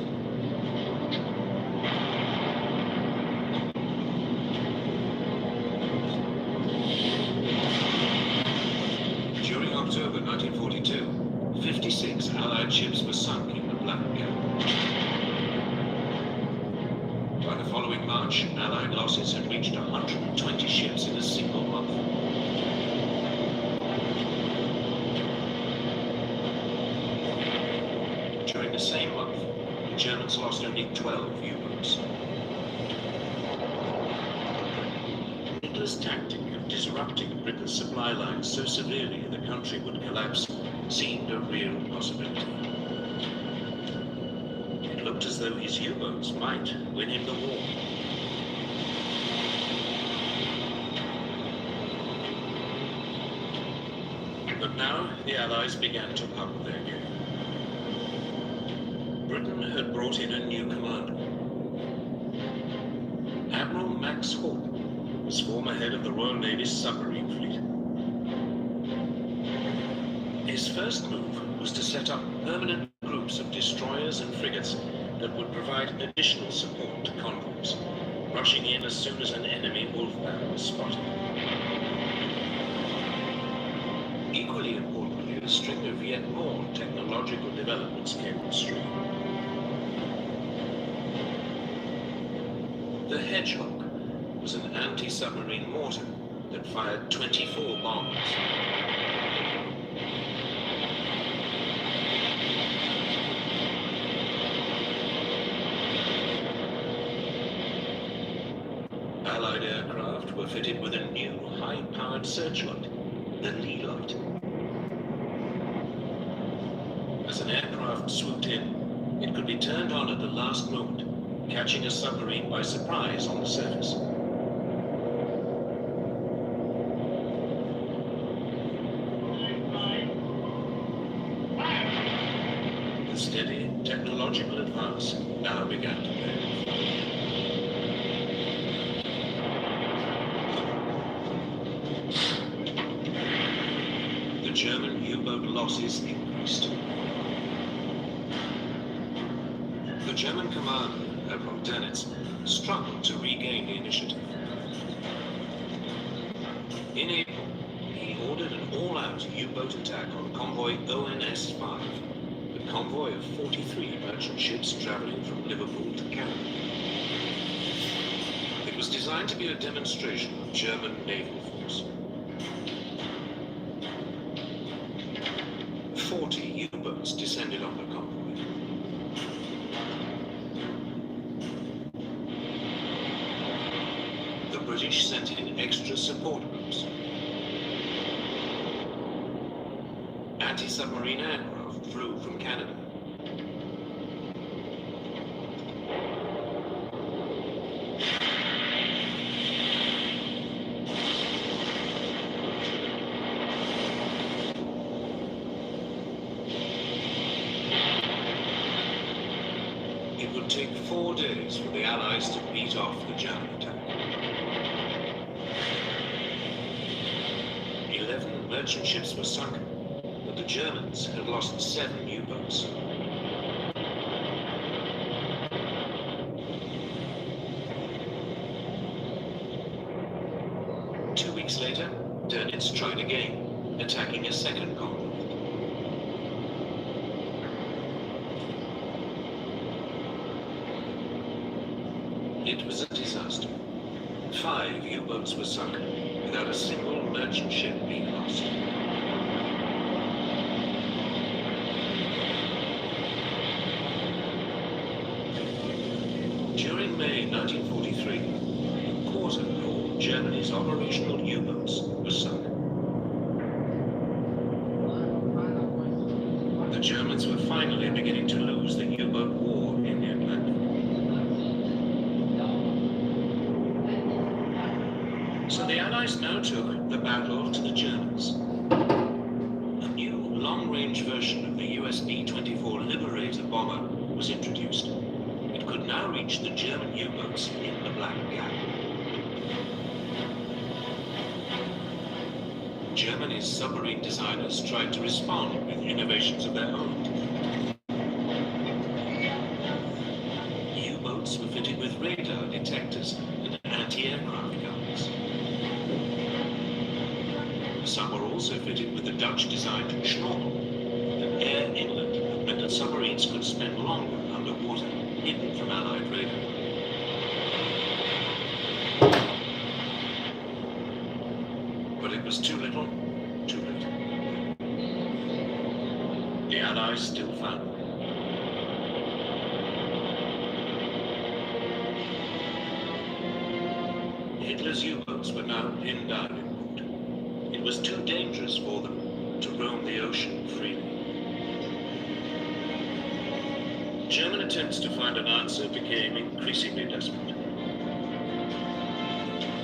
During October 1942, 56 Allied ships were sunk in the Black Gap. By the following March, Allied losses had reached 120 ships in a single month. During the same month, the Germans lost only 12 U-boats. Hitler's tactic of disrupting Britain's supply lines so severely the country would collapse seemed a real possibility. It looked as though his U-boats might win him the war. But now the Allies began to up their game. Britain had brought in a new commander. Admiral Max Horton was former head of the Royal Navy's submarine fleet. His first move was to set up permanent groups of destroyers and frigates that would provide additional support to convoys, rushing in as soon as an enemy wolfpack was spotted. Equally importantly, a string of yet more technological developments came on stream. The Hedgehog was an anti-submarine mortar that fired 24 bombs. Allied aircraft were fitted with a new high-powered searchlight, the Lee light. As an aircraft swooped in, it could be turned on at the last moment, catching a submarine by surprise on the surface. The steady technological advance now began to pay. The German U-boat losses increased. The German commander, Admiral Dönitz, struggled to regain the initiative. In April, he ordered an all-out U-boat attack on convoy ONS-5, a convoy of 43 merchant ships traveling from Liverpool to Canada. It was designed to be a demonstration of German naval force. 40 U-boats descended on the convoy. The British sent in extra support groups. Anti-submarine aircraft flew from Canada. It would take 4 days for the Allies to beat off the German attack. 11 merchant ships were sunk, but the Germans had lost 7 U-boats. Two weeks later, Dönitz tried again. attacking a second convoy. It was a disaster. 5 U-boats were sunk, without a single merchant ship being lost. During May 1943, a quarter of all Germany's operational U-boats were sunk. The Germans were finally beginning to lose the U-boat war in the Atlantic. So the Allies now took the battle to the Germans. A new long-range version of the US B-24 Liberator bomber was introduced. It could now reach the German U-boats in the Black Gap. Germany's submarine designers tried to respond with innovations of their own. U-boats were fitted with radar detectors and anti-aircraft guns. Some were also fitted with the Dutch-designed schnorkel, an air inlet meant that submarines could spend longer underwater, hidden from Allied radar. But it was too little, too late. The Allies still found them. Hitler's U-boats were now pinned down in port. It was too dangerous for them to roam the ocean freely. German attempts to find an answer became increasingly desperate.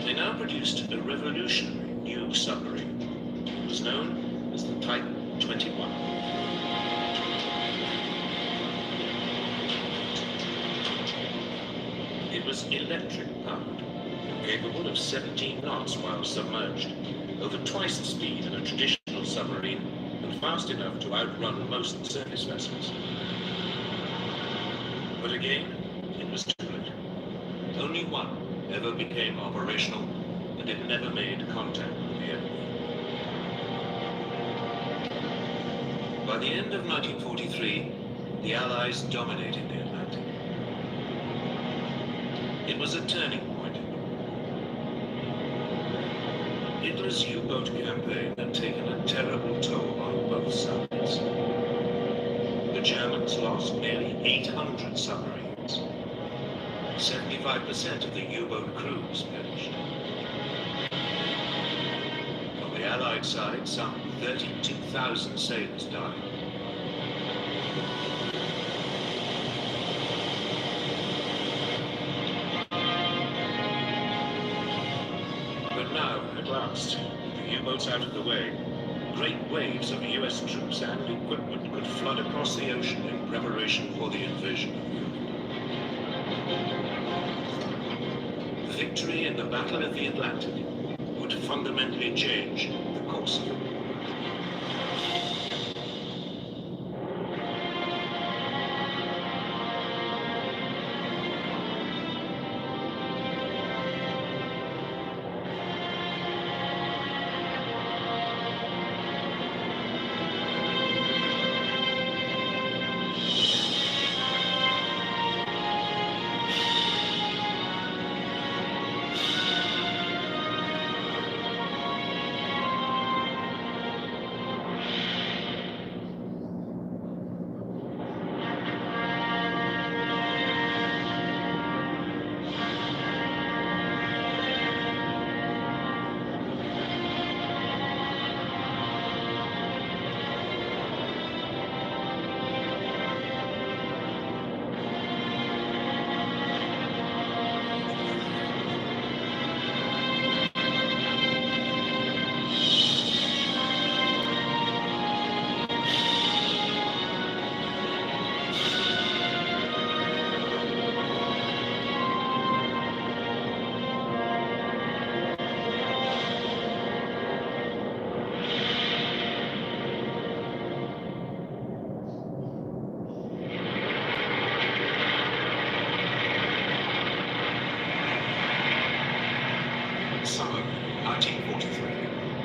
They now produced a revolutionary new submarine. It was known as the Type 21. It was electric powered, capable of 17 knots while submerged, over twice the speed of a traditional submarine, and fast enough to outrun most surface vessels. But again, it was too late. Only one ever became operational, and it never made contact with the enemy. By the end of 1943, the Allies dominated the Atlantic. It was a turning point. Hitler's U-boat campaign had taken a terrible toll on both sides. The Germans lost nearly 800 submarines. 75% of the U-boat crews perished. On the Allied side, some 32,000 sailors died. But now, at last, with the U-boats out of the way, great waves of US troops and equipment could flood across the ocean in preparation for the invasion of Europe. Victory in the Battle of the Atlantic would fundamentally change the course of the war. Summer 1943,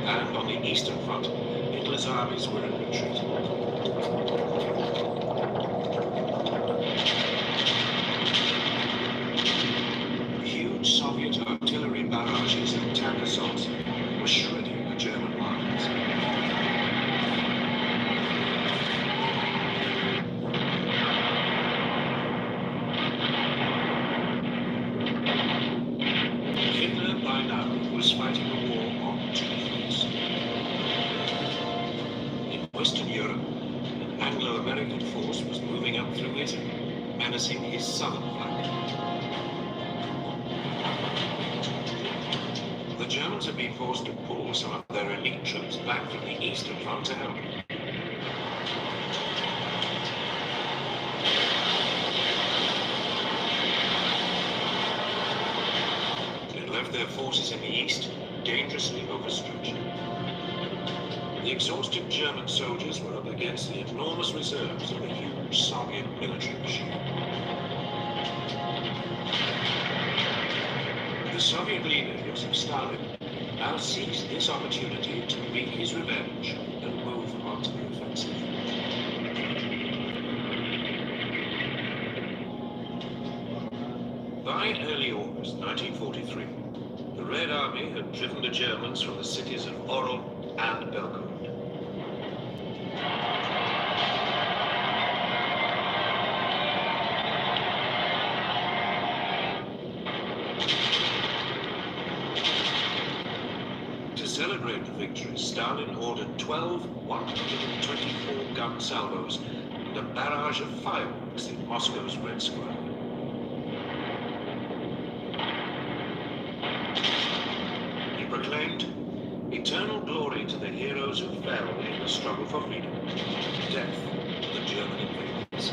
and on the Eastern Front, Hitler's armies were in retreat. Huge Soviet artillery barrages and tank assaults were shredding the German lines. Hitler by now was fighting a war on two fronts. In Western Europe, an Anglo-American force was moving up through Italy, menacing his southern flank. The Germans had been forced to pull some of their elite troops back from the Eastern Front to help. It left their forces in the East dangerously overstretched. The exhausted German soldiers were up against the enormous reserves of the huge Soviet military machine. The Soviet leader, Joseph Stalin, now seized this opportunity to wreak his revenge and move onto the offensive. By early August 1943, the Red Army had driven the Germans from the cities of Orel and Belgorod. To celebrate the victory, Stalin ordered 12 124-gun salvos and a barrage of fireworks in Moscow's Red Square. He proclaimed, "Eternal glory to the heroes who fell in the struggle for freedom. Death to the German invaders."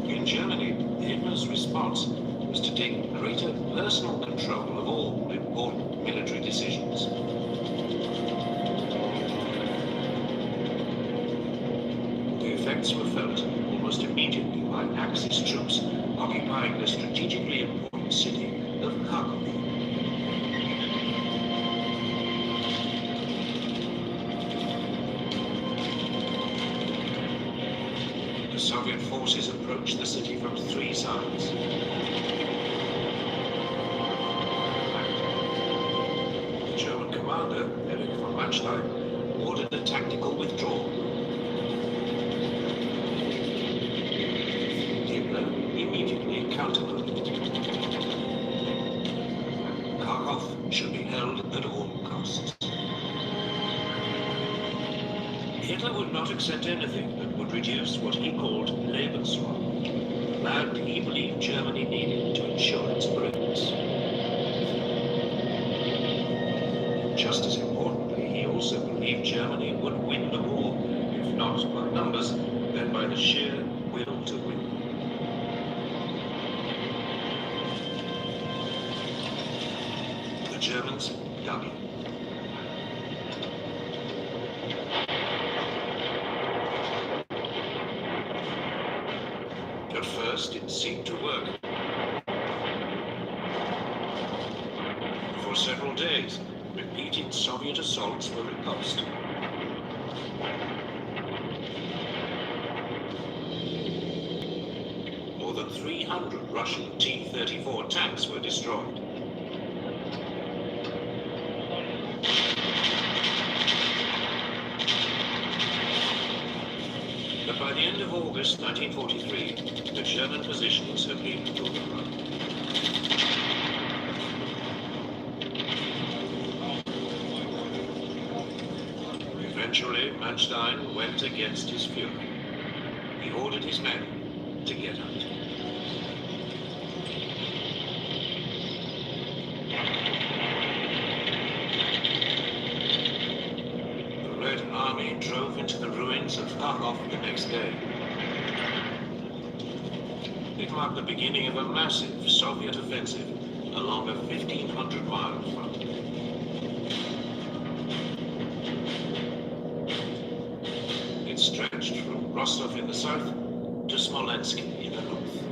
In Germany, Hitler's response was to take greater personal control of all important military decisions. The effects were felt almost immediately by Axis troops occupying the strategically important city of Kharkov. The Soviet forces approached the city from three sides. The German commander, Erich von Manstein, ordered a tactical withdrawal. Hitler immediately countermarched. Kharkov should be held at all costs. Hitler would not accept anything that would reduce what he called Lebensraum, the land he believed Germany needed to ensure its progress. Just as importantly, he also believed Germany would win the war, if not by numbers, then by the sheer will to win. The Germans dug in. At first, it seemed to work. For several days, repeated Soviet assaults were repulsed. More than 300 Russian T-34 tanks were destroyed. But by the end of August 1943, the German positions had been overrun. Eventually, Manstein went against his fury. He ordered his men to get out. The Red Army drove into the ruins of Kharkov the next day. It marked the beginning of a massive Soviet offensive along a 1,500-mile front. It stretched from Rostov in the south to Smolensk in the north.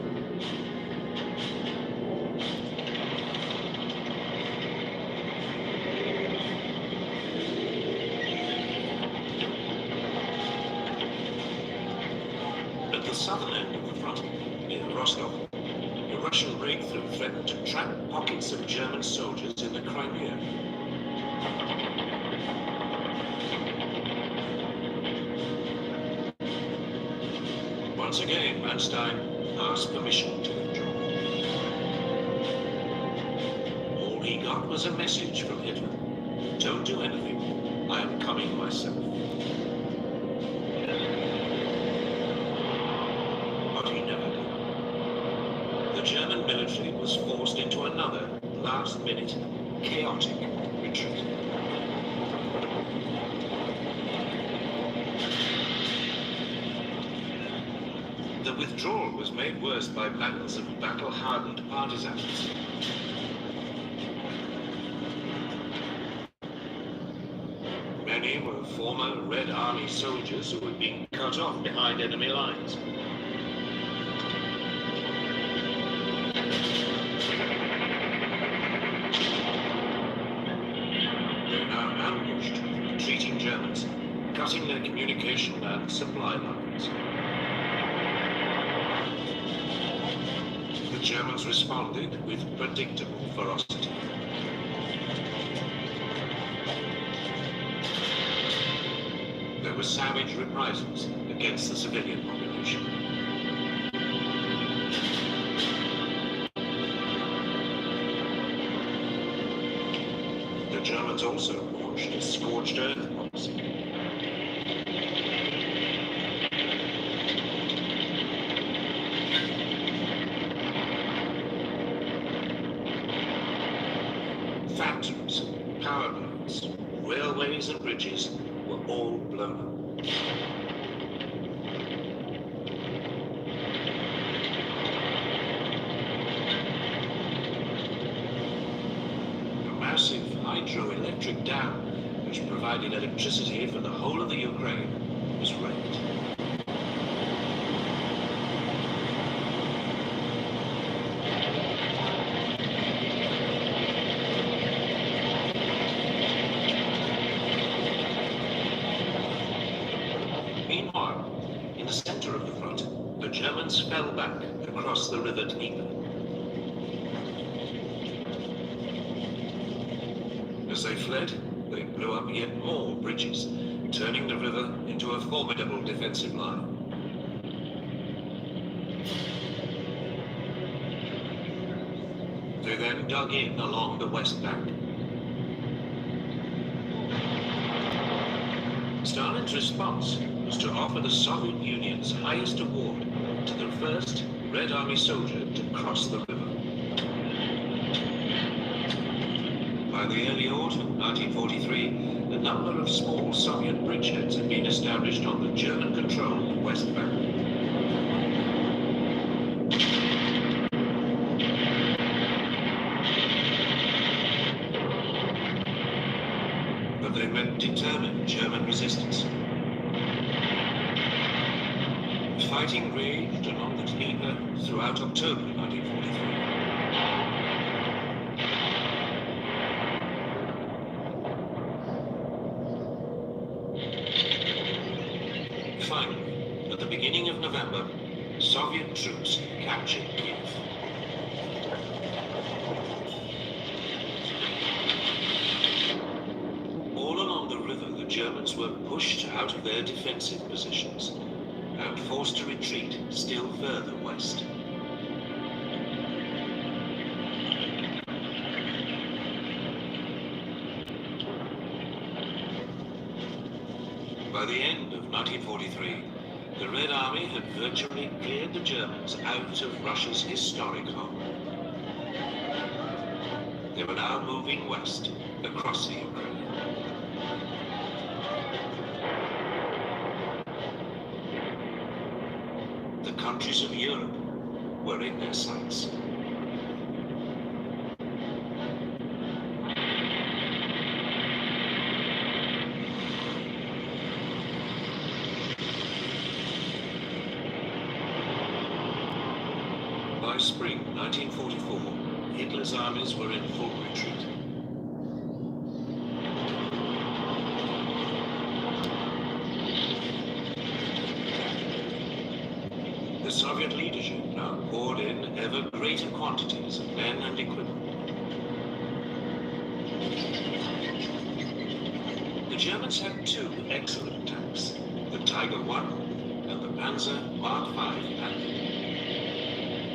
the southern end of the front, near Rostov, a Russian breakthrough threatened to trap pockets of German soldiers in the Crimea. Once again, Manstein asked permission to withdraw. All he got was a message from Hitler. Don't do anything. I am coming myself. But he never did. The German military was forced into another, last-minute, chaotic retreat. The withdrawal was made worse by bands of battle-hardened partisans. Many were former Red Army soldiers who had been cut off behind enemy lines. They now ambushed retreating Germans, cutting their communication and supply lines. The Germans responded with predictable ferocity. There were savage reprisals against the civilian population. The Germans also launched a scorched earth policy. Factories, power plants, railways and bridges were all blown up. A massive hydroelectric dam, which provided electricity for the whole of the Ukraine, was wrecked. Meanwhile, in the center of the front, the Germans fell back across the river Dnieper. As they fled, they blew up yet more bridges, turning the river into a formidable defensive line. They then dug in along the west bank. Stalin's response was to offer the Soviet Union's highest award to the first Red Army soldier to cross the river. By the early autumn 1943, a number of small Soviet bridgeheads had been established on the German-controlled West Bank. But they met determined German resistance. Fighting raged along the Dnieper throughout October 1943. Finally, at the beginning of November, Soviet troops captured Kiev. All along the river, the Germans were pushed out of their defensive positions and forced to retreat still further west. By the end of 1943, the Red Army had virtually cleared the Germans out of Russia's historic home. They were now moving west, across the Ukraine. The countries of Europe were in their sights. By spring 1944, Hitler's armies were in full retreat. Soviet leadership now poured in ever greater quantities of men and equipment. The Germans had two excellent tanks, the Tiger I and the Panzer Mark V Panther.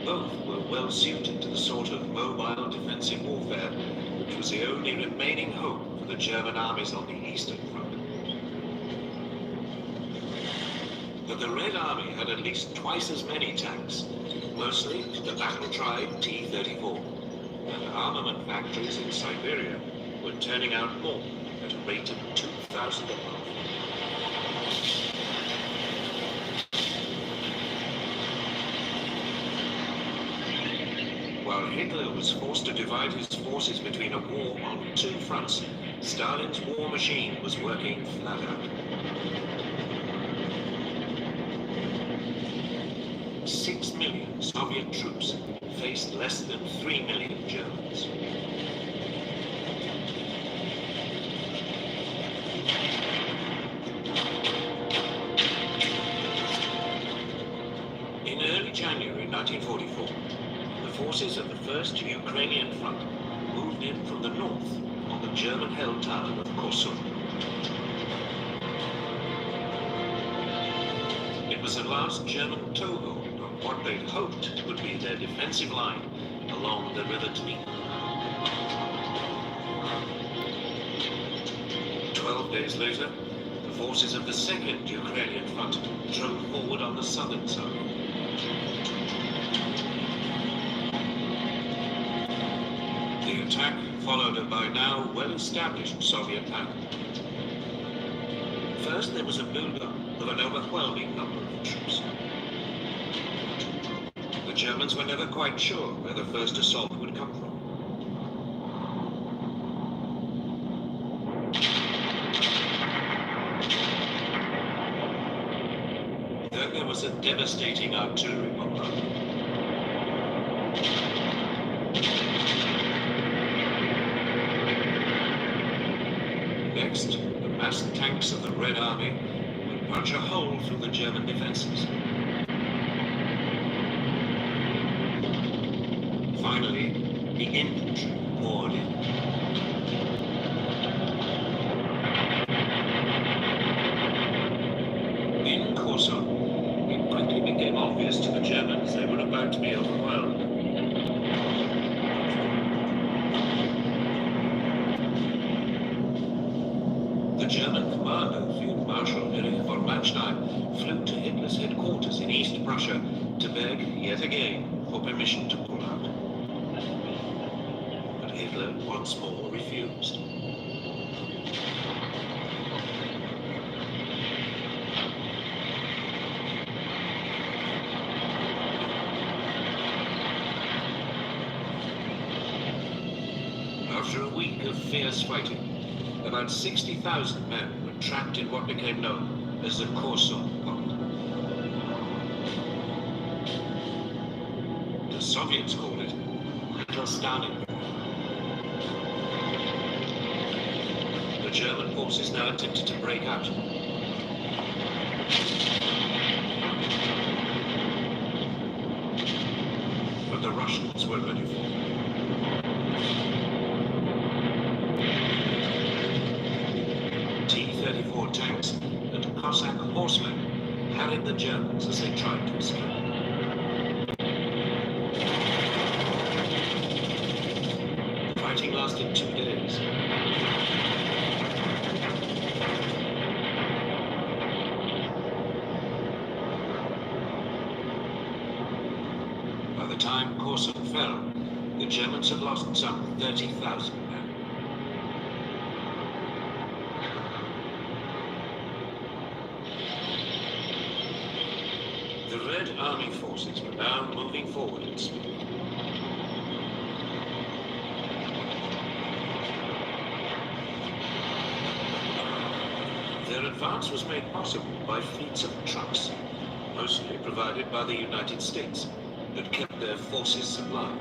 Both were well suited to the sort of mobile defensive warfare which was the only remaining hope for the German armies on the Eastern Front. But the Red Army had at least twice as many tanks, mostly the battle-tried T-34, and armament factories in Siberia were turning out more at a rate of 2,000 a month. While Hitler was forced to divide his forces between a war on two fronts, Stalin's war machine was working flat out. 6 million Soviet troops faced less than 3 million Germans. In early January 1944, the forces of the First Ukrainian Front moved in from the north on the German-held town of Korsun. It was the last German toehold on what they'd hoped would be their defensive line along the River Dnieper. 12 days later, the forces of the Second Ukrainian Front drove forward on the southern side. The attack followed a by now well-established Soviet pattern. First, there was a build-up of an overwhelming number of troops. The Germans were never quite sure where the first assault would come from. Then there was a devastating artillery bombardment. Next, the massed tanks of the Red Army would punch a hole through the German defenses. Finally, the infantry poured in. In Korsun, it quickly became obvious to the Germans they were about to be overwhelmed. The German commander, Field Marshal Erich von Manstein, flew to Hitler's headquarters in East Prussia to beg, yet again, for permission to pull out. But Hitler once more refused. After a week of fierce fighting, about 60,000 men were trapped in what became known as the Korsun Pocket. The Soviets called it Little Stalingrad. The German forces now attempted to break out. But the Russians were ready for it. T-34 tanks and Cossack horsemen harried the Germans as they tried to escape. The fighting lasted 2 days. By the time Korsun fell, the Germans had lost some 30,000 men. The Red Army forces were now moving forward at speed. Their advance was made possible by fleets of trucks, mostly provided by the United States, that kept their forces supplied.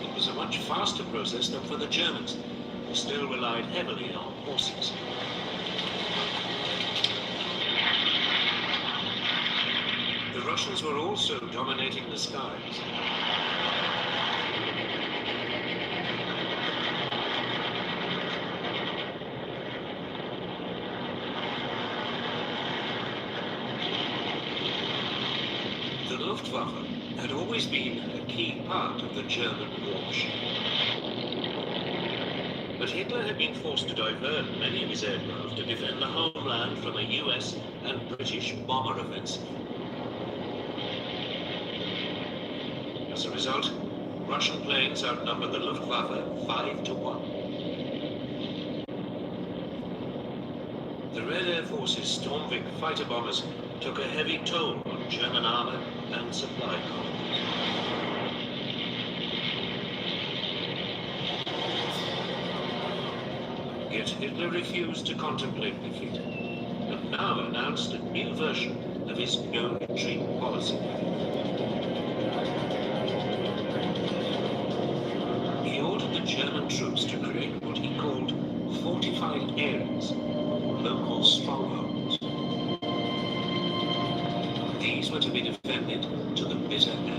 It was a much faster process than for the Germans, who still relied heavily on horses. Russians were also dominating the skies. The Luftwaffe had always been a key part of the German war machine. But Hitler had been forced to divert many of his aircraft to defend the homeland from a US and British bomber offensive. As a result, Russian planes outnumbered the Luftwaffe 5-1. The Red Air Force's Stormvik fighter bombers took a heavy toll on German armor and supply columns. Yet Hitler refused to contemplate defeat, and now announced a new version of his no-retreat policy. He ordered the German troops to create what he called fortified areas, local strongholds. These were to be defended to the bitter end.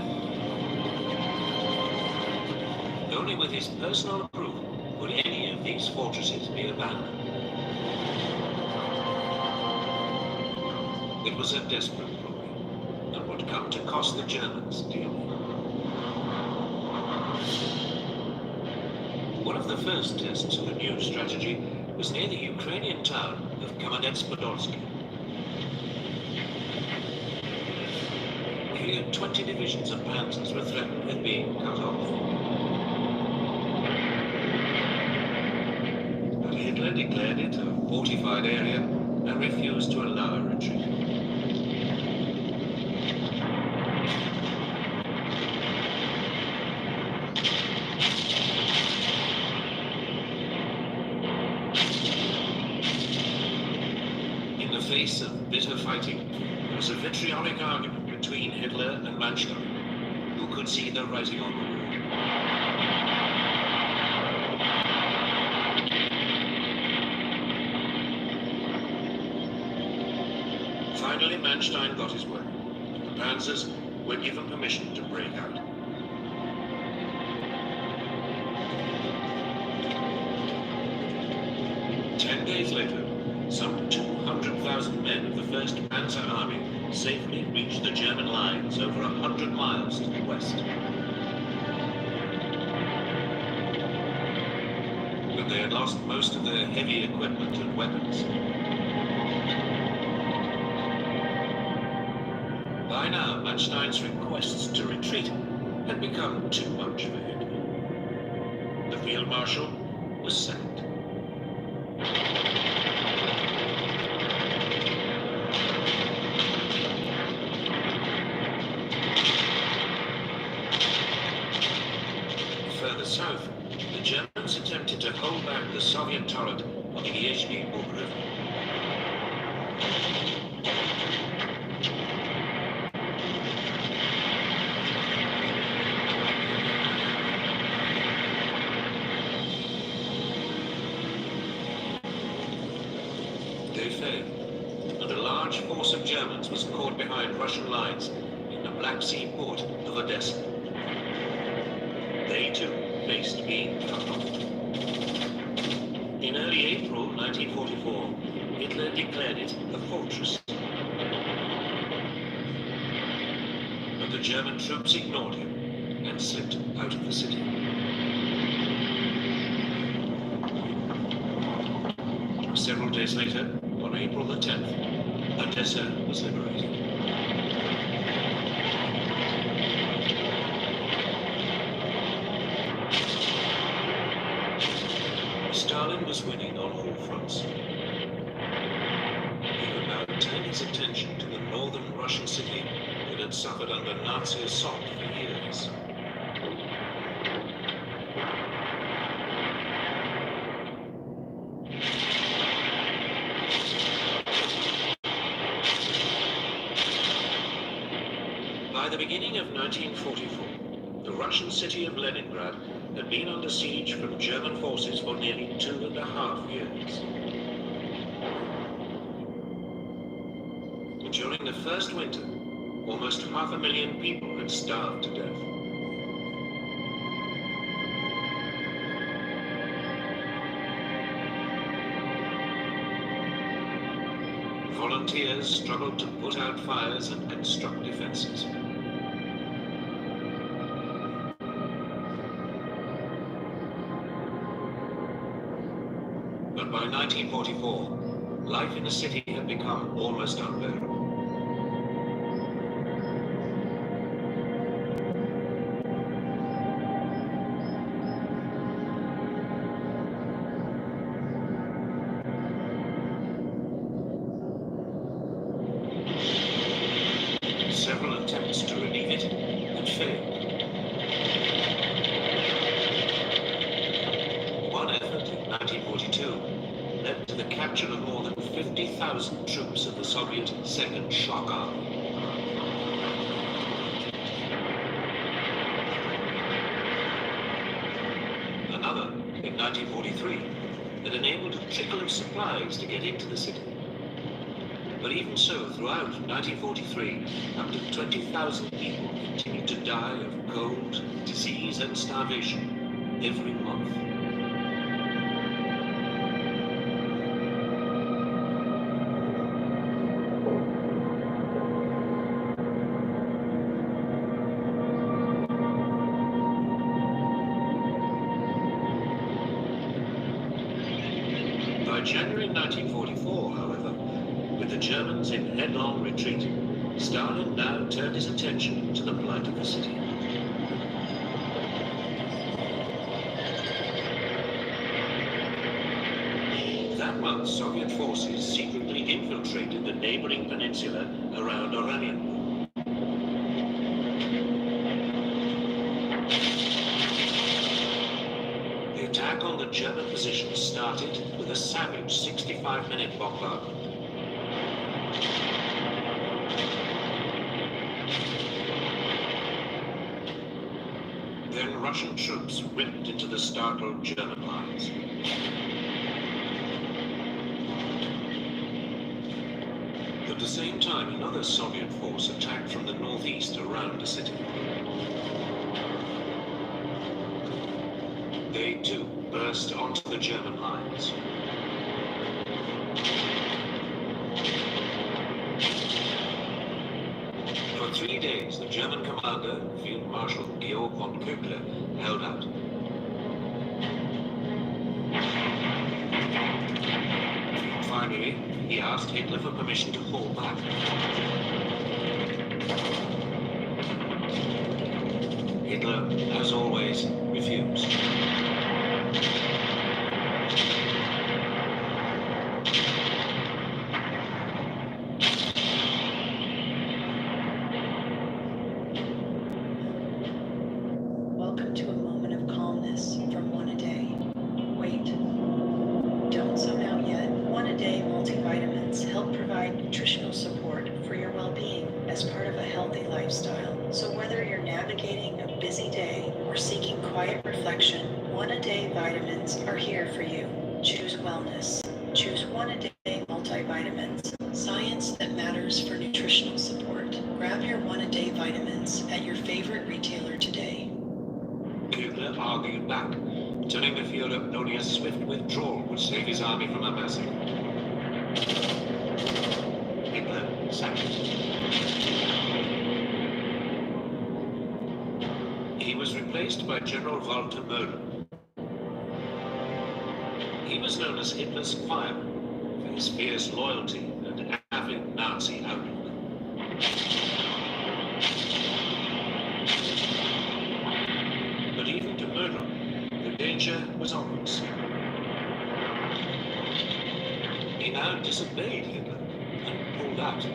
Only with his personal approval would any of these fortresses be abandoned. It was a desperate ploy, and would come to cost the Germans dearly. One of the first tests of the new strategy was near the Ukrainian town of Kamenets-Podolsky. Here, 20 divisions of panzers were threatened with being cut off. But Hitler declared it a fortified area and refused to allow a retreat. In the face of bitter fighting, there was a vitriolic argument between Hitler and Manstein, who could see the writing on the wall. Finally, Manstein got his way. The panzers were given permission to break out. Ten days later, some 200,000 men of the 1st Panzer Army safely reached the German lines over 100 miles to the west. But they had lost most of their heavy equipment and weapons. By now, Manstein's requests to retreat had become too much for him. The field marshal was sacked. Further south, the Germans attempted to hold back the Soviet torrent on the Yezhny-Bug River. They failed, and a large force of Germans was caught behind Russian lines in the Black Sea port of Odessa. They too faced being cut off. In early April 1944, Hitler declared it a fortress. But the German troops ignored him and slipped out of the city. Several days later, on April the 10th, Odessa was liberated. Stalin was winning on all fronts. He could now turn his attention to the northern Russian city that had suffered under Nazi assault for years. By the beginning of 1944, the Russian city of Leningrad had been under siege from German forces for nearly 2.5 years. During the first winter, almost 500,000 people had starved to death. Volunteers struggled to put out fires and construct defenses. But by 1944, life in the city had become almost unbearable. Several attempts to relieve it had failed. One effort in 1942 led to the capture of more than 50,000 troops of the Soviet Second Shock Army. Another, in 1943, that enabled a trickle of supplies to get into the city. But even so, throughout 1943, up to 20,000 people continued to die of cold, disease, and starvation every month. By January 1944, however, with the Germans in headlong retreat, Stalin now turned his attention to the plight of the city. That month, Soviet forces secretly infiltrated the neighboring peninsula around Oranienburg. The attack on the German position started with a savage 65-minute bombardment. Then Russian troops ripped into the startled German lines. At the same time, another Soviet force attacked from the northeast around the city. They too burst onto the German lines. For 3 days, the German commander, Field Marshal Georg von Köckler, held out. Finally, he asked Hitler for permission to hold back. Hitler, as always, refused. Welcome to a moment of calmness from One A Day. Wait. Don't zone out yet. One A Day multivitamins help provide nutritional support for your well-being as part of a healthy lifestyle. So whether you're navigating a busy day or seeking quiet reflection, One A Day vitamins are here for you. Choose wellness. Choose One A Day multivitamins. Science that matters for nutritional support. Grab your One A Day vitamins at your favorite retailer today. Köckler argued back, telling the Führer only a swift withdrawal would save his army from a massacre. Hitler sacked him. He was replaced by General Walter Möller. He was known as Hitler's fireman for his fierce loyalty and avid Nazi outlook. But even to Möller, the danger was obvious. He now disobeyed Hitler and pulled out.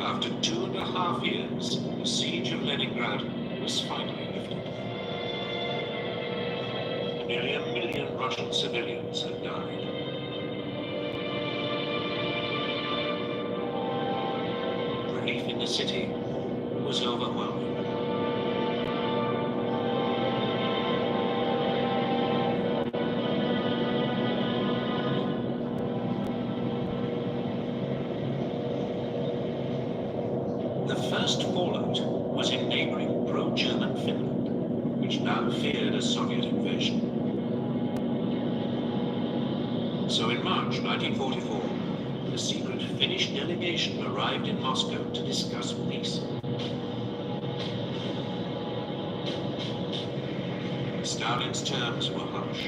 After 2.5 years, the siege of Leningrad was finally lifted. Nearly 1 million Russian civilians had died. Relief in the city was overwhelming. worst fallout was in neighboring pro-German Finland, which now feared a Soviet invasion. So in March 1944, a secret Finnish delegation arrived in Moscow to discuss peace. Stalin's terms were harsh.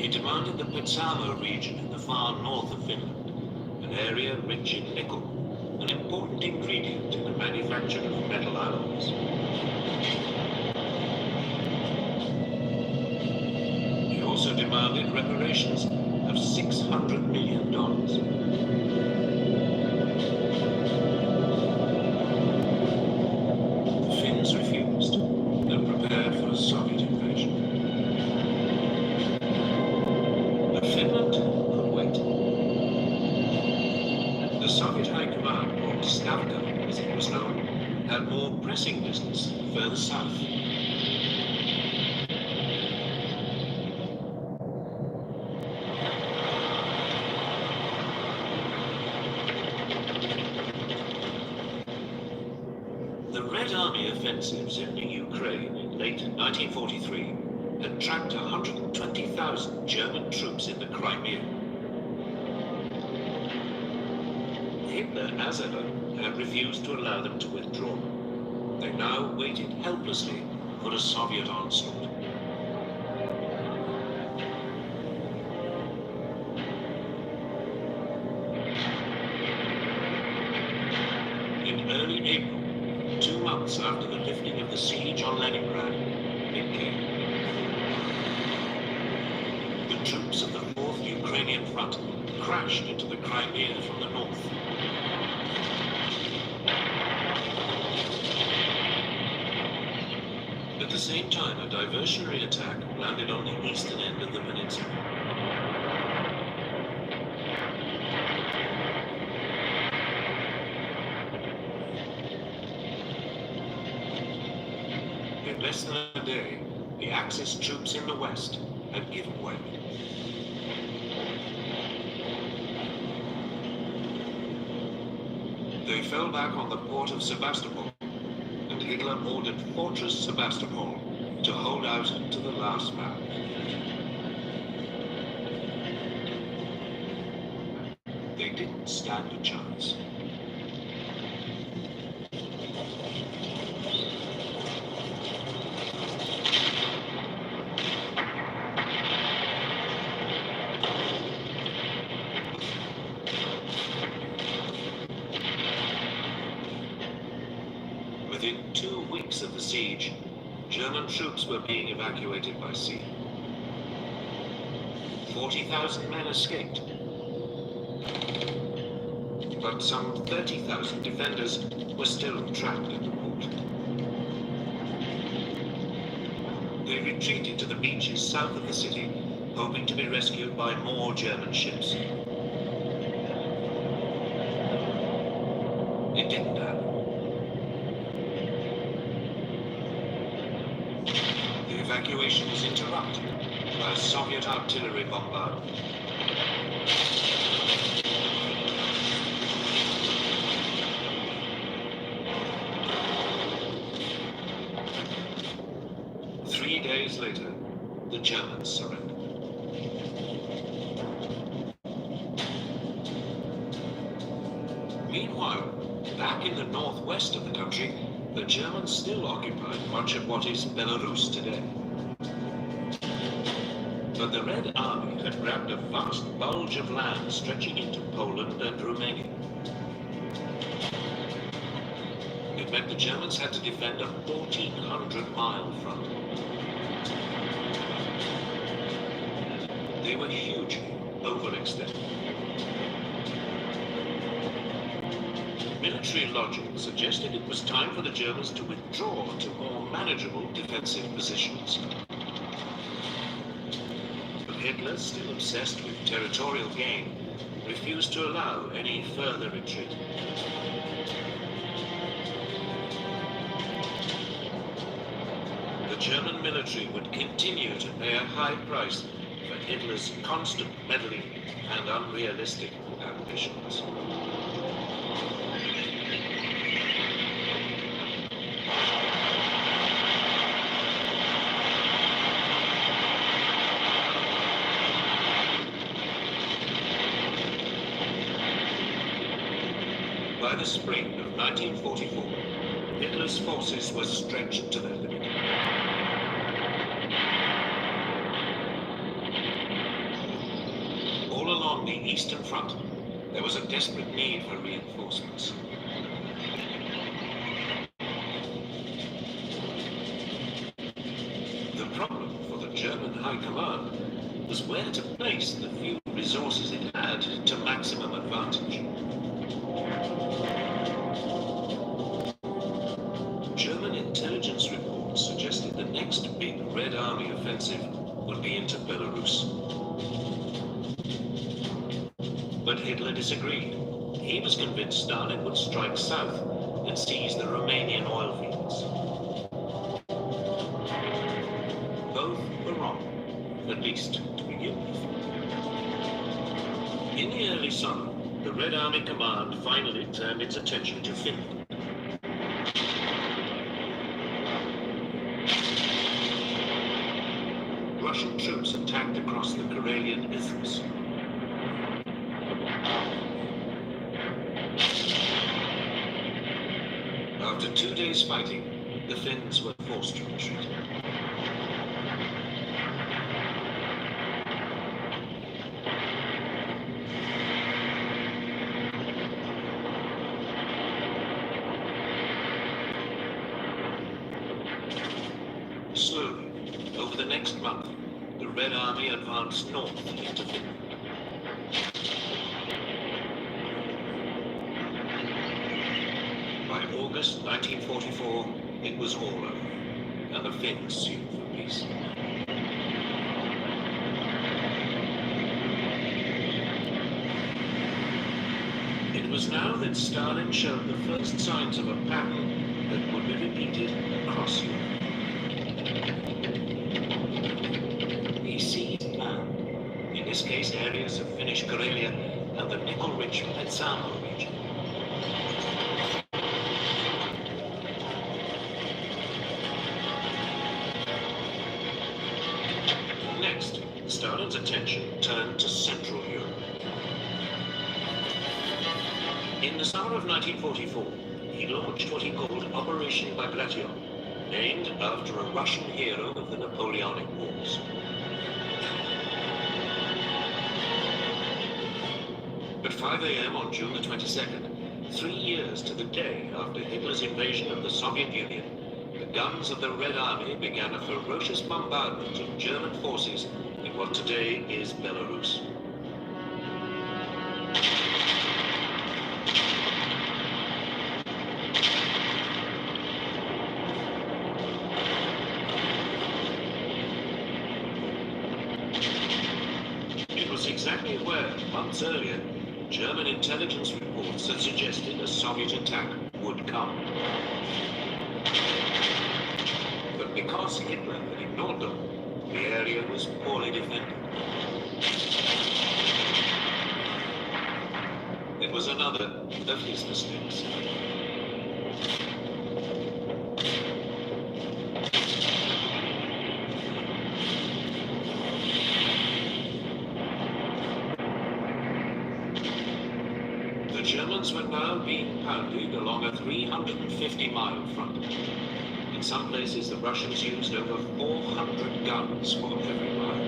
He demanded the Petsamo region in the far north of Finland, an area rich in nickel, an important ingredient in the manufacture of metal alloys. He also demanded reparations of $600 million. The Finns refused and prepared for a Soviet invasion. But Finland could wait. The Soviet High Command, or Stavka as it was known, had more pressing business further south. The Red Army offensives in the Ukraine in late 1943 had trapped 120,000 German troops in the Crimea. Hitler, as ever, had refused to allow them to withdraw. They now waited helplessly for a Soviet onslaught. In early April, 2 months after the lifting of the siege on Leningrad, it came. The troops of the 4th Ukrainian Front crashed into the Crimea from the north. At the same time, a diversionary attack landed on the eastern end of the peninsula. In less than a day, the Axis troops in the west had given way. They fell back on the port of Sebastopol, and Hitler ordered Fortress Sebastopol to hold out to the last man. They didn't stand a chance. Within 2 weeks of the siege, German troops were being evacuated by sea. 40,000 men escaped, but some 30,000 defenders were still trapped in the port. They retreated to the beaches south of the city, hoping to be rescued by more German ships. It didn't happen. The evacuation was interrupted by Soviet artillery bombardment. Three days later, the Germans surrendered. Meanwhile, back in the northwest of the country, the Germans still occupied much of what is Belarus today. But the Red Army had grabbed a vast bulge of land stretching into Poland and Romania. It meant the Germans had to defend a 1,400-mile front. They were hugely overextended. Military logic suggested it was time for the Germans to withdraw to more manageable defensive positions. But Hitler, still obsessed with territorial gain, refused to allow any further retreat. The German military would continue to pay a high price for Hitler's constant meddling and unrealistic ambitions. By the spring of 1944, Hitler's forces were stretched to their limit. All along the Eastern Front, there was a desperate need for reinforcements. The problem for the German High Command was where to place the few resources it had to maximum advantage. German intelligence reports suggested the next big Red Army offensive would be into Belarus. But Hitler disagreed. He was convinced Stalin would strike south and seize the Romanian oil fields. Both were wrong, at least to begin with. In the early summer, the Red Army Command finally turned its attention to Finland. Russian troops attacked across the Karelian Isthmus. After 2 days fighting, the Finns were forced to retreat. Slowly, over the next month, the Red Army advanced north into Finland. By August 1944, it was all over, and the Finns sued for peace. It was now that Stalin showed the first signs of a pattern that would be repeated across Europe. He seized land, in this case areas of Finnish Karelia and the nickel-rich Petsamo region. Next, Stalin's attention turned to Central Europe. In the summer of 1944, he launched what he called Operation Bagration, named after a Russian hero of the Napoleonic Wars. At 5 a.m. on June the 22nd, 3 years to the day after Hitler's invasion of the Soviet Union, the guns of the Red Army began a ferocious bombardment of German forces in what today is Belarus. It was exactly where, months earlier, German intelligence reports had suggested a Soviet attack would come. But because Hitler had ignored them, the area was poorly defended. It was another of his mistakes. The Germans were now being pounded along a 350-mile front. In some places, the Russians used over 400 guns for every mile.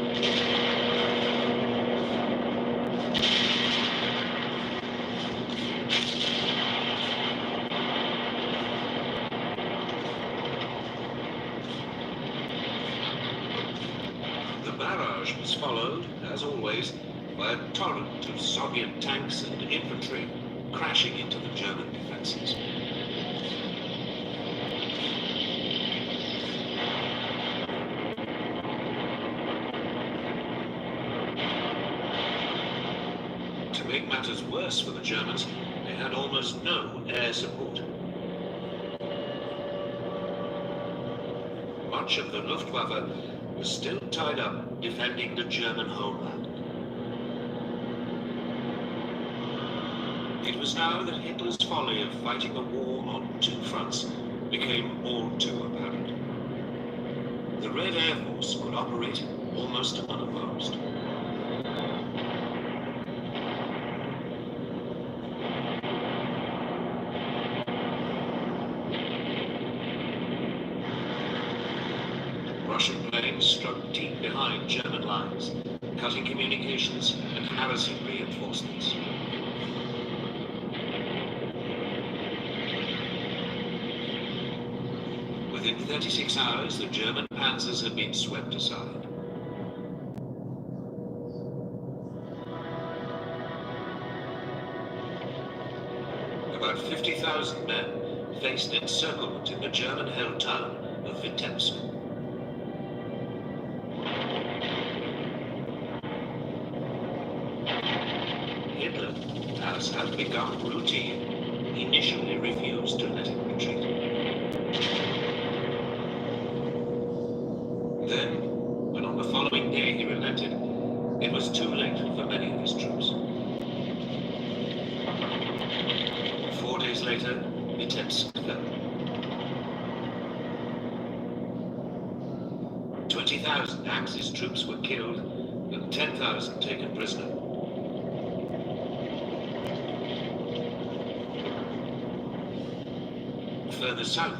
The barrage was followed, as always, by a torrent of Soviet tanks and infantry crashing into the German defenses. To make matters worse for the Germans, they had almost no air support. Much of the Luftwaffe was still tied up defending the German homeland. It was now that Hitler's folly of fighting a war on two fronts became all too apparent. The Red Air Force could operate almost unopposed. Russian planes struck deep behind German lines, cutting communications and harassing reinforcements. Within 36 hours, the German panzers had been swept aside. About 50,000 men faced encirclement in the German-held town of Vitebsk. Hitler, as had become routine, initially refused to let him retreat. Then, when on the following day he relented, it was too late for many of his troops. 4 days later, Vitebsk fell. 20,000 Axis troops were killed and 10,000 taken prisoner. Further south,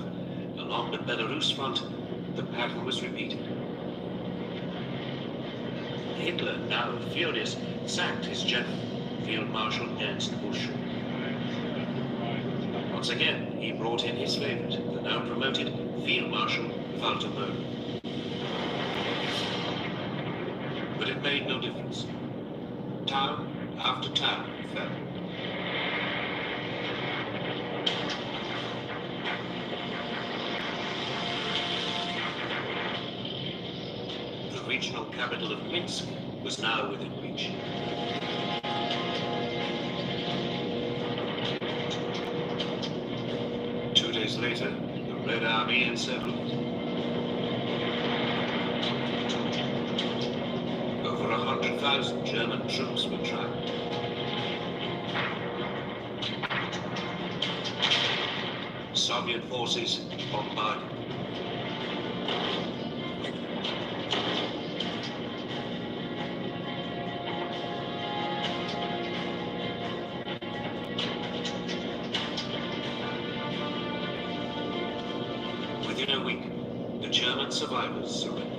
along the Belarus front, the pattern was repeated. Hitler, now furious, sacked his general, Field Marshal Ernst Busch. Once again, he brought in his favorite, the now promoted Field Marshal Walter Möller. But it made no difference. Town after town fell. The regional capital of Minsk was now within reach. Two days later, the Red Army encircled it. Over 100,000 German troops were trapped. Soviet forces bombarded. Within a week, the German survivors surrendered.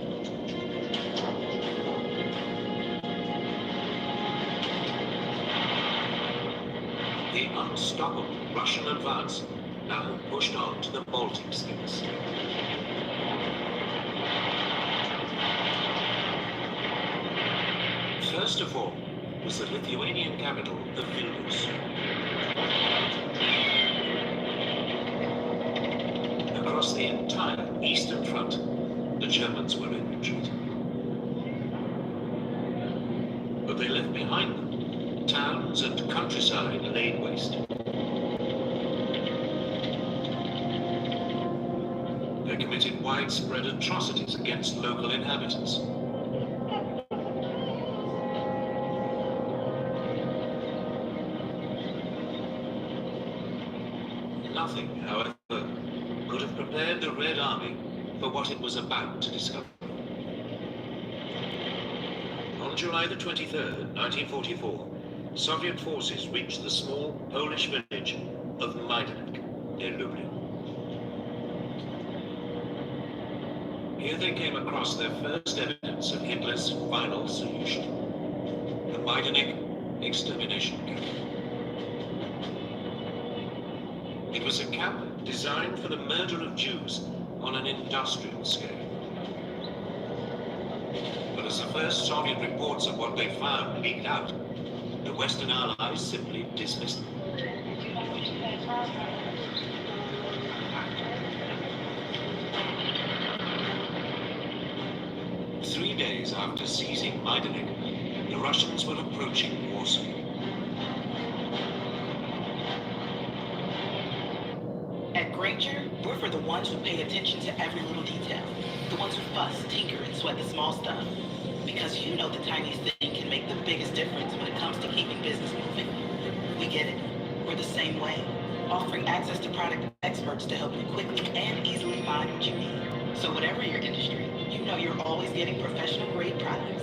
The unstoppable Russian advance now pushed on to the Baltic states. First of all was the Lithuanian capital of Vilnius. Across the entire eastern front, the Germans were in retreat. But they left behind them towns and countryside laid waste. They committed widespread atrocities against local inhabitants. Nothing, however, could have prepared the Red Army for what it was about to discover. On July the 23rd, 1944, Soviet forces reached the small Polish village of Majdanek near Lublin. Here they came across their first evidence of Hitler's final solution, the Majdanek extermination camp. It was a camp designed for the murder of Jews on an industrial scale. But as the first Soviet reports of what they found leaked out, the Western Allies simply dismissed them. Three days after seizing Majdanek, the Russians were approaching Warsaw. At Granger, we're for the ones who pay attention to every little detail. The ones who fuss, tinker, and sweat the small stuff. Because you know the tiniest thing can make the biggest difference when it comes to keeping business moving. We get it. access to product experts to help you quickly and easily find what you need. So whatever your industry, you know you're always getting professional grade products.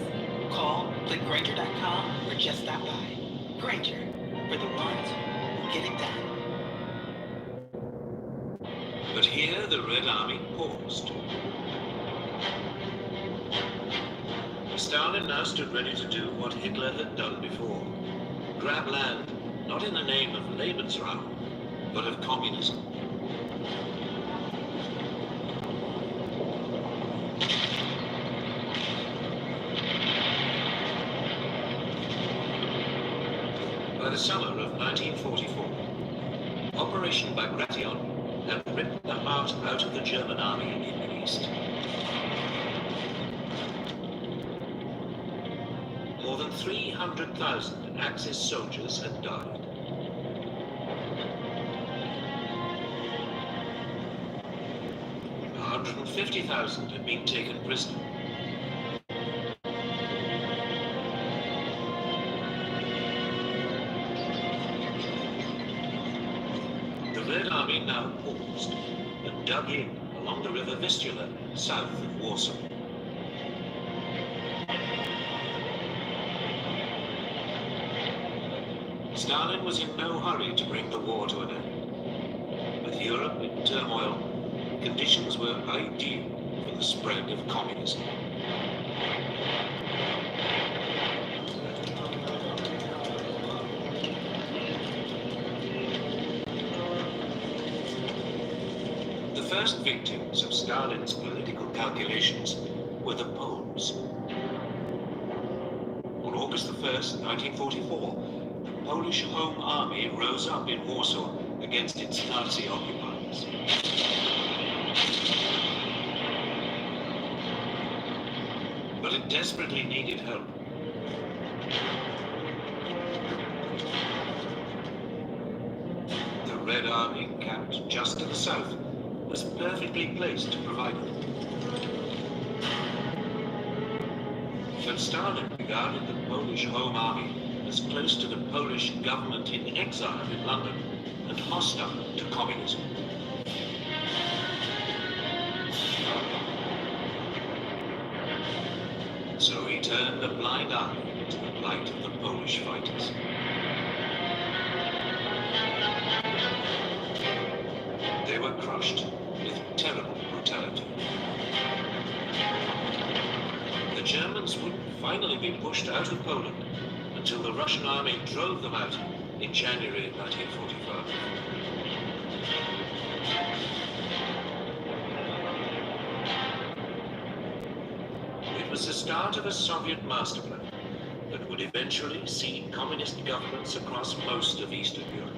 Call, click Grainger.com, or just stop by. Grainger, for the ones who get it done. But here the Red Army paused. Stalin now stood ready to do what Hitler had done before. Grab land, not in the name of Lebensraum, but of communism. By the summer of 1944, Operation Bagration had ripped the heart out of the German army in the east. More than 300,000 Axis soldiers had died. A 150,000 had been taken prisoner. The Red Army now paused and dug in along the river Vistula, south of Warsaw. Stalin was in no hurry to bring the war to an end. With Europe in turmoil, conditions were ideal for the spread of communism. The first victims of Stalin's political calculations were the Poles. On August 1st, 1944, the Polish Home Army rose up in Warsaw against its Nazi occupiers. But it desperately needed help. The Red Army, camped just to the south, was perfectly placed to provide it. But Stalin regarded the Polish Home Army as close to the Polish government in exile in London and hostile to communism. So he turned a blind eye to the plight of the Polish fighters. They were crushed with terrible brutality. The Germans would finally be pushed out of Poland until the Russian army drove them out in January 1945. It was the start of a Soviet master plan that would eventually see communist governments across most of Eastern Europe.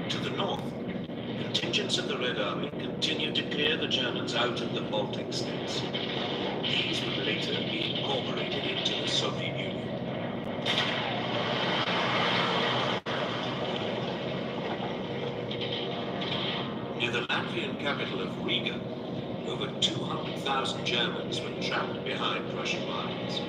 To the north, contingents of the Red Army continued to clear the Germans out of the Baltic states. These would later be incorporated into the Soviet Union. Near the Latvian capital of Riga, over 200,000 Germans were trapped behind Russian lines.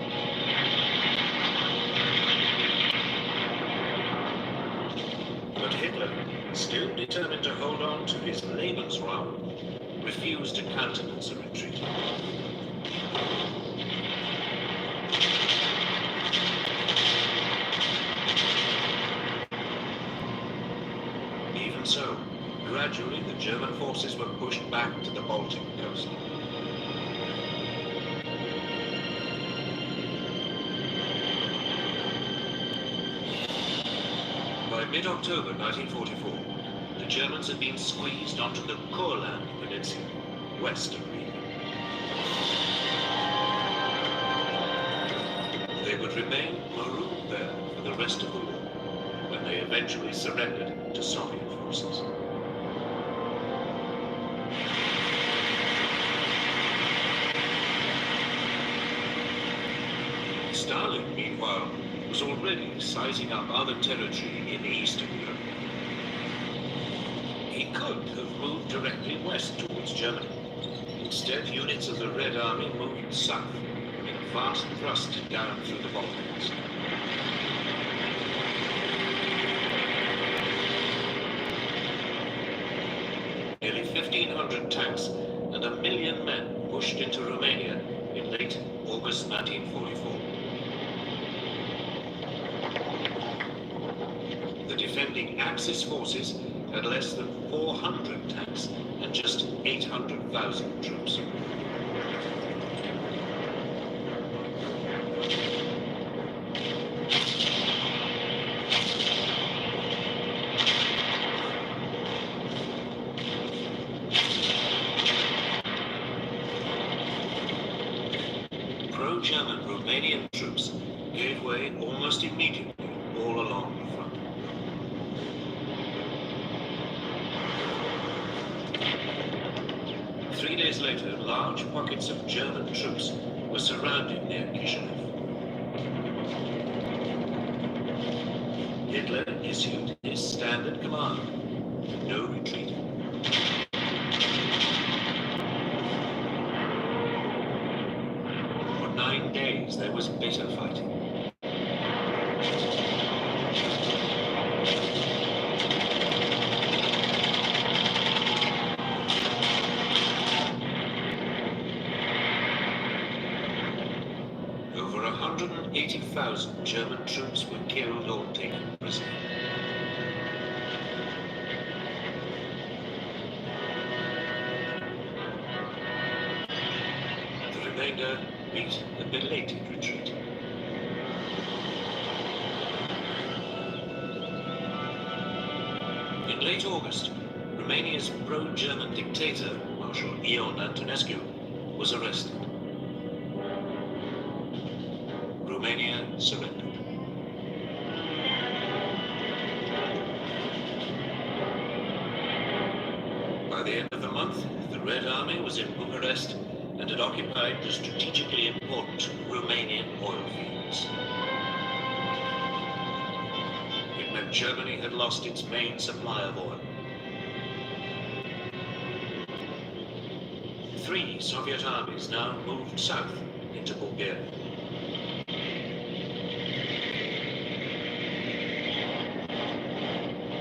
But Hitler, still determined to hold on to his Lebensraum, refused to countenance a retreat. Even so, gradually the German forces were pushed back to the Baltic coast. By mid-October 1944, the Germans had been squeezed onto the Courland Peninsula, west of Riga. They would remain marooned there for the rest of the war, when they eventually surrendered to Soviet forces. Stalin, meanwhile, was already sizing up other territory in Eastern Europe. He could have moved directly west towards Germany. Instead, units of the Red Army moved south in a fast thrust down through the Balkans. Nearly 1,500 tanks and 1 million men pushed into Romania in late August 1944. The defending Axis forces had less than 400 tanks and just 800,000 troops. Pro-German Romanian troops gave way almost immediately all along the front. Three days later, large pockets of German troops were surrounded near Kishinev. Hitler issued his standard command: no retreat. For 9 days there was bitter fighting. Over 180,000 German troops were killed or taken prisoner. The remainder beat a belated retreat. In late August, Romania's pro-German dictator, Marshal Ion Antonescu, was arrested. Romania surrendered. By the end of the month, the Red Army was in Bucharest and had occupied the strategically important Romanian oil fields. It meant Germany had lost its main supply of oil. 3 Soviet armies now moved south into Bulgaria.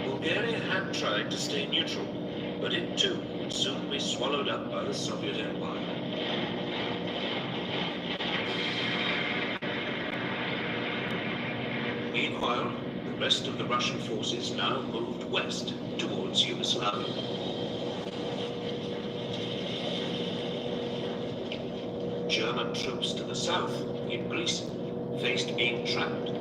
Bulgaria had tried to stay neutral, but it too would soon be swallowed up by the Soviet Empire. Meanwhile, the rest of the Russian forces now moved west towards Yugoslavia. German troops to the south, in Greece, faced being trapped.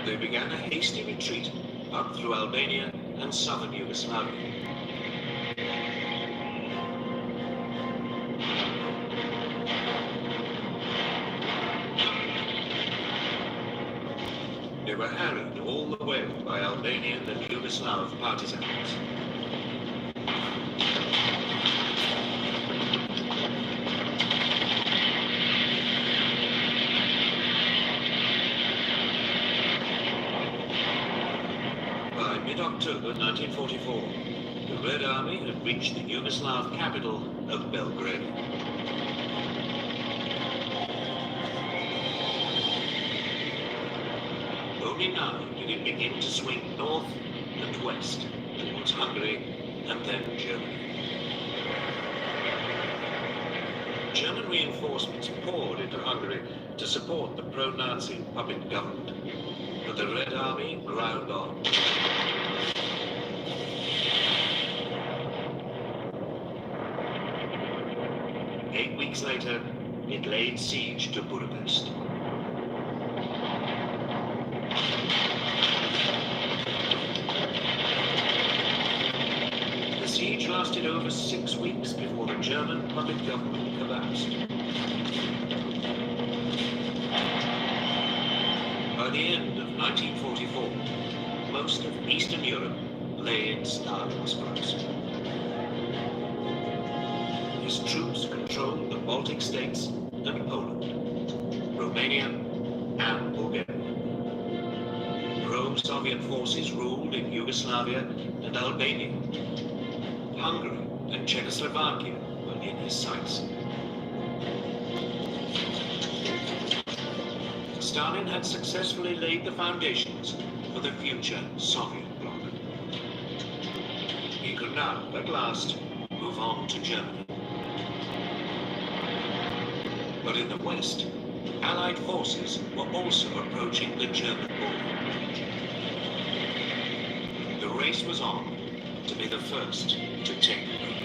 They began a hasty retreat up through Albania and southern Yugoslavia. They were harried all the way by Albanian and Yugoslav partisans. By mid-October 1944, the Red Army had reached the Yugoslav capital of Belgrade. Only now did it begin to swing north and west towards Hungary and then Germany. German reinforcements poured into Hungary to support the pro-Nazi puppet government, but the Red Army ground on. Eight weeks later, it laid siege to Budapest. The siege lasted over 6 weeks before the German puppet government collapsed. By the end of 1944, most of Eastern Europe lay in Stalin's grasp. His troops controlled the Baltic states and Poland, Romania and Bulgaria. Pro-Soviet Soviet forces ruled in Yugoslavia and Albania. Hungary and Czechoslovakia were in his sights. Stalin had successfully laid the foundations for the future Soviet bloc. He could now, at last, move on to Germany. But in the West, Allied forces were also approaching the German border. The race was on to be the first to take the road.